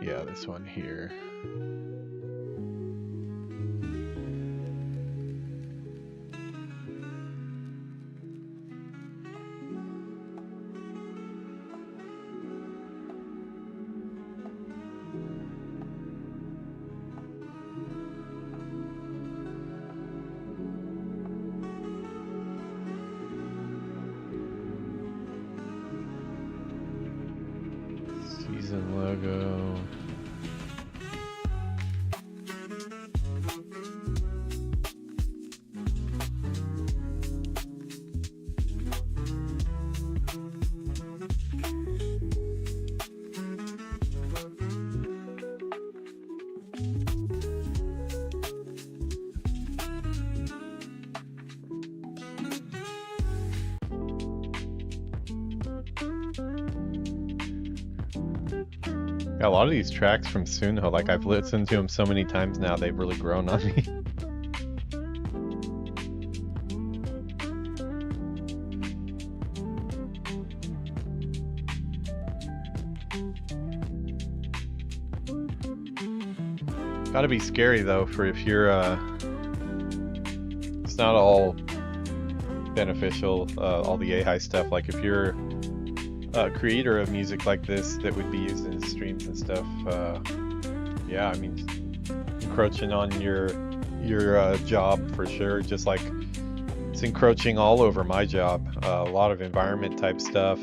Speaker 1: Yeah, this one here. Season logo. A lot of these tracks from Sunho, like I've listened to them so many times now, they've really grown on me. Gotta be scary though, for if you're, it's not all beneficial, all the AI stuff. Like if you're a creator of music like this that would be used in streams and stuff, yeah, I mean, encroaching on your job for sure, just like it's encroaching all over my job. A lot of environment type stuff.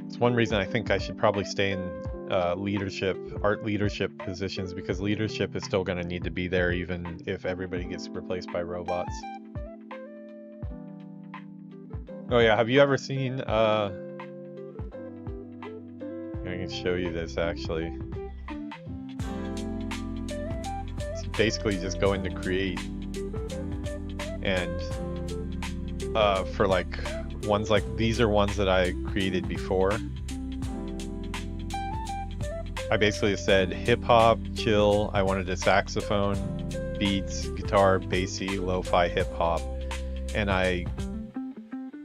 Speaker 1: It's one reason I think I should probably stay in art leadership positions, because leadership is still going to need to be there even if everybody gets replaced by robots. Oh yeah, have you ever seen, I can show you this actually. It's basically just go into create, and for like ones like these are ones that I created before. I basically said hip hop, chill. I wanted a saxophone, beats, guitar, bassy, lo-fi hip hop. and I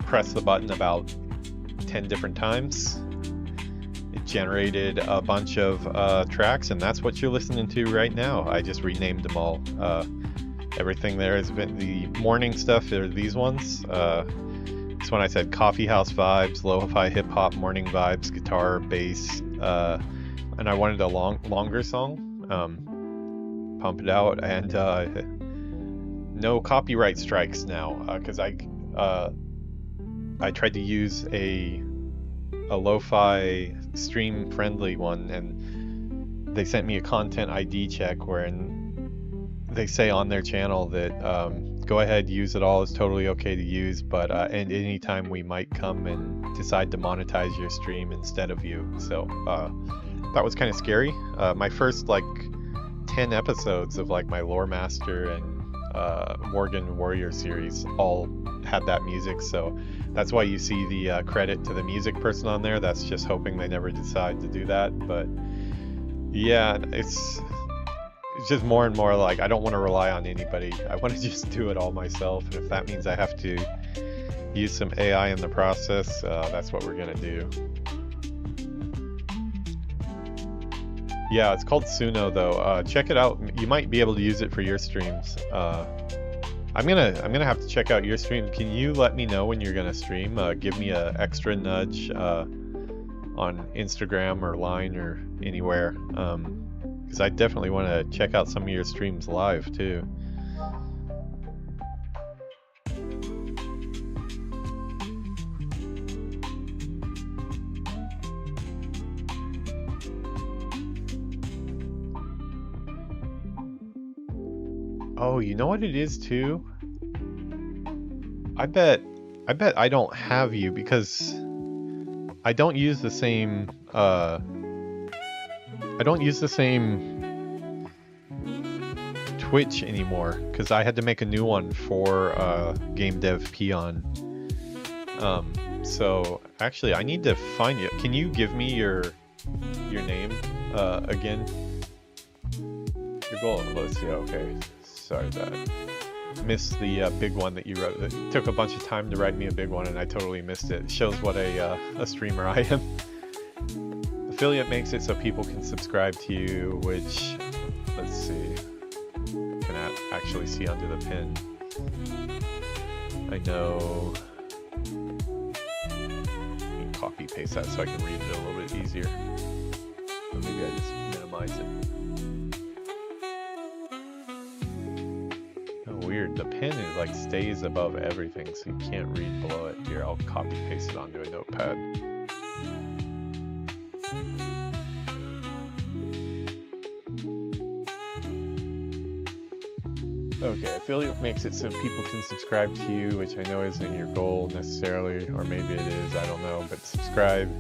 Speaker 1: pressed the button about 10 different times. It generated a bunch of tracks, and that's what you're listening to right now. I just renamed them all. Everything there has been the morning stuff. Are these ones? This one I said coffee house vibes, lo-fi hip hop morning vibes, guitar, bass, and I wanted a longer song. Pump it out, and no copyright strikes now, because I tried to use a lo-fi stream friendly one, and they sent me a content ID check wherein they say on their channel that go ahead, use it all, it's totally okay to use, but and anytime we might come and decide to monetize your stream instead of you. So that was kind of scary. My first like 10 episodes of like my Lore Master and Worgen Warrior series all had that music, so that's why you see the credit to the music person on there. That's just hoping they never decide to do that. But yeah, it's just more and more like I don't want to rely on anybody. I want to just do it all myself, and if that means I have to use some AI in the process, that's what we're gonna do. Yeah, it's called Suno though. Check it out. You might be able to use it for your streams. I'm gonna have to check out your stream. Can you let me know when you're gonna stream? Give me a extra nudge on Instagram or Line or anywhere, because I definitely want to check out some of your streams live too. Oh, you know what it is too? I bet I don't have you because I don't use the same Twitch anymore because I had to make a new one for Game Dev Peon. So actually I need to find you. Can you give me your name again? Your goal. Let's see. Okay. Sorry that missed the big one that you wrote. It took a bunch of time to write me a big one, and I totally missed it. It shows what a streamer I am. Affiliate makes it so people can subscribe to you, which, let's see, you can actually see under the pin. I know. You can copy paste that so I can read it a little bit easier. Or maybe I just minimize it. Weird, the pen is like stays above everything, so you can't read below it. Here, I'll copy paste it onto a notepad. Okay, affiliate makes it so people can subscribe to you, which I know isn't your goal necessarily, or maybe it is, I don't know, but subscribe.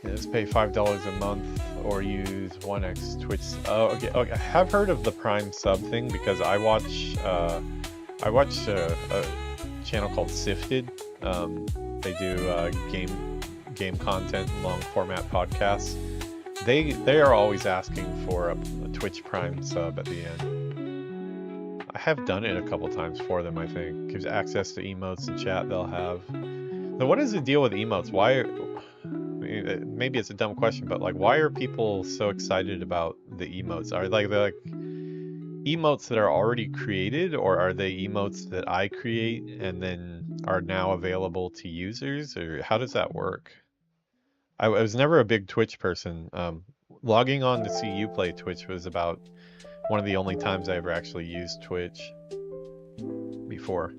Speaker 1: Just pay $5 a month or use 1x Twitch. Oh, okay, I have heard of the Prime sub thing because I watch a channel called Sifted. They do game content and long format podcasts. They are always asking for a Twitch Prime sub at the end. I have done it a couple times for them. I think gives access to emotes and chat they'll have. So what is the deal with emotes? Why? Maybe it's a dumb question, but like, why are people so excited about the emotes? Are they're like emotes that are already created, or are they emotes that I create and then are now available to users, or how does that work? I was never a big Twitch person. Logging on to see you play Twitch was about one of the only times I ever actually used Twitch before.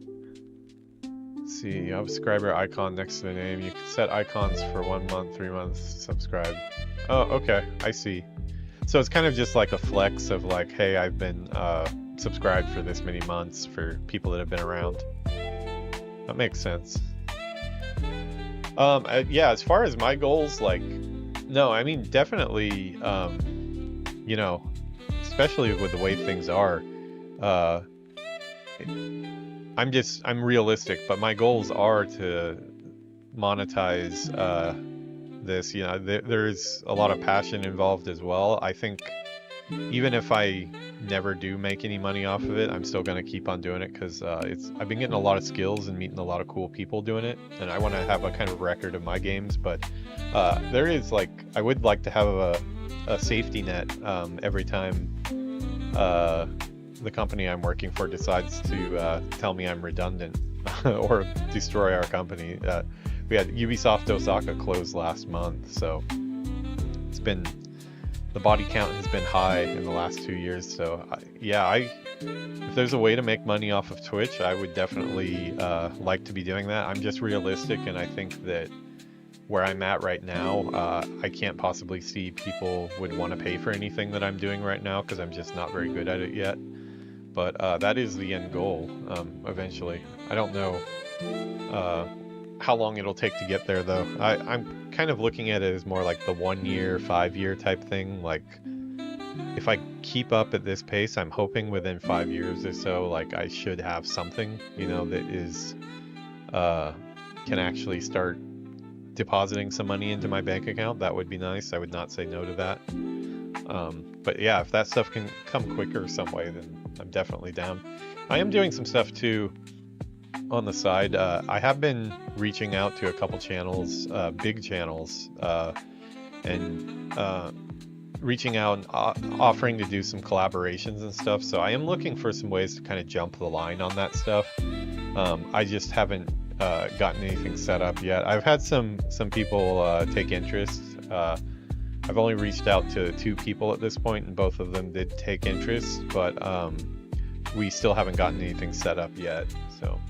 Speaker 1: Let's see, you have a subscriber icon next to the name. You can set icons for 1 month, 3 months, subscribe. Oh, okay, I see. So it's kind of just like a flex of like, hey, I've been subscribed for this many months for people that have been around. That makes sense. Yeah, as far as my goals, like, no, I mean, definitely, you know, especially with the way things are, I'm realistic, but my goals are to monetize this. You know, there's a lot of passion involved as well. I think even if I never do make any money off of it, I'm still gonna keep on doing it because I've been getting a lot of skills and meeting a lot of cool people doing it, and I want to have a kind of record of my games. But there is like, I would like to have a safety net every time the company I'm working for decides to tell me I'm redundant or destroy our company. We had Ubisoft Osaka close last month, so it's been, the body count has been high in the last 2 years. So if there's a way to make money off of Twitch, I would definitely like to be doing that. I'm just realistic, and I think that where I'm at right now, I can't possibly see people would want to pay for anything that I'm doing right now because I'm just not very good at it yet. But that is the end goal eventually. I don't know how long it'll take to get there, though. I'm kind of looking at it as more like the 1 year, 5 year type thing. Like, if I keep up at this pace, I'm hoping within 5 years or so, like, I should have something, you know, that is can actually start depositing some money into my bank account. That would be nice. I would not say no to that. But yeah, if that stuff can come quicker some way, then I'm definitely down. I am doing some stuff too on the side. I have been reaching out to a couple channels, big channels, and reaching out and offering to do some collaborations and stuff. So I am looking for some ways to kind of jump the line on that stuff. I just haven't gotten anything set up yet. I've had some people take interest. I've only reached out to 2 people at this point, and both of them did take interest, but we still haven't gotten anything set up yet. So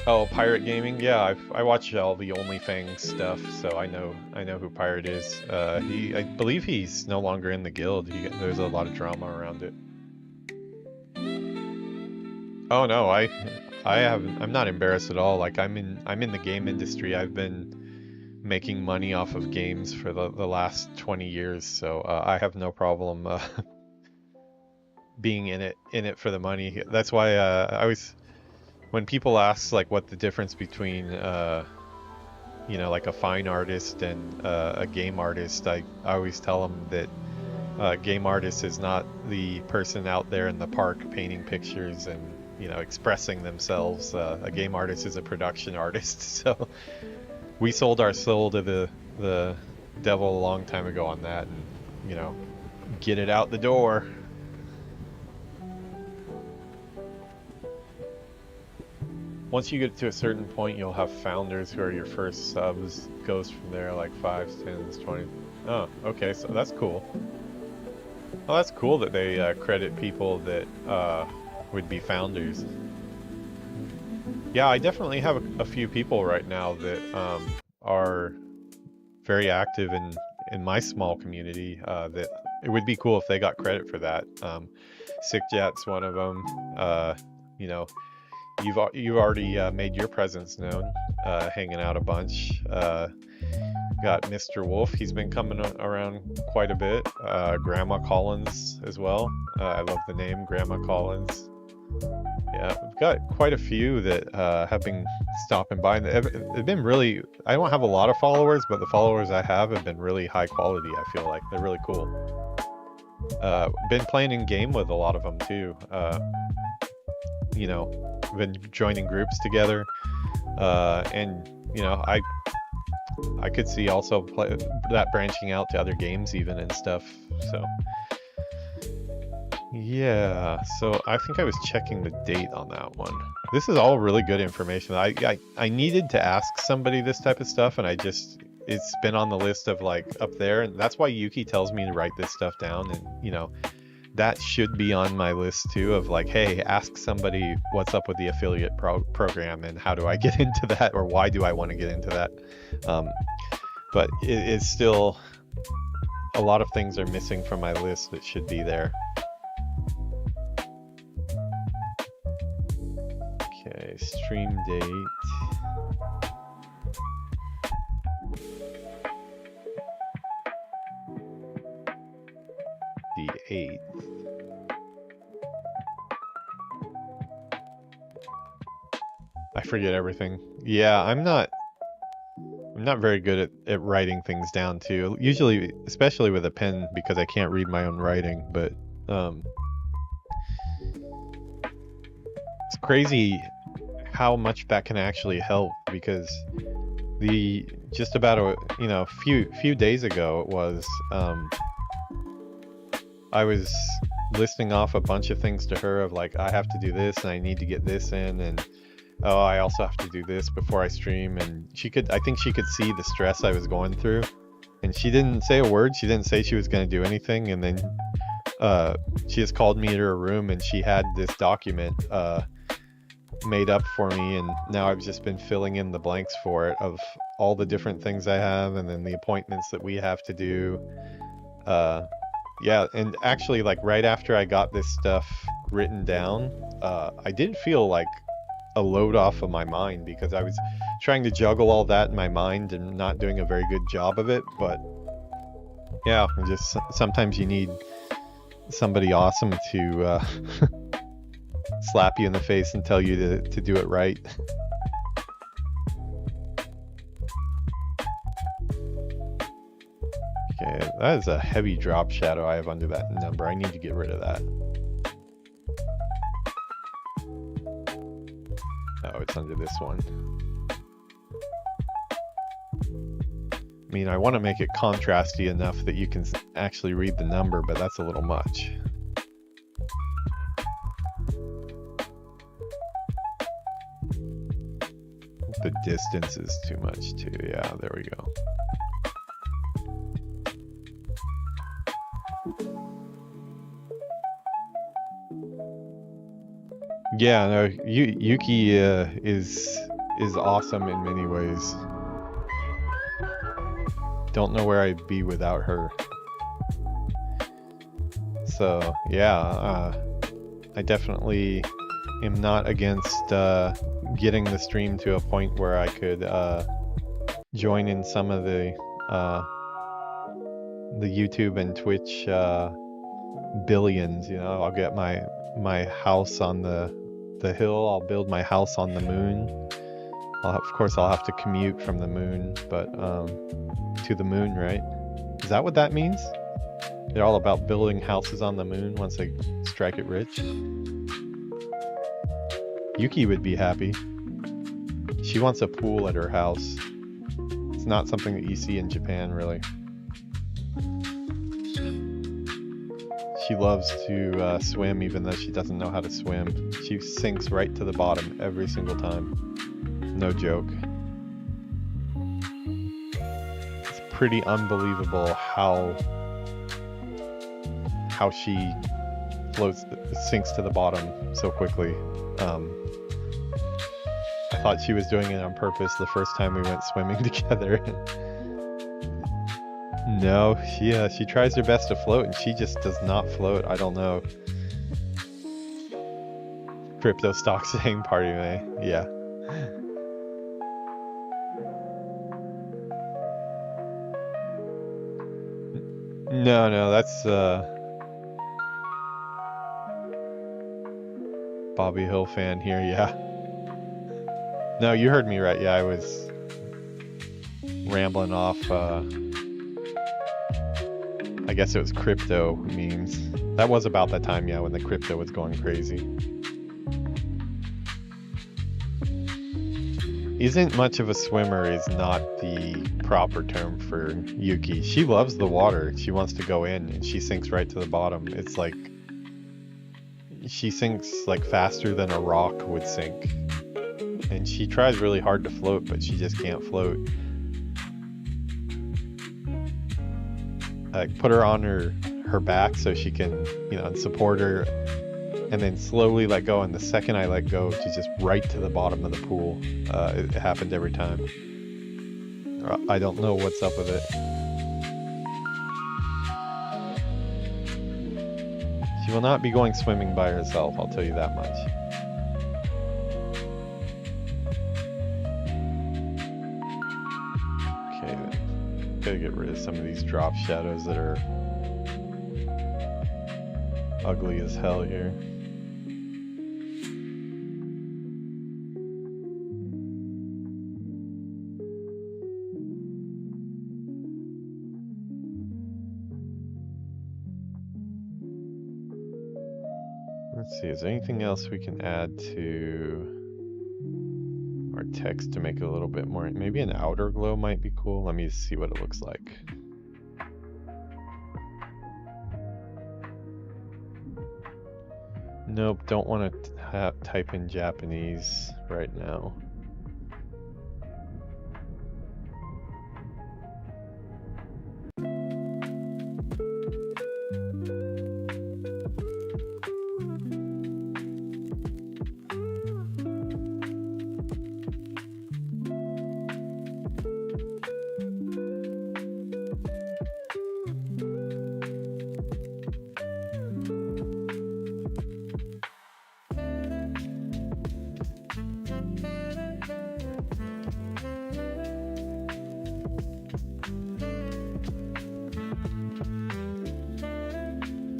Speaker 1: oh, Pirate Gaming, yeah, I watch all the OnlyFans stuff, so I know who Pirate is. I believe he's no longer in the guild. There's a lot of drama around it. Oh no, I'm not embarrassed at all. Like, I'm in the game industry. I've been making money off of games for the last 20 years, so I have no problem being in it for the money. That's why I always, when people ask like what the difference between you know, like a fine artist and a game artist, I always tell them that a game artist is not the person out there in the park painting pictures and, you know, expressing themselves. A game artist is a production artist. So we sold our soul to the devil a long time ago on that, and, you know, get it out the door. Once you get to a certain point, you'll have founders who are your first subs. Goes from there, like 5s, 10s, 20s. Oh, okay, so that's cool. Well, that's cool that they credit people that would be founders. Yeah, I definitely have a few people right now that are very active in my small community. That it would be cool if they got credit for that. Sickjat's one of them. You know, you've already made your presence known, hanging out a bunch. Got Mr. Wolf, he's been coming around quite a bit. Grandma Collins as well. I love the name, Grandma Collins. Yeah, we've got quite a few that have been stopping by. They've been really, I don't have a lot of followers, but the followers I have been really high quality, I feel like. They're really cool. Been playing in game with a lot of them too. You know, been joining groups together. And, you know, I could see also that branching out to other games even and stuff. So yeah, so I think I was checking the date on that one. This is all really good information. I needed to ask somebody this type of stuff, and it's been on the list of like up there, and that's why Yuki tells me to write this stuff down. And, you know, that should be on my list too, of like, hey, ask somebody what's up with the affiliate program and how do I get into that, or why do I want to get into that. But it's still, a lot of things are missing from my list that should be there. Okay, stream date. The 8th. I forget everything. Yeah, I'm not not very good at writing things down too. Usually, especially with a pen, because I can't read my own writing. But it's crazy how much that can actually help, because just about a few days ago it was I was listing off a bunch of things to her of like, I have to do this and I need to get this in, and oh, I also have to do this before I stream. And I think she could see the stress I was going through, and she didn't say a word. She didn't say she was going to do anything. And then she just called me to her room, and she had this document made up for me, and now I've just been filling in the blanks for it of all the different things I have, and then the appointments that we have to do. Yeah, and actually, like, right after I got this stuff written down, I did feel like a load off of my mind, because I was trying to juggle all that in my mind and not doing a very good job of it. But yeah, just sometimes you need somebody awesome to slap you in the face and tell you to do it right. Okay, that is a heavy drop shadow I have under that number. I need to get rid of that. Oh, it's under this one. I mean, I want to make it contrasty enough that you can actually read the number, but that's a little much. The distance is too much too. Yeah, there we go. Yeah, no, Yuki is awesome in many ways. Don't know where I'd be without her. So yeah, I definitely am not against getting the stream to a point where I could join in some of the YouTube and Twitch billions. You know, I'll get my house on the hill. I'll build my house on the moon. Of course, I'll have to commute from the moon, but to the moon, right? Is that what that means? They're all about building houses on the moon once they strike it rich. Yuki would be happy. She wants a pool at her house. It's not something that you see in Japan, really. She loves to swim, even though she doesn't know how to swim. She sinks right to the bottom every single time. No joke. It's pretty unbelievable how she sinks to the bottom so quickly. I thought she was doing it on purpose the first time we went swimming together. No, she tries her best to float, and she just does not float. I don't know. Crypto stock saying party May. Yeah. No, that's Bobby Hill fan here, yeah. No, you heard me right. Yeah, I was rambling off. I guess it was crypto memes. That was about that time, yeah, when the crypto was going crazy. Isn't much of a swimmer is not the proper term for Yuki. She loves the water. She wants to go in, and she sinks right to the bottom. It's like she sinks like faster than a rock would sink. And she tries really hard to float, but she just can't float. Like, put her on her back so she can, support her, and then slowly let go. And the second I let go, she's just right to the bottom of the pool. It happened every time. I don't know what's up with it. She will not be going swimming by herself, I'll tell you that much. Okay, gotta get rid of some of these drop shadows that are ugly as hell here. Let's see, is there anything else we can add to our text to make it a little bit more? Maybe an outer glow might be cool. Let me see what it looks like. Nope, don't want to type in Japanese right now.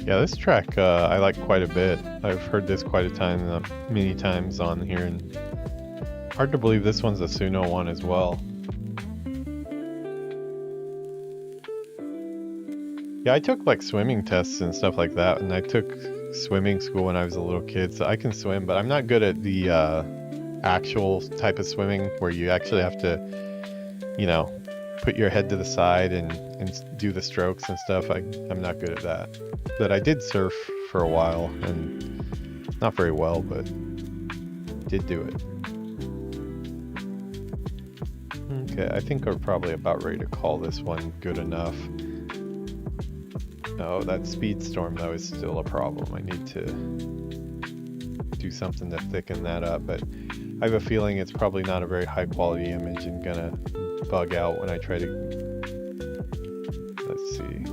Speaker 1: Yeah, this track I like quite a bit. I've heard this quite a time, many times on here, and hard to believe this one's a Suno one as well. Yeah, I took like swimming tests and stuff like that, and I took swimming school when I was a little kid, so I can swim, but I'm not good at the actual type of swimming where you actually have to, you know, put your head to the side and do the strokes and stuff. I'm not good at that. But I did surf for a while, and not very well, but did do it. Okay, I think we're probably about ready to call this one good enough. Oh, that Speedstorm though is still a problem. I need to do something to thicken that up, but I have a feeling it's probably not a very high quality image and gonna bug out when I try to... Let's see.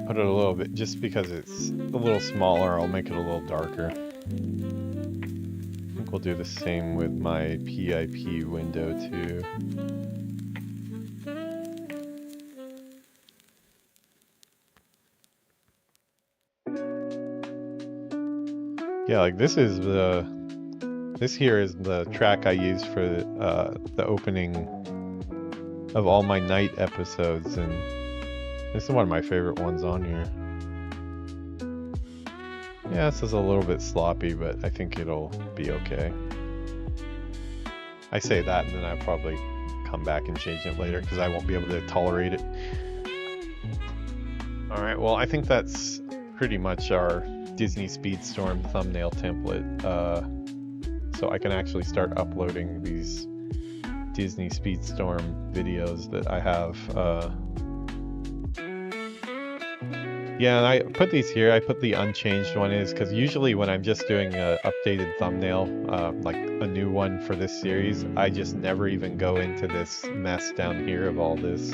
Speaker 1: Put it a little bit, just because it's a little smaller, I'll make it a little darker. I think we'll do the same with my PIP window too. Yeah, like this is this here is the track I used for the opening of all my night episodes, and this is one of my favorite ones on here. Yeah, this is a little bit sloppy, but I think it'll be okay. I say that and then I'll probably come back and change it later because I won't be able to tolerate it. Alright, well I think that's pretty much our Disney Speedstorm thumbnail template. So I can actually start uploading these Disney Speedstorm videos that I have. Yeah, and I put these here. I put the unchanged one is because usually when I'm just doing an updated thumbnail, like a new one for this series, I just never even go into this mess down here of all this.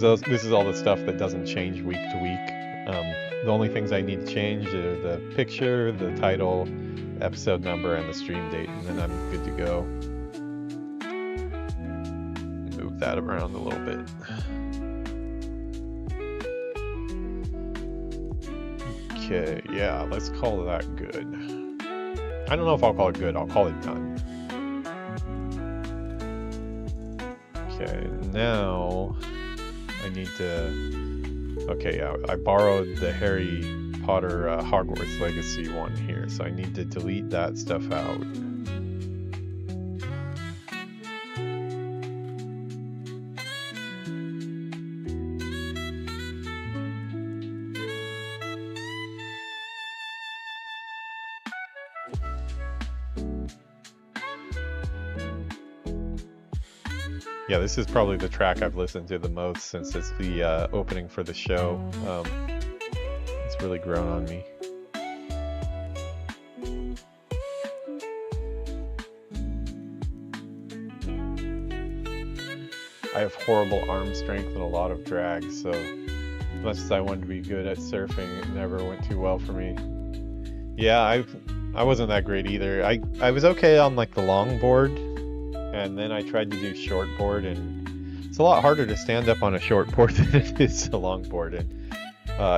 Speaker 1: So this is all the stuff that doesn't change week to week. The only things I need to change are the picture, the title, episode number, and the stream date, and then I'm good to go. Move that around a little bit. Okay, yeah, let's call that good. I don't know if I'll call it good, I'll call it done. Okay, now I need to... Okay, yeah, I borrowed the Harry Potter Hogwarts Legacy one here, so I need to delete that stuff out. Yeah, this is probably the track I've listened to the most since it's the opening for the show. It's really grown on me. I have horrible arm strength and a lot of drag, so as much as I wanted to be good at surfing, it never went too well for me. Yeah, I wasn't that great either. I was okay on like the longboard, and then I tried to do shortboard, and it's a lot harder to stand up on a shortboard than it is a longboard, and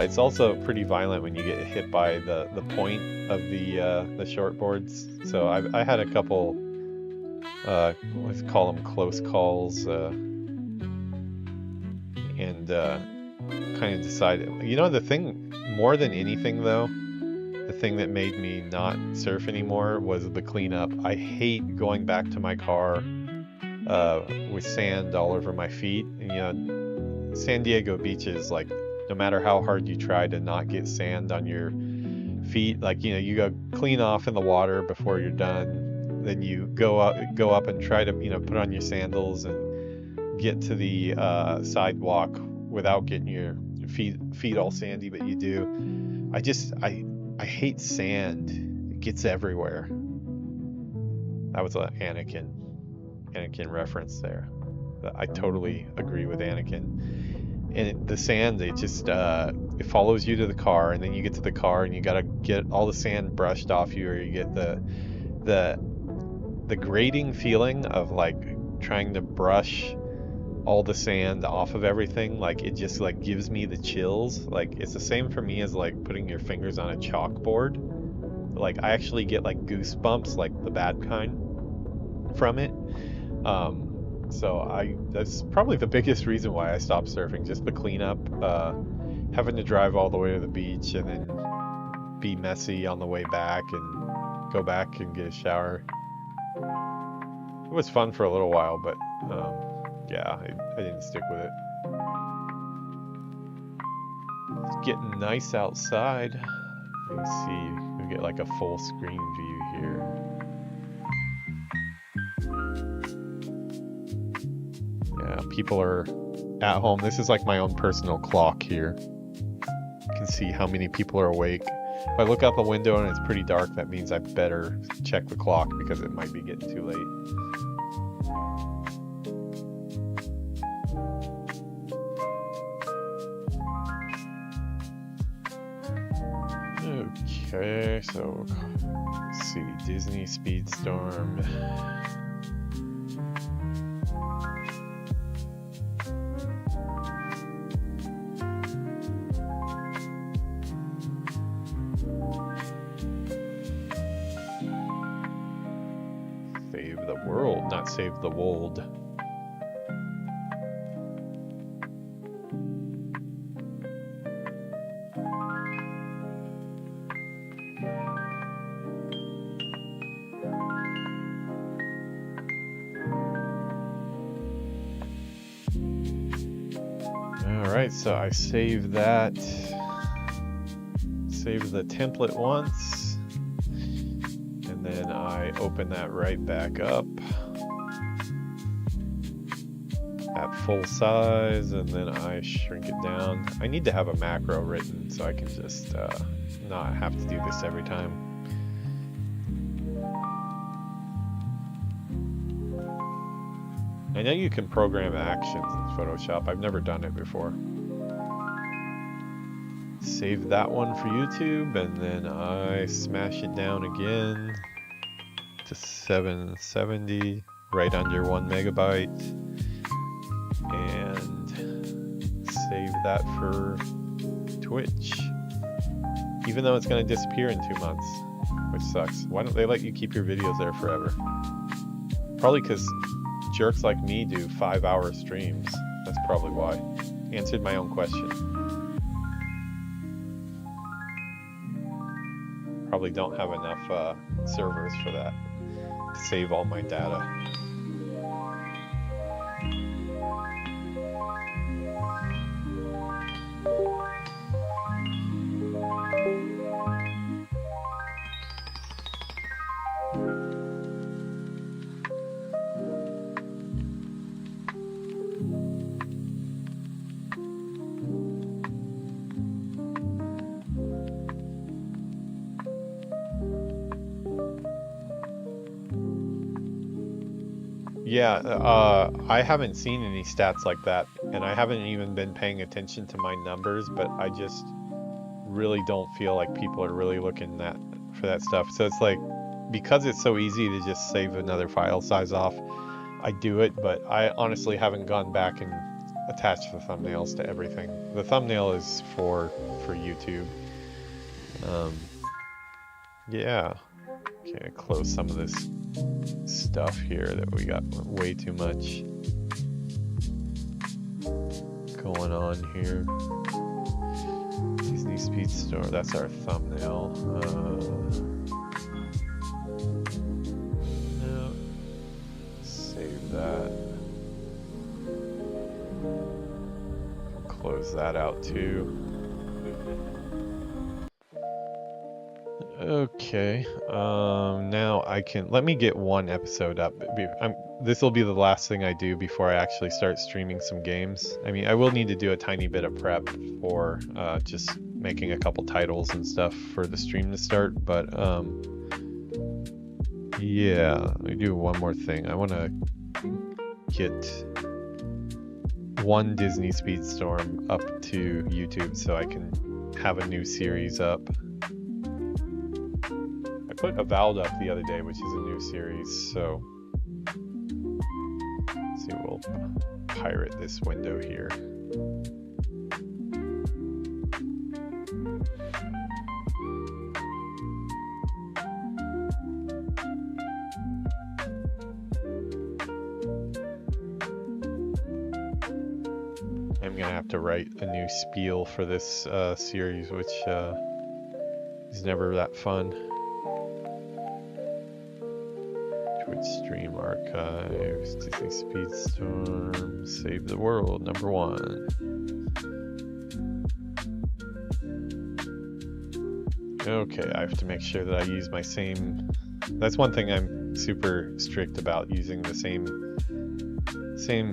Speaker 1: it's also pretty violent when you get hit by the point of the shortboards. So I had a couple, let's call them close calls, and kind of decided, you know, the thing more than anything though, the thing that made me not surf anymore was the cleanup. I hate going back to my car with sand all over my feet. And, you know, San Diego beaches, like, no matter how hard you try to not get sand on your feet, like, you know, you go clean off in the water before you're done, then you go up and try to, you know, put on your sandals and get to the sidewalk without getting your feet all sandy, but you do. I hate sand. It gets everywhere. That was an Anakin reference there. I totally agree with Anakin. And the sand, it just it follows you to the car, and then you get to the car and you gotta get all the sand brushed off you, or you get the grating feeling of like trying to brush all the sand off of everything. Like, it just like gives me the chills. Like, it's the same for me as like putting your fingers on a chalkboard. Like, I actually get like goosebumps, like the bad kind, from it. So that's probably the biggest reason why I stopped surfing, just the cleanup, having to drive all the way to the beach and then be messy on the way back and go back and get a shower. It was fun for a little while, but yeah, I didn't stick with it. It's getting nice outside. Let me see, we get like a full screen view here. Yeah, people are at home. This is like my own personal clock here. You can see how many people are awake. If I look out the window and it's pretty dark, that means I better check the clock because it might be getting too late. Okay, so let's see, Disney Speedstorm. Save the world, not save the wold. Alright, so I saved that. Save the template once. And then I open that right back up at full size, and then I shrink it down. I need to have a macro written so I can just not have to do this every time. I know you can program actions in Photoshop. I've never done it before. Save that one for YouTube, and then I smash it down again to 770, right under 1 megabyte, and save that for Twitch. Even though it's going to disappear in 2 months, which sucks. Why don't they let you keep your videos there forever? Probably because jerks like me do 5-hour streams. That's probably why. Answered my own question. Probably don't have enough servers for that to save all my data. Yeah, I haven't seen any stats like that, and I haven't even been paying attention to my numbers, but I just really don't feel like people are really looking for that stuff. So it's like, because it's so easy to just save another file size off, I do it, but I honestly haven't gone back and attached the thumbnails to everything. The thumbnail is for YouTube. Yeah. Okay, close some of this stuff here that we got way too much going on here. Disney Speedstorm, that's our thumbnail. No. Save that. Close that out too. Okay, now I can, let me get one episode up. This will be the last thing I do before I actually start streaming some games. I mean, I will need to do a tiny bit of prep for just making a couple titles and stuff for the stream to start, but yeah, let me do one more thing. I want to get one Disney Speedstorm up to YouTube so I can have a new series up. I put Avowed up the other day, which is a new series, so let's see, we'll pirate this window here. I'm gonna have to write a new spiel for this series, which is never that fun. Twitch stream archives, Disney Speedstorm, Save the World, #1. Okay, I have to make sure that I use my same. That's one thing I'm super strict about, using the same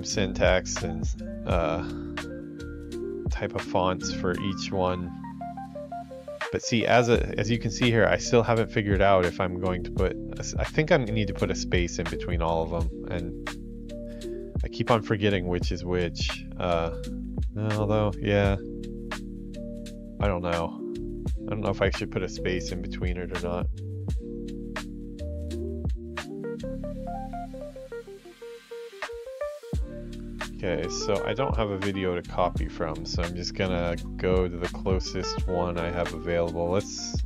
Speaker 1: syntax and type of fonts for each one. But see, as you can see here, I still haven't figured out if I'm going to put, I think I need to put a space in between all of them, and I keep on forgetting which is which. Although, yeah, I don't know. I don't know if I should put a space in between it or not. Okay, so I don't have a video to copy from, so I'm just gonna go to the closest one I have available. It's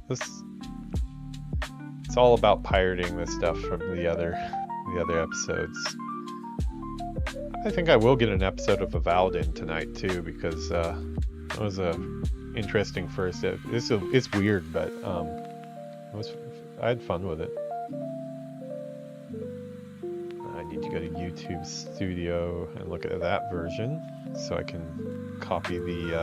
Speaker 1: all about pirating the stuff from the other episodes. I think I will get an episode of Avowed in tonight too, because that was a interesting first. It's weird, but I had fun with it. I need to go to YouTube Studio and look at that version so I can copy the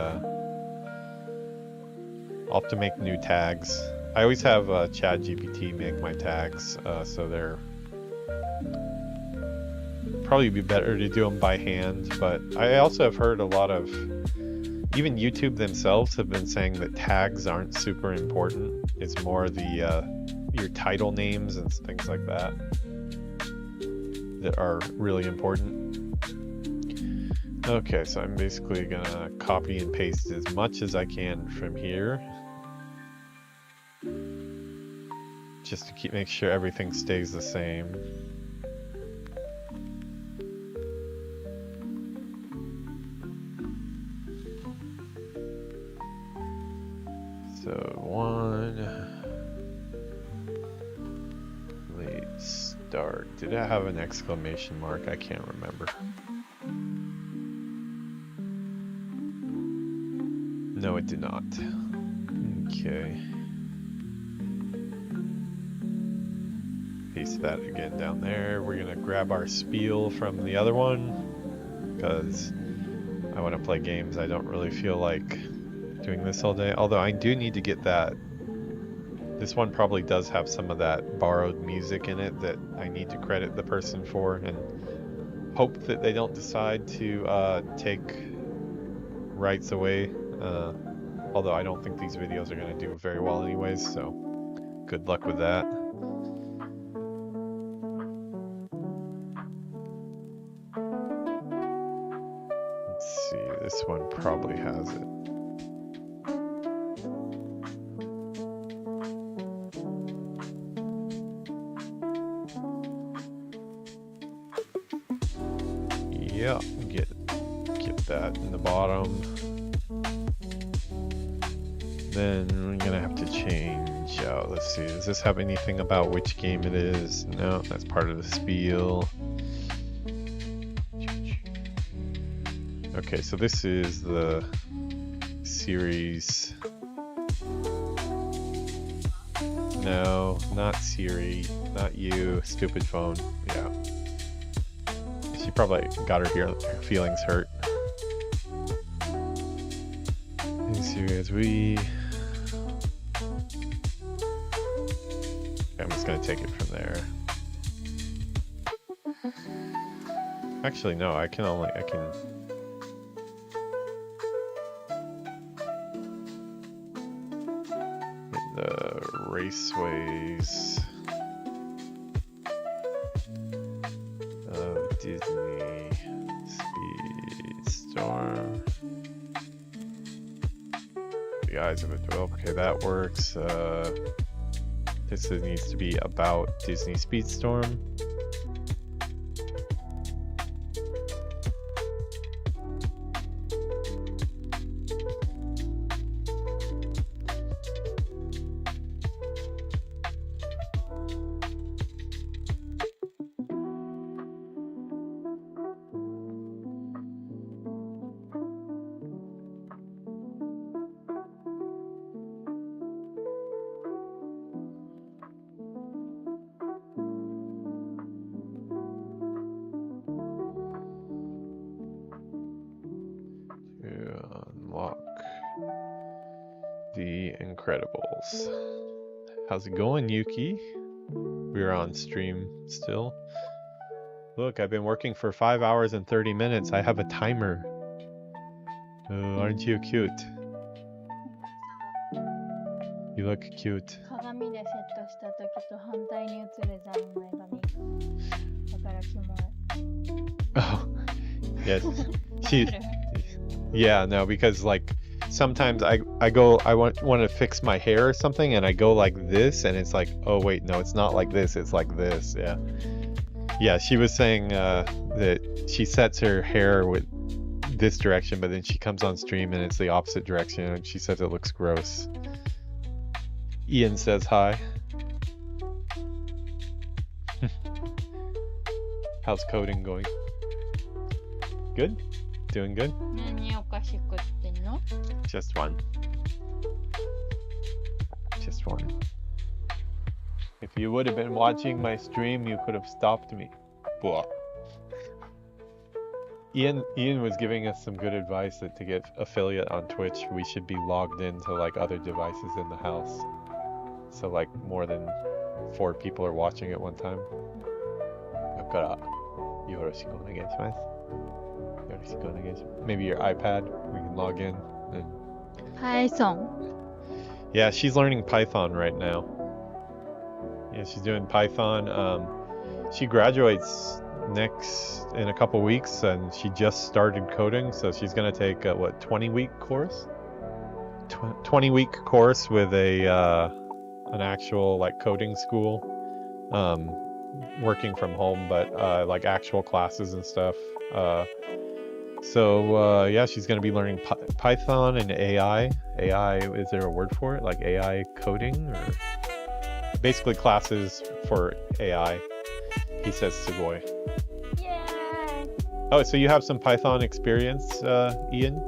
Speaker 1: I'll have to make new tags. I always have ChatGPT make my tags, so they're probably be better to do them by hand. But I also have heard a lot of, even YouTube themselves have been saying that tags aren't super important. It's more the your title names and things like that that are really important. Okay, so I'm basically gonna copy and paste as much as I can from here, just to make sure everything stays the same. So late start. Did it have an exclamation mark? I can't remember. No, it did not. Okay. Paste that again down there. We're gonna grab our spiel from the other one, because I want to play games. I don't really feel like doing this all day. Although I do need to get that. This one probably does have some of that borrowed music in it that I need to credit the person for, and hope that they don't decide to take rights away. Although I don't think these videos are going to do very well anyways, so good luck with that. Let's see, this one probably has it. skip that in the bottom. Then we're gonna have to change out. Let's see, does this have anything about which game it is? No, that's part of the spiel. Okay, so this is the series. No, not Siri, not you, stupid phone. Yeah. She probably got her feelings hurt. Series we. I'm just gonna take it from there. Actually, no, I can. The raceways of Disney Speedstorm. The Eyes of a Developer. Okay, that works. This needs to be about Disney Speedstorm. The Incredibles. How's it going, Yuki? We're on stream still. Look, I've been working for 5 hours and 30 minutes. I have a timer. Oh, aren't you cute? You look cute.
Speaker 5: 鏡でセットした時と反対に映るじゃん、前髪。だからキモい。
Speaker 1: Oh, yes. She. Yeah, no, because like sometimes I want to fix my hair or something, and I go like this, and it's like, oh wait, no, it's not like this, it's like this. Yeah. Yeah, she was saying that she sets her hair with this direction, but then she comes on stream and it's the opposite direction, and she says it looks gross. Ian says hi. How's coding going? Good? Doing good?
Speaker 5: 何お菓子食ってんの?
Speaker 1: Just one. Just one. If you would have been watching my stream, you could have stopped me. Blah. Ian was giving us some good advice that to get affiliate on Twitch, we should be logged into like other devices in the house. So like more than 4 people are watching at one time. だからよろしくお願いします。Maybe your iPad, we can log in. And...
Speaker 5: Python.
Speaker 1: Yeah, she's learning Python right now. Yeah, she's doing Python. She graduates in a couple weeks, and she just started coding, so she's gonna take a 20-week course? 20-week course with an actual like coding school, working from home, but like actual classes and stuff. So yeah, she's going to be learning Python and AI. AI, is there a word for it? Like AI coding? Or basically classes for AI. He says sugoi.
Speaker 5: Yay!
Speaker 1: Oh, so you have some Python experience, Ian?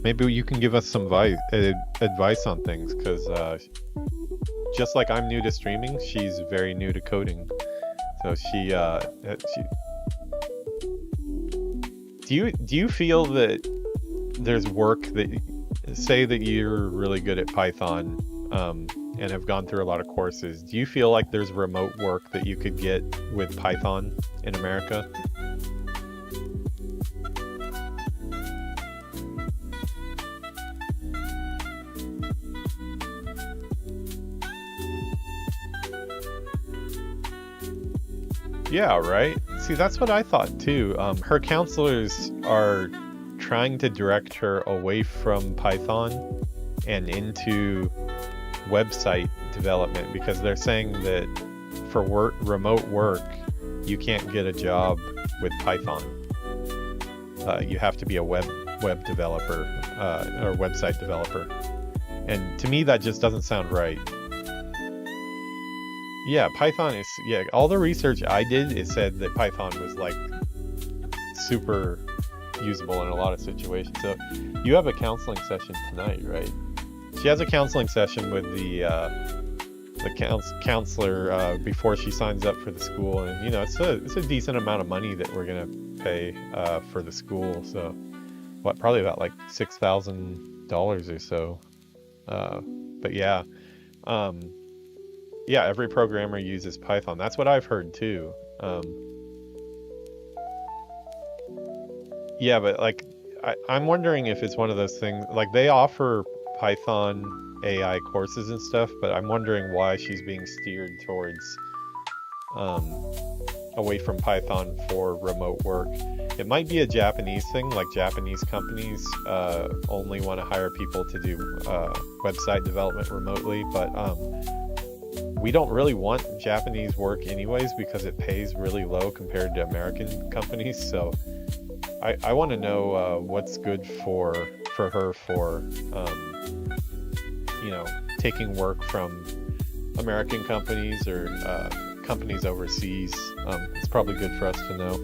Speaker 1: Maybe you can give us some advice on things, because just like I'm new to streaming, she's very new to coding. So do you feel that there's work that, say that you're really good at Python and have gone through a lot of courses, do you feel like there's remote work that you could get with Python in America? Yeah, right? See, that's what I thought too. Her counselors are trying to direct her away from Python and into website development, because they're saying that for remote work, you can't get a job with Python. You have to be a web developer or website developer, and to me that just doesn't sound right. Yeah, Python is, yeah, all the research I did, it said that Python was like super usable in a lot of situations. So you have a counseling session tonight, right? She has a counseling session with the counselor before she signs up for the school, and you know, it's a decent amount of money that we're gonna pay for the school. So what, probably about like $6,000 or so. But yeah, yeah, every programmer uses Python. That's what I've heard too. Yeah, but like I'm wondering if it's one of those things, like they offer Python AI courses and stuff, but I'm wondering why she's being steered towards away from Python for remote work. It might be a Japanese thing, like Japanese companies only want to hire people to do website development remotely, but we don't really want Japanese work anyways because it pays really low compared to American companies. So I want to know what's good for her for you know, taking work from American companies or companies overseas. It's probably good for us to know.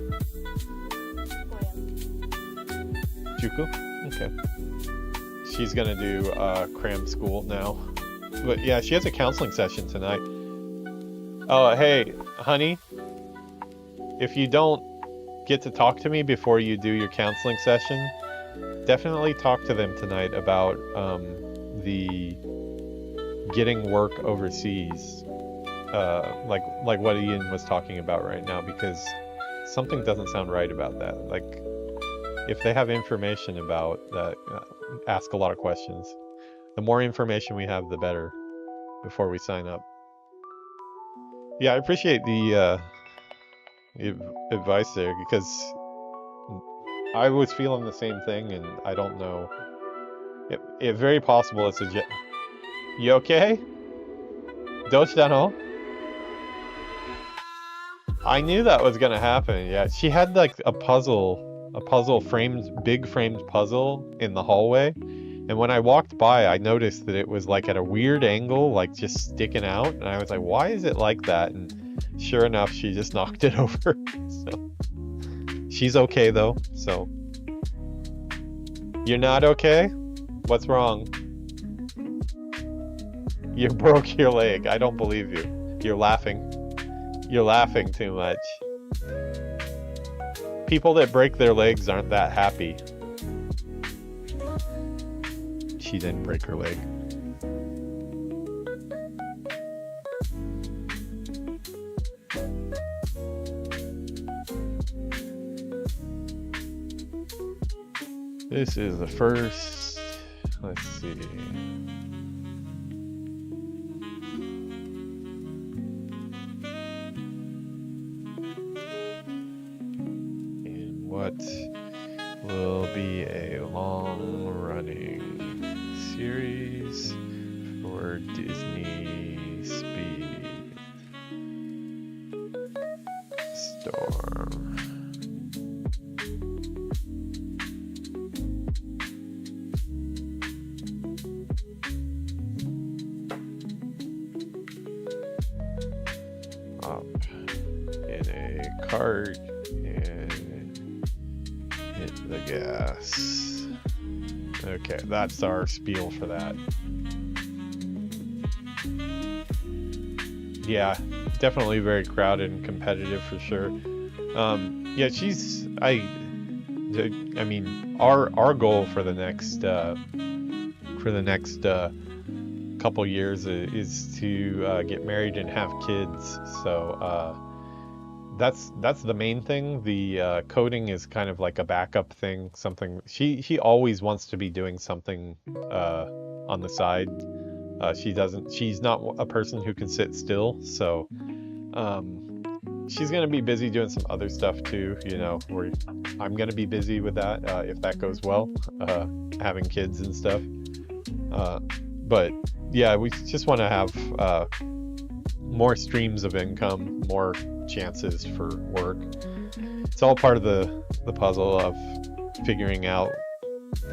Speaker 1: Juku? Okay. She's gonna do cram school now. But yeah, she has a counseling session tonight. Oh, hey, honey. If you don't get to talk to me before you do your counseling session, definitely talk to them tonight about the getting work overseas, like what Ian was talking about right now, because something doesn't sound right about that. Like, if they have information about that, ask a lot of questions. The more information we have, the better before we sign up. Yeah, I appreciate the advice there, because I was feeling the same thing, and I don't know. It's very possible it's a You okay? Dochidano? I knew that was gonna happen. Yeah, she had like a big framed puzzle in the hallway, and when I walked by, I noticed that it was like at a weird angle, like just sticking out, and I was like, why is it like that? And sure enough, she just knocked it over. So she's okay though. So you're not okay? What's wrong? You broke your leg. I don't believe you. You're laughing. You're laughing too much. People that break their legs aren't that happy. She didn't break her leg. This is the first. Let's see. What will be a long-running series for Disney Speedstorm. Up in a cart and hit the gas. Okay, that's our spiel for that. Yeah, definitely very crowded and competitive for sure. Yeah, I mean, our goal for the next couple years is to get married and have kids. So that's the main thing. The coding is kind of like a backup thing. Something she always wants to be doing something on the side. She's not a person who can sit still. So she's gonna be busy doing some other stuff too. You know, I'm gonna be busy with that if that goes well, having kids and stuff. but yeah, we just want to have more streams of income, more chances for work. It's all part of the puzzle of figuring out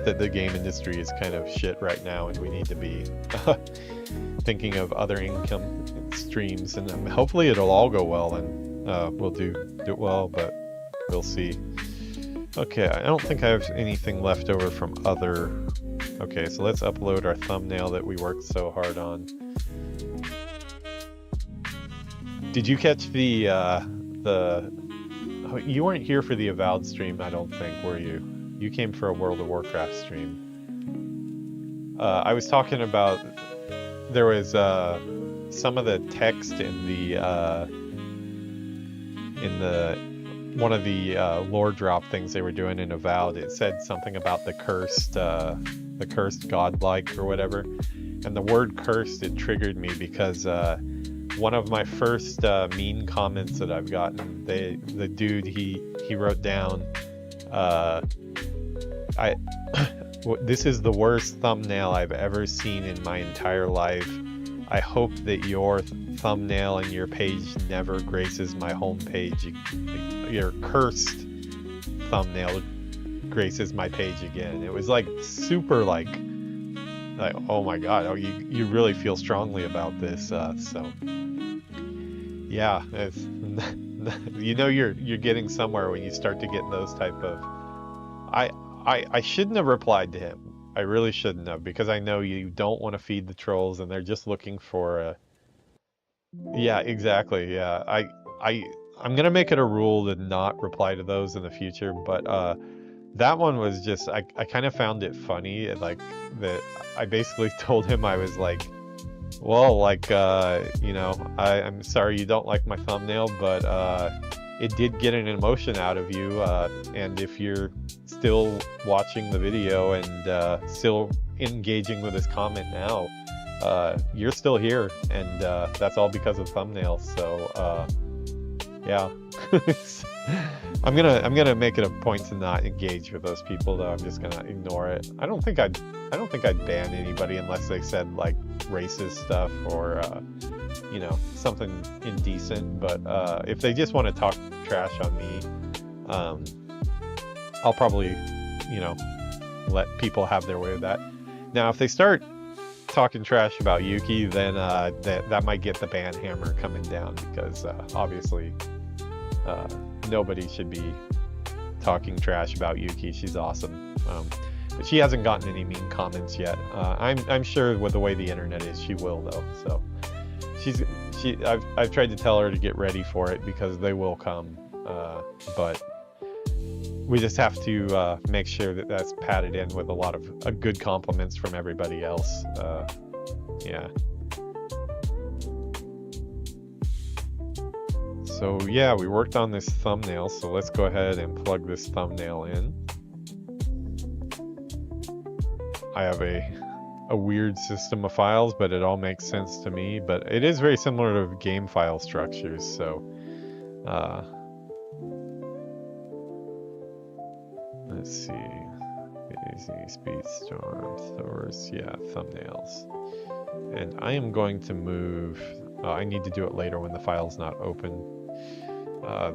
Speaker 1: that the game industry is kind of shit right now, and we need to be thinking of other income streams, and hopefully it'll all go well, and we'll do it well, but we'll see. Okay, I don't think I have anything left over from other. Okay, so let's upload our thumbnail that we worked so hard on. Did you catch the oh, you weren't here for the Avowed stream, I don't think, were you? You came for a World of Warcraft stream. I was talking about, there was some of the text in the one of the lore drop things they were doing in Avowed. It said something about the cursed godlike or whatever, and the word cursed, it triggered me because one of my first mean comments that I've gotten, the dude, he wrote down, this is the worst thumbnail I've ever seen in my entire life. I hope that your thumbnail and your page never graces my homepage. Your cursed thumbnail graces my page again. It was like super like oh my god, oh, you really feel strongly about this, so yeah, it's, you know you're getting somewhere when you start to get those type of. I shouldn't have replied to him. I really shouldn't have, because I know you don't want to feed the trolls, and they're just looking for a. Yeah, exactly. Yeah, I'm gonna make it a rule to not reply to those in the future, but that one was just, I kind of found it funny, like that I basically told him, I was like, well, like you know, I'm sorry you don't like my thumbnail, but it did get an emotion out of you, and if you're still watching the video and still engaging with this comment now, you're still here, and that's all because of thumbnails. So yeah. I'm gonna make it a point to not engage with those people, though. I'm just gonna ignore it. I don't think I'd ban anybody unless they said like racist stuff or you know, something indecent. But if they just want to talk trash on me, I'll probably, you know, let people have their way with that. Now, if they start talking trash about Yuki, then that might get the ban hammer coming down, because obviously nobody should be talking trash about Yuki. She's awesome, but she hasn't gotten any mean comments yet. I'm sure with the way the internet is, she will, though. So I've tried to tell her to get ready for it, because they will come, but we just have to make sure that that's padded in with a lot of good compliments from everybody else. Yeah. So yeah, we worked on this thumbnail, so let's go ahead and plug this thumbnail in. I have a weird system of files, but it all makes sense to me. But it is very similar to game file structures, so let's see. Easy, Speedstorm, source, yeah, thumbnails. And I am going to move. I need to do it later when the file's not open.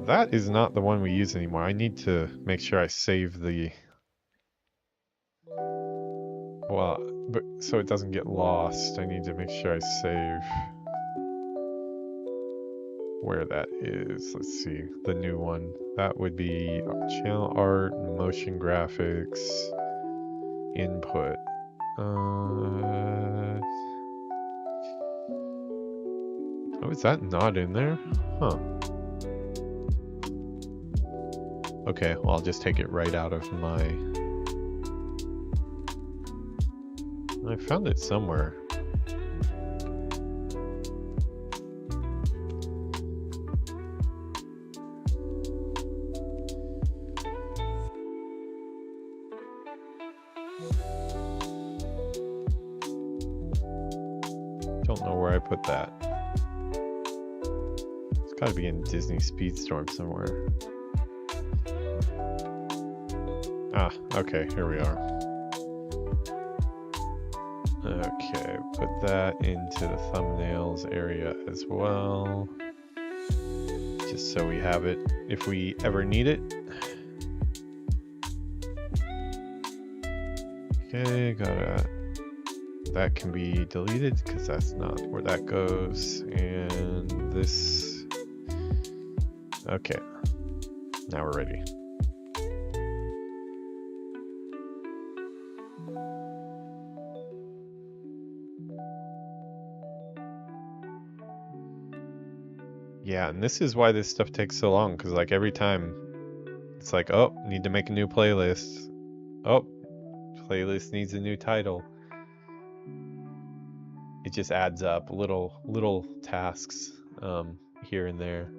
Speaker 1: That is not the one we use anymore. I need to make sure I save the. Well, but so it doesn't get lost, I need to make sure I save where that is. Let's see, the new one. That would be channel art, motion graphics, input. Oh, is that not in there? Huh. Okay, well, I'll just take it right out of my. I found it somewhere. Don't know where I put that. It's gotta be in Disney Speedstorm somewhere. Ah, okay, here we are. Okay, put that into the thumbnails area as well. Just so we have it if we ever need it. Okay, that can be deleted because that's not where that goes. And this, okay, now we're ready. Yeah, and this is why this stuff takes so long, because like every time it's like, oh, need to make a new playlist. Oh, playlist needs a new title. It just adds up little tasks here and there.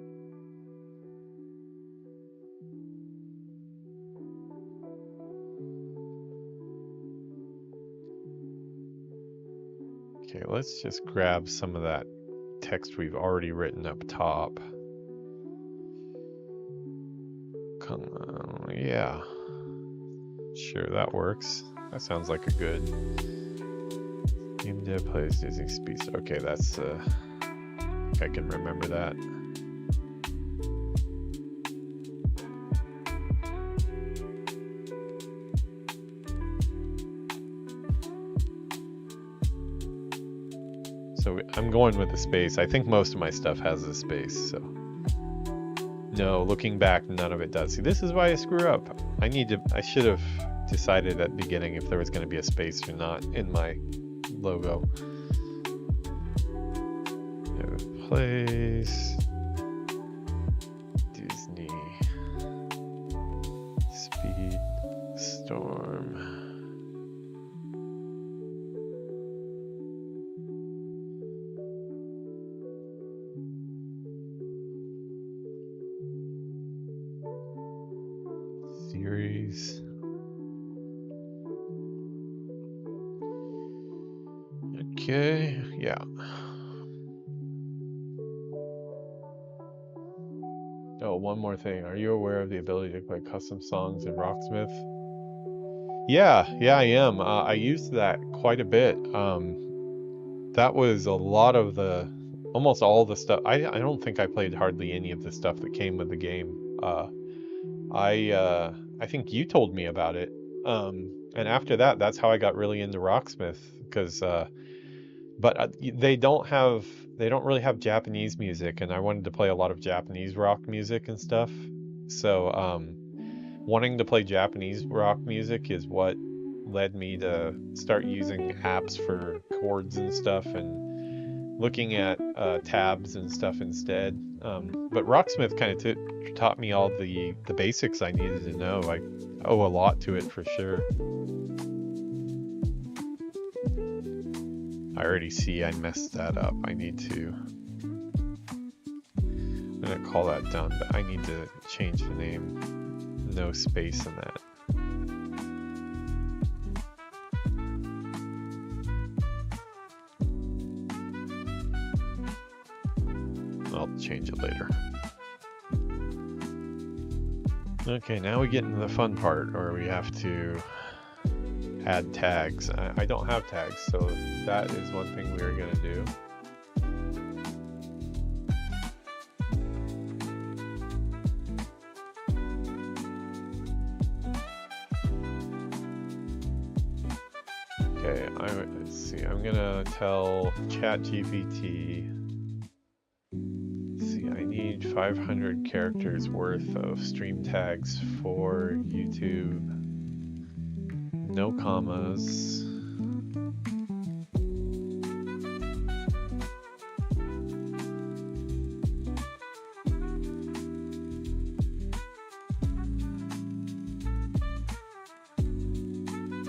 Speaker 1: Okay, let's just grab some of that text we've already written up top. Come on, yeah. Sure, that works. That sounds like a good game dev plays Disney Speedstorm. Okay, that's I can remember that. So I'm going with the space. I think most of my stuff has a space, so. No, looking back, none of it does. See, this is why I screw up. I should have decided at the beginning if there was going to be a space or not in my logo. Place Disney Speedstorm. Series. Okay, yeah. Oh, one more thing. Are you aware of the ability to play custom songs in Rocksmith? Yeah, I am. I used that quite a bit. That was a lot of almost all the stuff. I don't think I played hardly any of the stuff that came with the game. I think you told me about it. And after that, that's how I got really into Rocksmith, because but they don't really have Japanese music, and I wanted to play a lot of Japanese rock music and stuff. So wanting to play Japanese rock music is what led me to start using apps for chords and stuff, and looking at tabs and stuff instead. But Rocksmith kind of taught me all the basics I needed to know. I owe a lot to it for sure. I already see I messed that up. I'm gonna call that done, but I need to change the name. No space in that. I'll change it later. Okay, now we get into the fun part where we have to add tags. I don't have tags, so that is one thing we're gonna do. Okay, let's see. I'm gonna tell ChatGPT. See, I need 500 characters worth of stream tags for YouTube. No commas.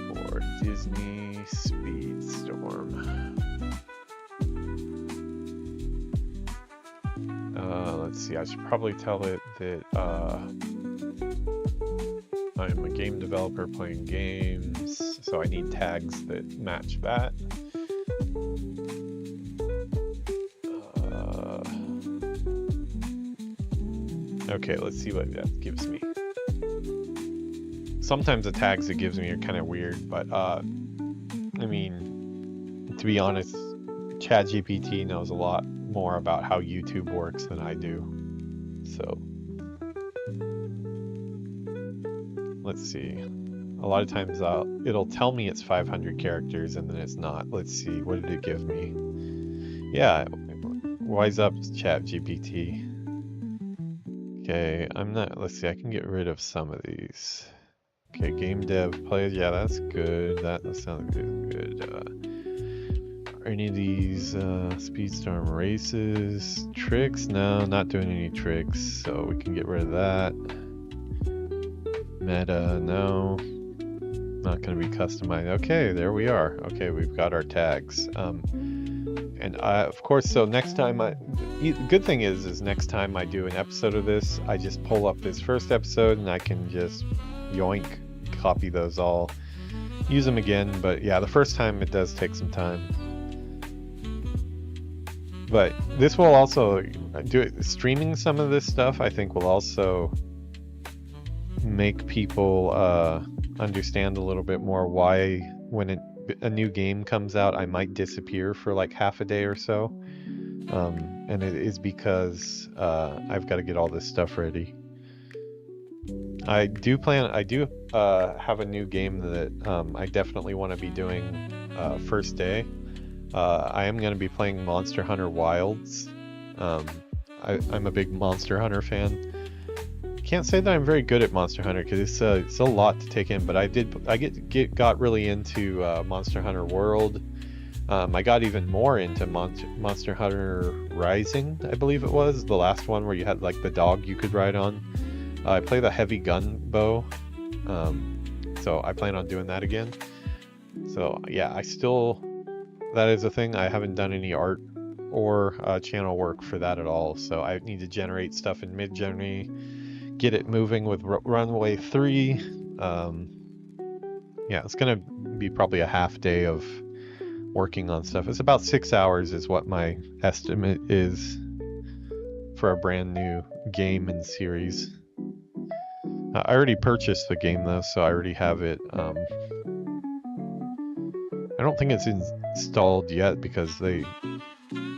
Speaker 1: For Disney Speedstorm. Let's see, I should probably tell it that I'm a game developer playing games, so I need tags that match that. Okay, let's see what that gives me. Sometimes the tags it gives me are kind of weird, but I mean, to be honest, ChatGPT knows a lot more about how YouTube works than I do. So let's see. A lot of times it'll tell me it's 500 characters and then it's not. Let's see, what did it give me? Yeah, wise up, ChatGPT. Okay, let's see, I can get rid of some of these. Okay, game dev players, yeah, that's good. That sounds good. Are any of these Speedstorm races? Tricks? No, not doing any tricks, so we can get rid of that. Meta, no. Not going to be customized. Okay, there we are. Okay, we've got our tags. And of course, so next time the good thing is next time I do an episode of this, I just pull up this first episode and I can just yoink, copy those all, use them again. But yeah, the first time it does take some time. But this will also streaming some of this stuff, I think, will also make people understand a little bit more why when a new game comes out I might disappear for like half a day or so, and it is because I've got to get all this stuff ready. I do have a new game that I definitely want to be doing first day. I am going to be playing Monster Hunter Wilds. I'm a big Monster Hunter fan. Can't say that I'm very good at Monster Hunter because it's a lot to take in, but I got really into Monster Hunter World. I got even more into Monster Hunter Rising, I believe it was, the last one where you had like the dog you could ride on. I play the heavy gun bow, so I plan on doing that again. So yeah, that is a thing. I haven't done any art or channel work for that at all, so I need to generate stuff in Midjourney, get it moving with Runway 3. Yeah, it's gonna be probably a half day of working on stuff. It's about 6 hours is what my estimate is for a brand new game and series. I already purchased the game though, so I already have it. I don't think it's installed yet because they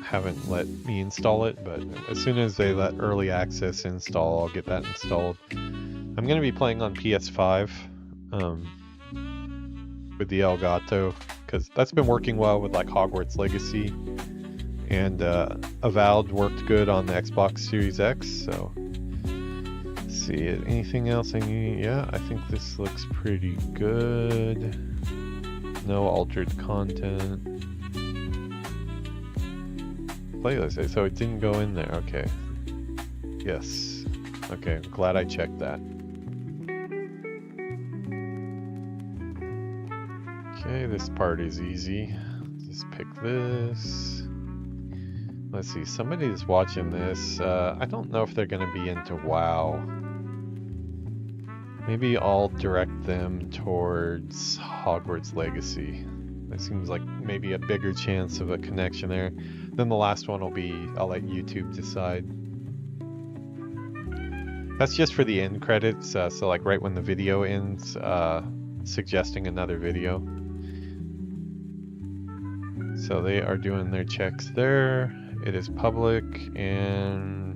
Speaker 1: haven't let me install it, but as soon as they let early access install, I'll get that installed. I'm going to be playing on PS5 with the Elgato because that's been working well with like Hogwarts Legacy, and Avowed worked good on the Xbox Series X. So let's see, anything else I need? Yeah, I think this looks pretty good. No altered content. Playlist, so it didn't go in there. Okay. Yes. Okay, I'm glad I checked that. Okay, this part is easy. Just pick this. Let's see, somebody's watching this. I don't know if they're going to be into WoW. Maybe I'll direct them towards Hogwarts Legacy. It seems like maybe a bigger chance of a connection there. Then the last one will be, I'll let YouTube decide. That's just for the end credits, so like right when the video ends, suggesting another video. So they are doing their checks there. It is public, and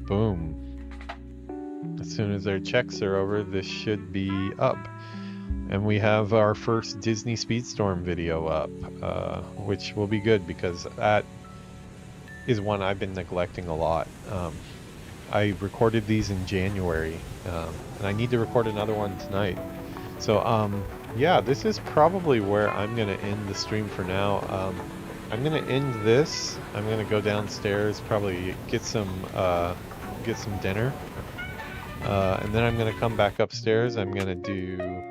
Speaker 1: boom. As soon as their checks are over, this should be up. And we have our first Disney Speedstorm video up, which will be good because that is one I've been neglecting a lot. I recorded these in January, and I need to record another one tonight. So yeah, this is probably where I'm going to end the stream for now. I'm going to end this. I'm going to go downstairs, probably get some dinner. And then I'm going to come back upstairs. I'm going to do...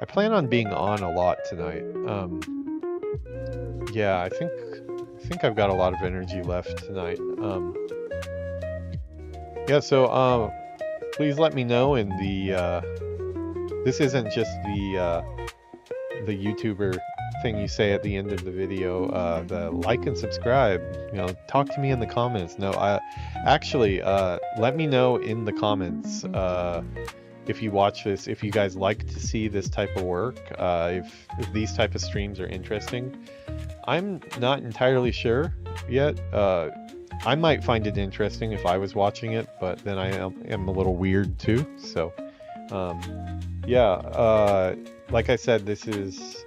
Speaker 1: I plan on being on a lot tonight. Yeah, I think I've got a lot of energy left tonight. Yeah, so please let me know in the... this isn't just the YouTuber thing you say at the end of the video, the like and subscribe, you know, talk to me in the comments. No, actually, let me know in the comments if you watch this, if you guys like to see this type of work, if these type of streams are interesting. I'm not entirely sure yet. I might find it interesting if I was watching it, but then I am a little weird too. So, yeah, like I said, this is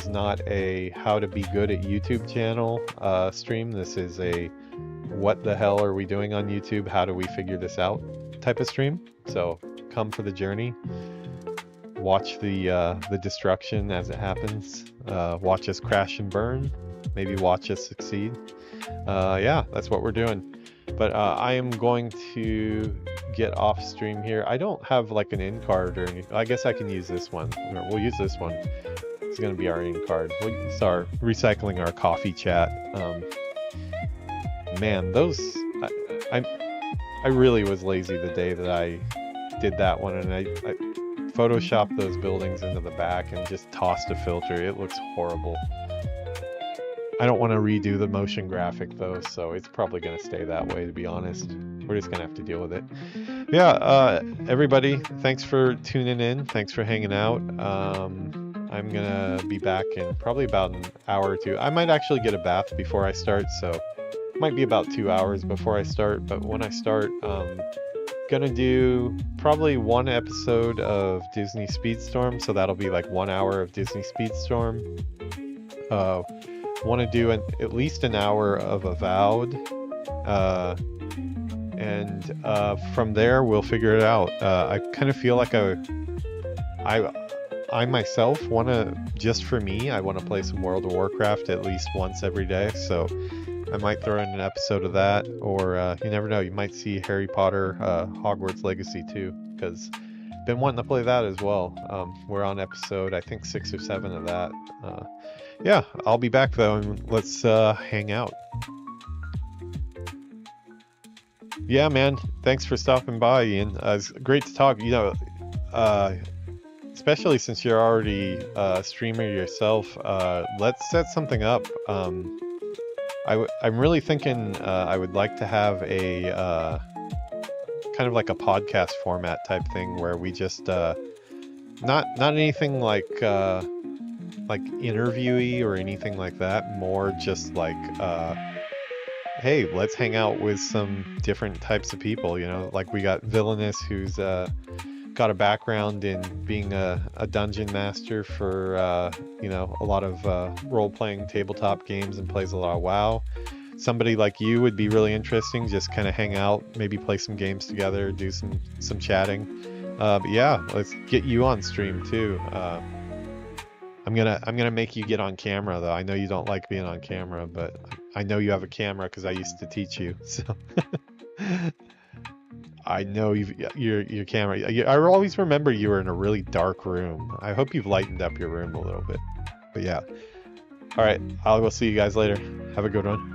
Speaker 1: not a how to be good at YouTube channel stream. This is a what the hell are we doing on YouTube? How do we figure this out type of stream. So come for the journey. Watch the destruction as it happens. Watch us crash and burn. Maybe watch us succeed. Yeah, that's what we're doing. But I am going to get off stream here. I don't have like an in card or anything. I guess I can use this one. We'll use this one. It's going to be our in card. We'll start recycling our coffee chat. Man, those... I really was lazy the day that I did that one, and I photoshopped those buildings into the back and just tossed a filter. It looks horrible. I don't want to redo the motion graphic though, so it's probably going to stay that way, to be honest. We're just going to have to deal with it. Yeah, everybody, thanks for tuning in. Thanks for hanging out. I'm going to be back in probably about an hour or two. I might actually get a bath before I start, so it might be about 2 hours before I start. But when I start, gonna do probably one episode of Disney Speedstorm, so that'll be like 1 hour of Disney Speedstorm. Want to do at least an hour of Avowed, and from there we'll figure it out. I kind of feel like I myself want to, just for me, I want to play some World of Warcraft at least once every day, so I might throw in an episode of that, or you never know, you might see Harry Potter Hogwarts Legacy too, because been wanting to play that as well. We're on episode, I think 6 or 7 of that. Yeah, I'll be back though, and let's hang out. Yeah, man, thanks for stopping by, Ian. It's great to talk. You know, especially since you're already a streamer yourself, let's set something up. I'm really thinking I would like to have a kind of like a podcast format type thing where we just not anything like interviewee or anything like that, more just like hey, let's hang out with some different types of people, you know, like we got Villainous, who's got a background in being a dungeon master for you know, a lot of role-playing tabletop games and plays a lot of WoW. Somebody like you would be really interesting, just kind of hang out, maybe play some games together, do some chatting. But yeah, let's get you on stream too. I'm gonna make you get on camera though. I know you don't like being on camera, but I know you have a camera because I used to teach you. So I know your camera. I always remember you were in a really dark room. I hope you've lightened up your room a little bit. But yeah. All right, I'll go see you guys later. Have a good one.